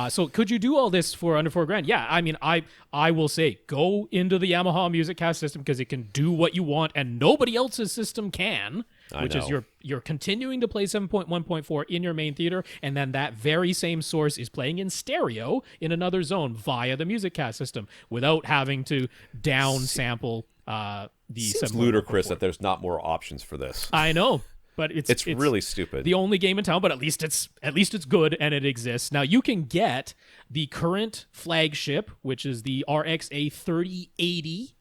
So could you do all this for under $4,000? Yeah, I mean, I will say go into the Yamaha MusicCast system because it can do what you want and nobody else's system can, which is you're continuing to play 7.1.4 in your main theater, and then that very same source is playing in stereo in another zone via the MusicCast system without having to down sample the. Seems ludicrous that there's not more options for this. I know. But it's really stupid. The only game in town, but at least it's good and it exists. Now you can get the current flagship, which is the RX A3080,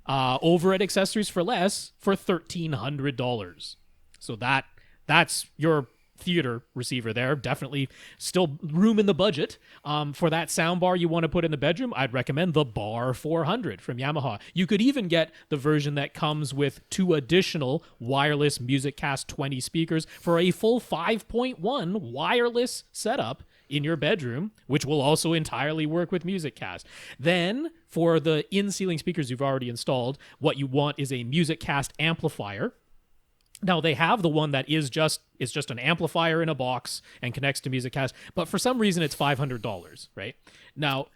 over at Accessories for Less for $1,300. So that's your theater receiver there. Definitely still room in the budget. For that soundbar you want to put in the bedroom, I'd recommend the Bar 400 from Yamaha. You could even get the version that comes with 2 additional wireless MusicCast 20 speakers for a full 5.1 wireless setup in your bedroom, which will also entirely work with MusicCast. Then for the in-ceiling speakers you've already installed, what you want is a MusicCast amplifier. Now, they have the one that is just an amplifier in a box and connects to MusicCast, but for some reason it's $500, right? Now,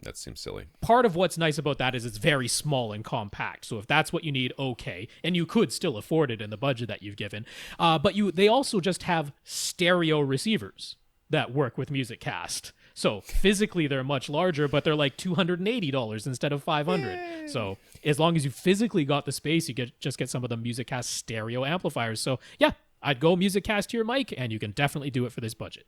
that seems silly. Part of what's nice about that is it's very small and compact, so if that's what you need, okay, and you could still afford it in the budget that you've given. But they also just have stereo receivers that work with MusicCast. So physically they're much larger, but they're like $280 instead of $500. So as long as you physically got the space, you just get some of the MusicCast stereo amplifiers. So yeah, I'd go MusicCast to your mic, and you can definitely do it for this budget.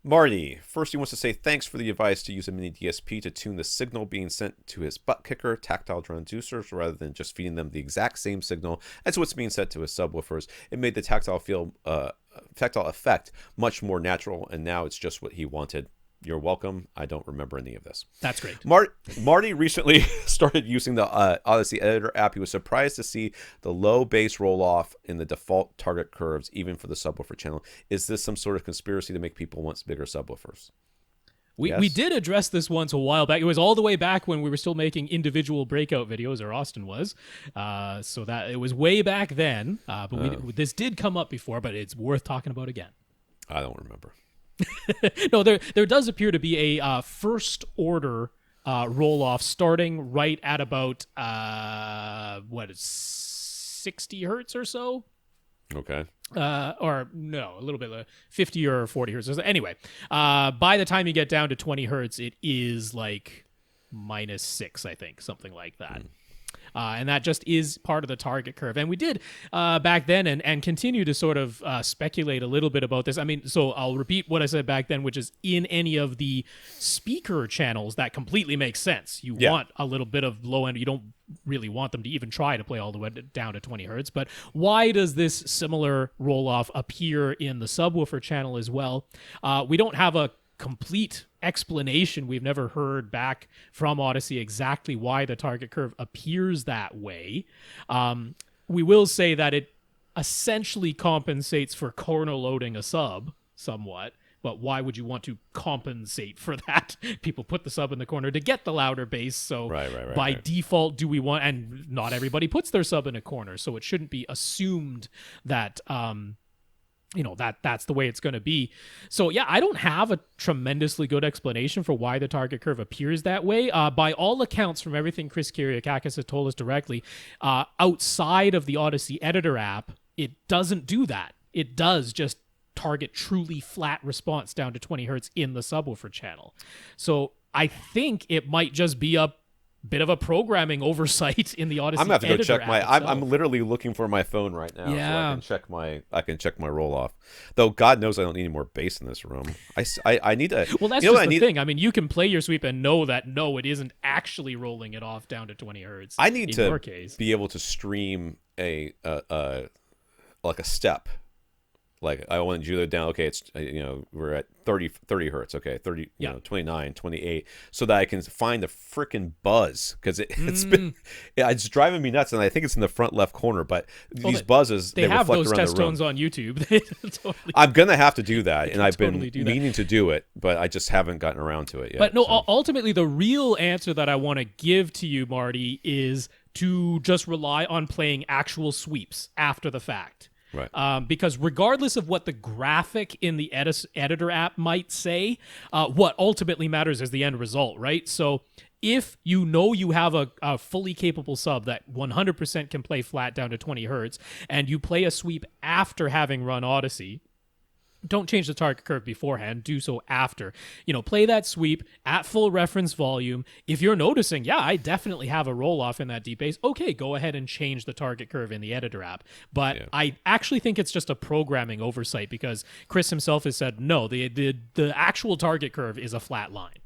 Marty, first he wants to say thanks for the advice to use a mini DSP to tune the signal being sent to his butt kicker tactile transducers rather than just feeding them the exact same signal as what's being sent to his subwoofers. It made the tactile effect much more natural, and now it's just what he wanted. You're welcome. I don't remember any of this. That's great. Marty recently started using the Audyssey Editor app. He was surprised to see the low bass roll-off in the default target curves, even for the subwoofer channel. Is this some sort of conspiracy to make people want bigger subwoofers? We did address this once a while back. It was all the way back when we were still making individual breakout videos, or Austin was. So that it was way back then. But this did come up before, but it's worth talking about again. I don't remember. No, there does appear to be a first order roll-off starting right at about 60 hertz or so. Okay. Or no, a little bit 50 or 40 hertz. Anyway, by the time you get down to 20 hertz, it is like -6, I think, something like that. And that just is part of the target curve. And we did back then and continue to sort of speculate a little bit about this. I mean, so I'll repeat what I said back then, which is in any of the speaker channels, that completely makes sense. You want a little bit of low end. You don't really want them to even try to play all the way down to 20 hertz. But why does this similar roll-off appear in the subwoofer channel as well? We don't have a complete explanation. We've never heard back from Audyssey exactly why the target curve appears that way. We will say that it essentially compensates for corner loading a sub somewhat, but why would you want to compensate for that? People put the sub in the corner to get the louder bass, so by default do we want, and not everybody puts their sub in a corner, so it shouldn't be assumed that that's the way it's going to be. So yeah, I don't have a tremendously good explanation for why the target curve appears that way. By all accounts, from everything Chris Kyriakakis has told us directly, outside of the Audyssey Editor app, it doesn't do that. It does just target truly flat response down to 20 hertz in the subwoofer channel. So I think it might just be a bit of a programming oversight in the Audyssey. I'm gonna have to go Editor check my. app itself. I'm literally looking for my phone right now, Yeah. so I can check my roll off. Though God knows I don't need any more bass in this room. I need to. Well, that's you know just what the thing. I mean, you can play your sweep and know that no, it isn't actually rolling it off down to 20 hertz. I need in to your case. be able to stream like a step. Like I want you to down. Okay, it's we're at 30 hertz. Okay, 30. Yeah. 29, 28. So that I can find the freaking buzz because it's driving me nuts, and I think it's in the front left corner. But these buzzes They have reflect those around test the room. tones on YouTube. They totally. I'm gonna have to do that, and I've totally been do that. meaning to do it, but I just haven't gotten around to it yet. But no, so. ultimately, the real answer that I want to give to you, Marty, is to just rely on playing actual sweeps after the fact. Right. Because regardless of what the graphic in the editor app might say, what ultimately matters is the end result, right? So if you have a fully capable sub that 100% can play flat down to 20 hertz, and you play a sweep after having run Audyssey, don't change the target curve beforehand. Do so after. Play that sweep at full reference volume. If you're noticing, yeah, I definitely have a roll-off in that deep bass, okay, go ahead and change the target curve in the editor app. But yeah. I actually think it's just a programming oversight because Chris himself has said, no, the actual target curve is a flat line.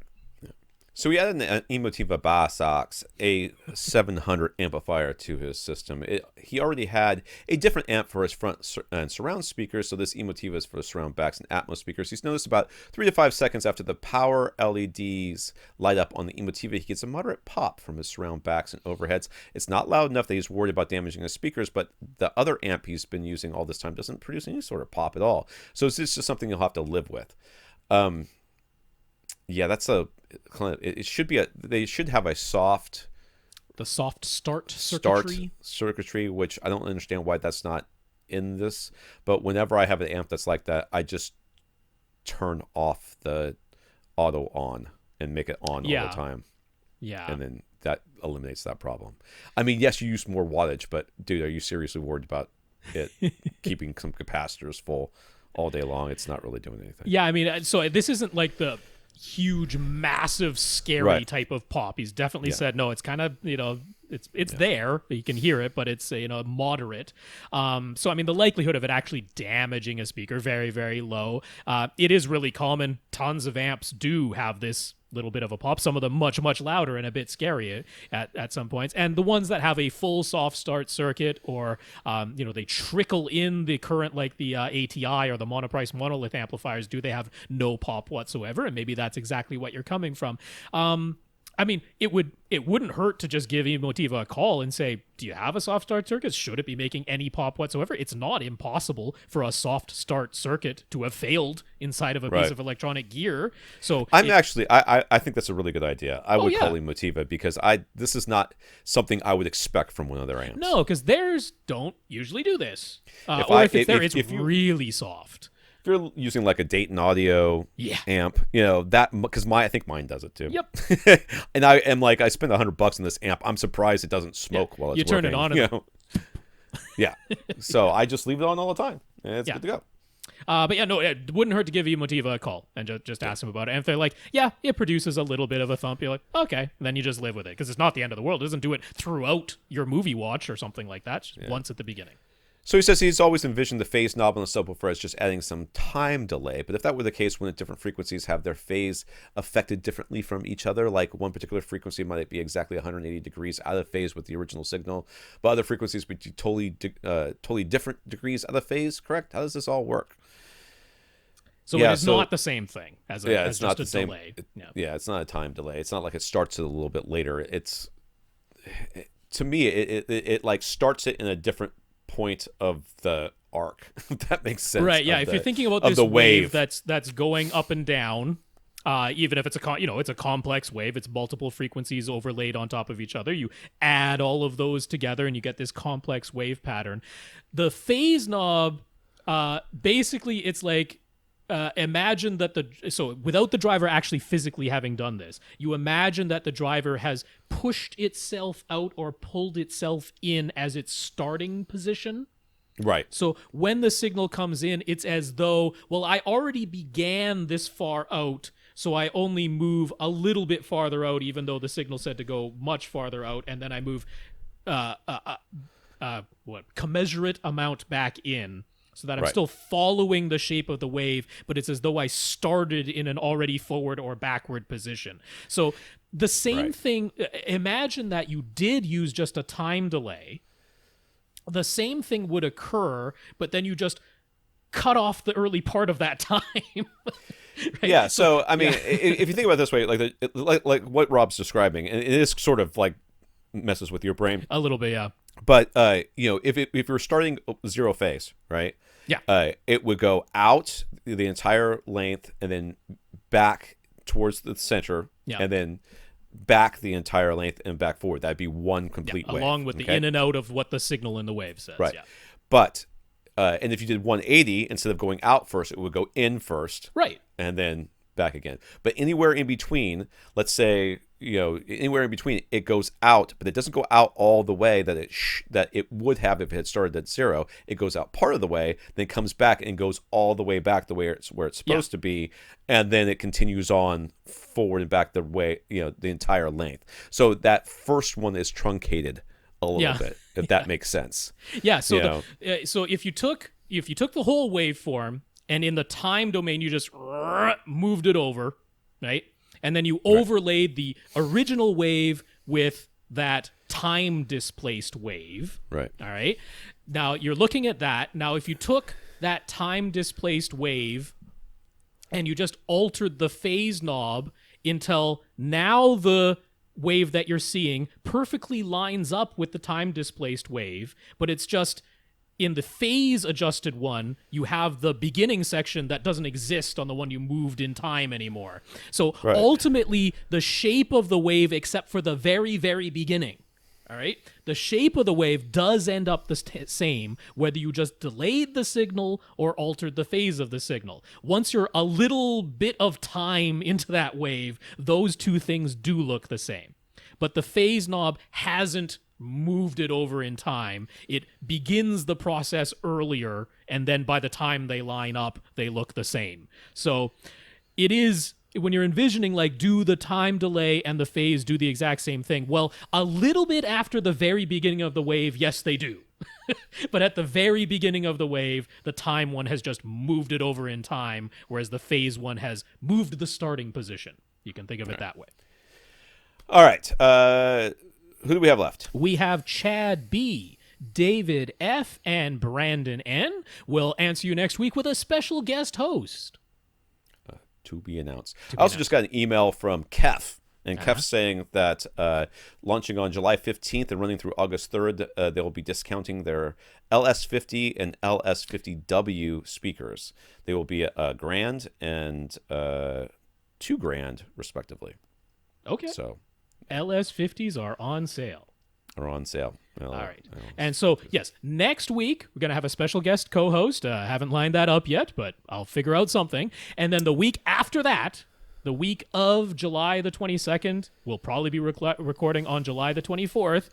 So he added an Emotiva BasX A-700 amplifier to his system. He already had a different amp for his front and surround speakers, so this Emotiva is for the surround backs and Atmos speakers. He's noticed about 3 to 5 seconds after the power LEDs light up on the Emotiva, he gets a moderate pop from his surround backs and overheads. It's not loud enough that he's worried about damaging his speakers, but the other amp he's been using all this time doesn't produce any sort of pop at all. So it's just something you'll have to live with. Yeah, that's it should be they should have the soft start circuitry, which I don't understand why that's not in this. But whenever I have an amp that's like that, I just turn off the auto on and make it on all the time. Yeah. And then that eliminates that problem. I mean, yes, you use more wattage, but dude, are you seriously worried about it keeping some capacitors full all day long? It's not really doing anything. Yeah, I mean, so this isn't like the huge, massive, scary type of pop. He's definitely said, no, it's kind of, it's there. You can hear it, but it's, moderate. So, I mean, the likelihood of it actually damaging a speaker, very, very low. It is really common. Tons of amps do have this little bit of a pop, some of them much, much louder and a bit scary at some points. And the ones that have a full soft start circuit or, they trickle in the current, like the ATI or the monoprice monolith amplifiers, they have no pop whatsoever? And maybe that's exactly what you're coming from. I mean, it wouldn't hurt to just give Emotiva a call and say, do you have a soft start circuit? Should it be making any pop whatsoever? It's not impossible for a soft start circuit to have failed inside of a piece of electronic gear. So I think that's a really good idea. I would call Emotiva because this is not something I would expect from one of their amps. No, because theirs don't usually do this. It's really soft. If you're using like a Dayton Audio amp, that because I think mine does it too. Yep. And I am like, I spent $100 on this amp. I'm surprised it doesn't smoke while it's working. You turn it on. And yeah. So I just leave it on all the time, and it's good to go. But yeah, no, it wouldn't hurt to give Emotiva a call and just ask them about it. And if they're like, yeah, it produces a little bit of a thump, you're like, okay. And then you just live with it because it's not the end of the world. It doesn't do it throughout your movie watch or something like that. Just once at the beginning. So he says he's always envisioned the phase knob on the subwoofer as just adding some time delay. But if that were the case, wouldn't different frequencies have their phase affected differently from each other? Like one particular frequency might be exactly 180 degrees out of phase with the original signal, but other frequencies would be totally different degrees out of phase, correct? How does this all work? So it's not the same thing as it's not just the a same delay. It's not a time delay. It's not like it starts it a little bit later. To me, it like starts it in a different point of the arc. If that makes sense. Right, yeah. If you're thinking about this wave that's going up and down, even if it's it's a complex wave, it's multiple frequencies overlaid on top of each other. You add all of those together and you get this complex wave pattern. The phase knob Basically, it's like imagine that so without the driver actually physically having done this, you imagine that the driver has pushed itself out or pulled itself in as its starting position. Right. So when the signal comes in, it's as though, well, I already began this far out, so I only move a little bit farther out, even though the signal said to go much farther out, and then I move commensurate amount back in, so that I'm still following the shape of the wave, but it's as though I started in an already forward or backward position. So the same thing, imagine that you did use just a time delay. The same thing would occur, but then you just cut off the early part of that time. Right? Yeah, so I mean, if you think about it this way, like what Rob's describing, and it is sort of like messes with your brain A little bit, yeah. But if you're starting zero phase, right? Yeah. It would go out the entire length and then back towards the center, and then back the entire length and back forward. That'd be one complete wave. Along with the in and out of what the signal in the wave says. Right. Yeah. But and if you did 180, instead of going out first, it would go in first. Right. And then back again. But anywhere in between, let's say, anywhere in between, it goes out, but it doesn't go out all the way that it would have if it had started at zero. It goes out part of the way, then comes back and goes all the way back the way where it's supposed to be, and then it continues on forward and back the way, the entire length. So that first one is truncated a little bit, if that makes sense. Yeah. So so if you took the whole waveform and in the time domain you just moved it over, right? And then you overlaid the original wave with that time displaced wave. Right. All right. Now you're looking at that. Now, if you took that time displaced wave and you just altered the phase knob until now the wave that you're seeing perfectly lines up with the time displaced wave, but it's just in the phase adjusted one, you have the beginning section that doesn't exist on the one you moved in time anymore. So ultimately, the shape of the wave, except for the very, very beginning, all right, the shape of the wave does end up the same, whether you just delayed the signal or altered the phase of the signal. Once you're a little bit of time into that wave, those two things do look the same. But the phase knob hasn't moved it over in time. It begins the process earlier, and then by the time they line up, they look the same. So it is, when you're envisioning, like, do the time delay and the phase do the exact same thing? Well, a little bit after the very beginning of the wave, yes, they do. But at the very beginning of the wave, the time one has just moved it over in time, whereas the phase one has moved the starting position. You can think of it that way. All right. Who do we have left? We have Chad B, David F, and Brandon N. We'll answer you next week with a special guest host. To be announced. I also just got an email from Kef, and Kef's saying that launching on July 15th and running through August 3rd, they will be discounting their LS50 and LS50W speakers. They will be $1,000 and $2,000, respectively. Okay. So LS50s are on sale. All right. And so, yes, next week, we're going to have a special guest co-host. Haven't lined that up yet, but I'll figure out something. And then the week after that, the week of July the 22nd, we'll probably be recording on July the 24th.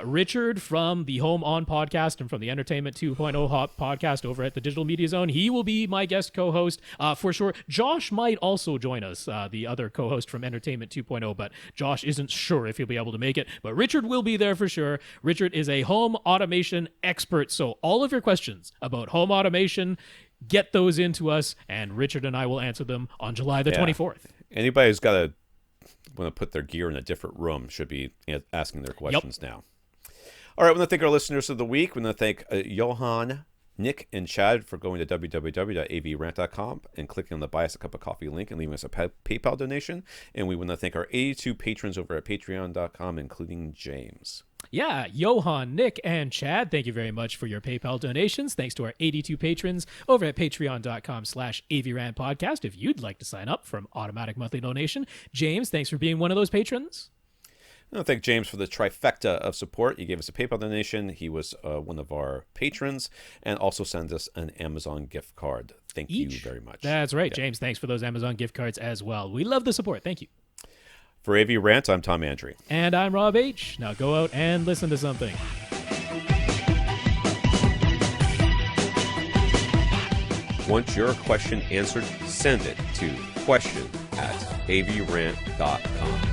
Richard from the Home On podcast and from the Entertainment 2.0 podcast over at the Digital Media Zone, he will be my guest co-host for sure. Josh might also join us, the other co-host from Entertainment 2.0, but Josh isn't sure if he'll be able to make it. But Richard will be there for sure. Richard is a home automation expert, so all of your questions about home automation, get those into us, and Richard and I will answer them on July the 24th. Anybody who's got to want to put their gear in a different room should be asking their questions now. All right, we want to thank our listeners of the week. We want to thank Johan, Nick, and Chad for going to www.avrant.com and clicking on the Buy Us a Cup of Coffee link and leaving us a PayPal donation. And we want to thank our 82 patrons over at patreon.com, including James. Yeah, Johan, Nick, and Chad, thank you very much for your PayPal donations. Thanks to our 82 patrons over at patreon.com/AVRant podcast. If you'd like to sign up for an automatic monthly donation. James, thanks for being one of those patrons. I want to thank James for the trifecta of support. He gave us a PayPal donation. He was one of our patrons and also sent us an Amazon gift card. Thank you very much. That's right, James. Thanks for those Amazon gift cards as well. We love the support. Thank you. For AVRant, I'm Tom Andry. And I'm Rob H. Now go out and listen to something. Want your question answered? Send it to question@avrant.com.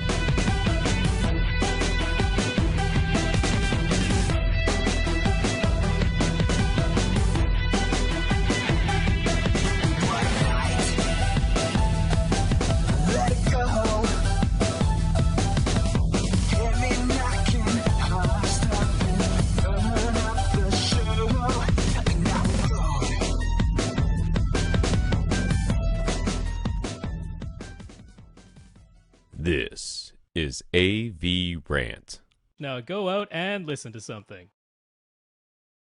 This is AVRant. Now go out and listen to something.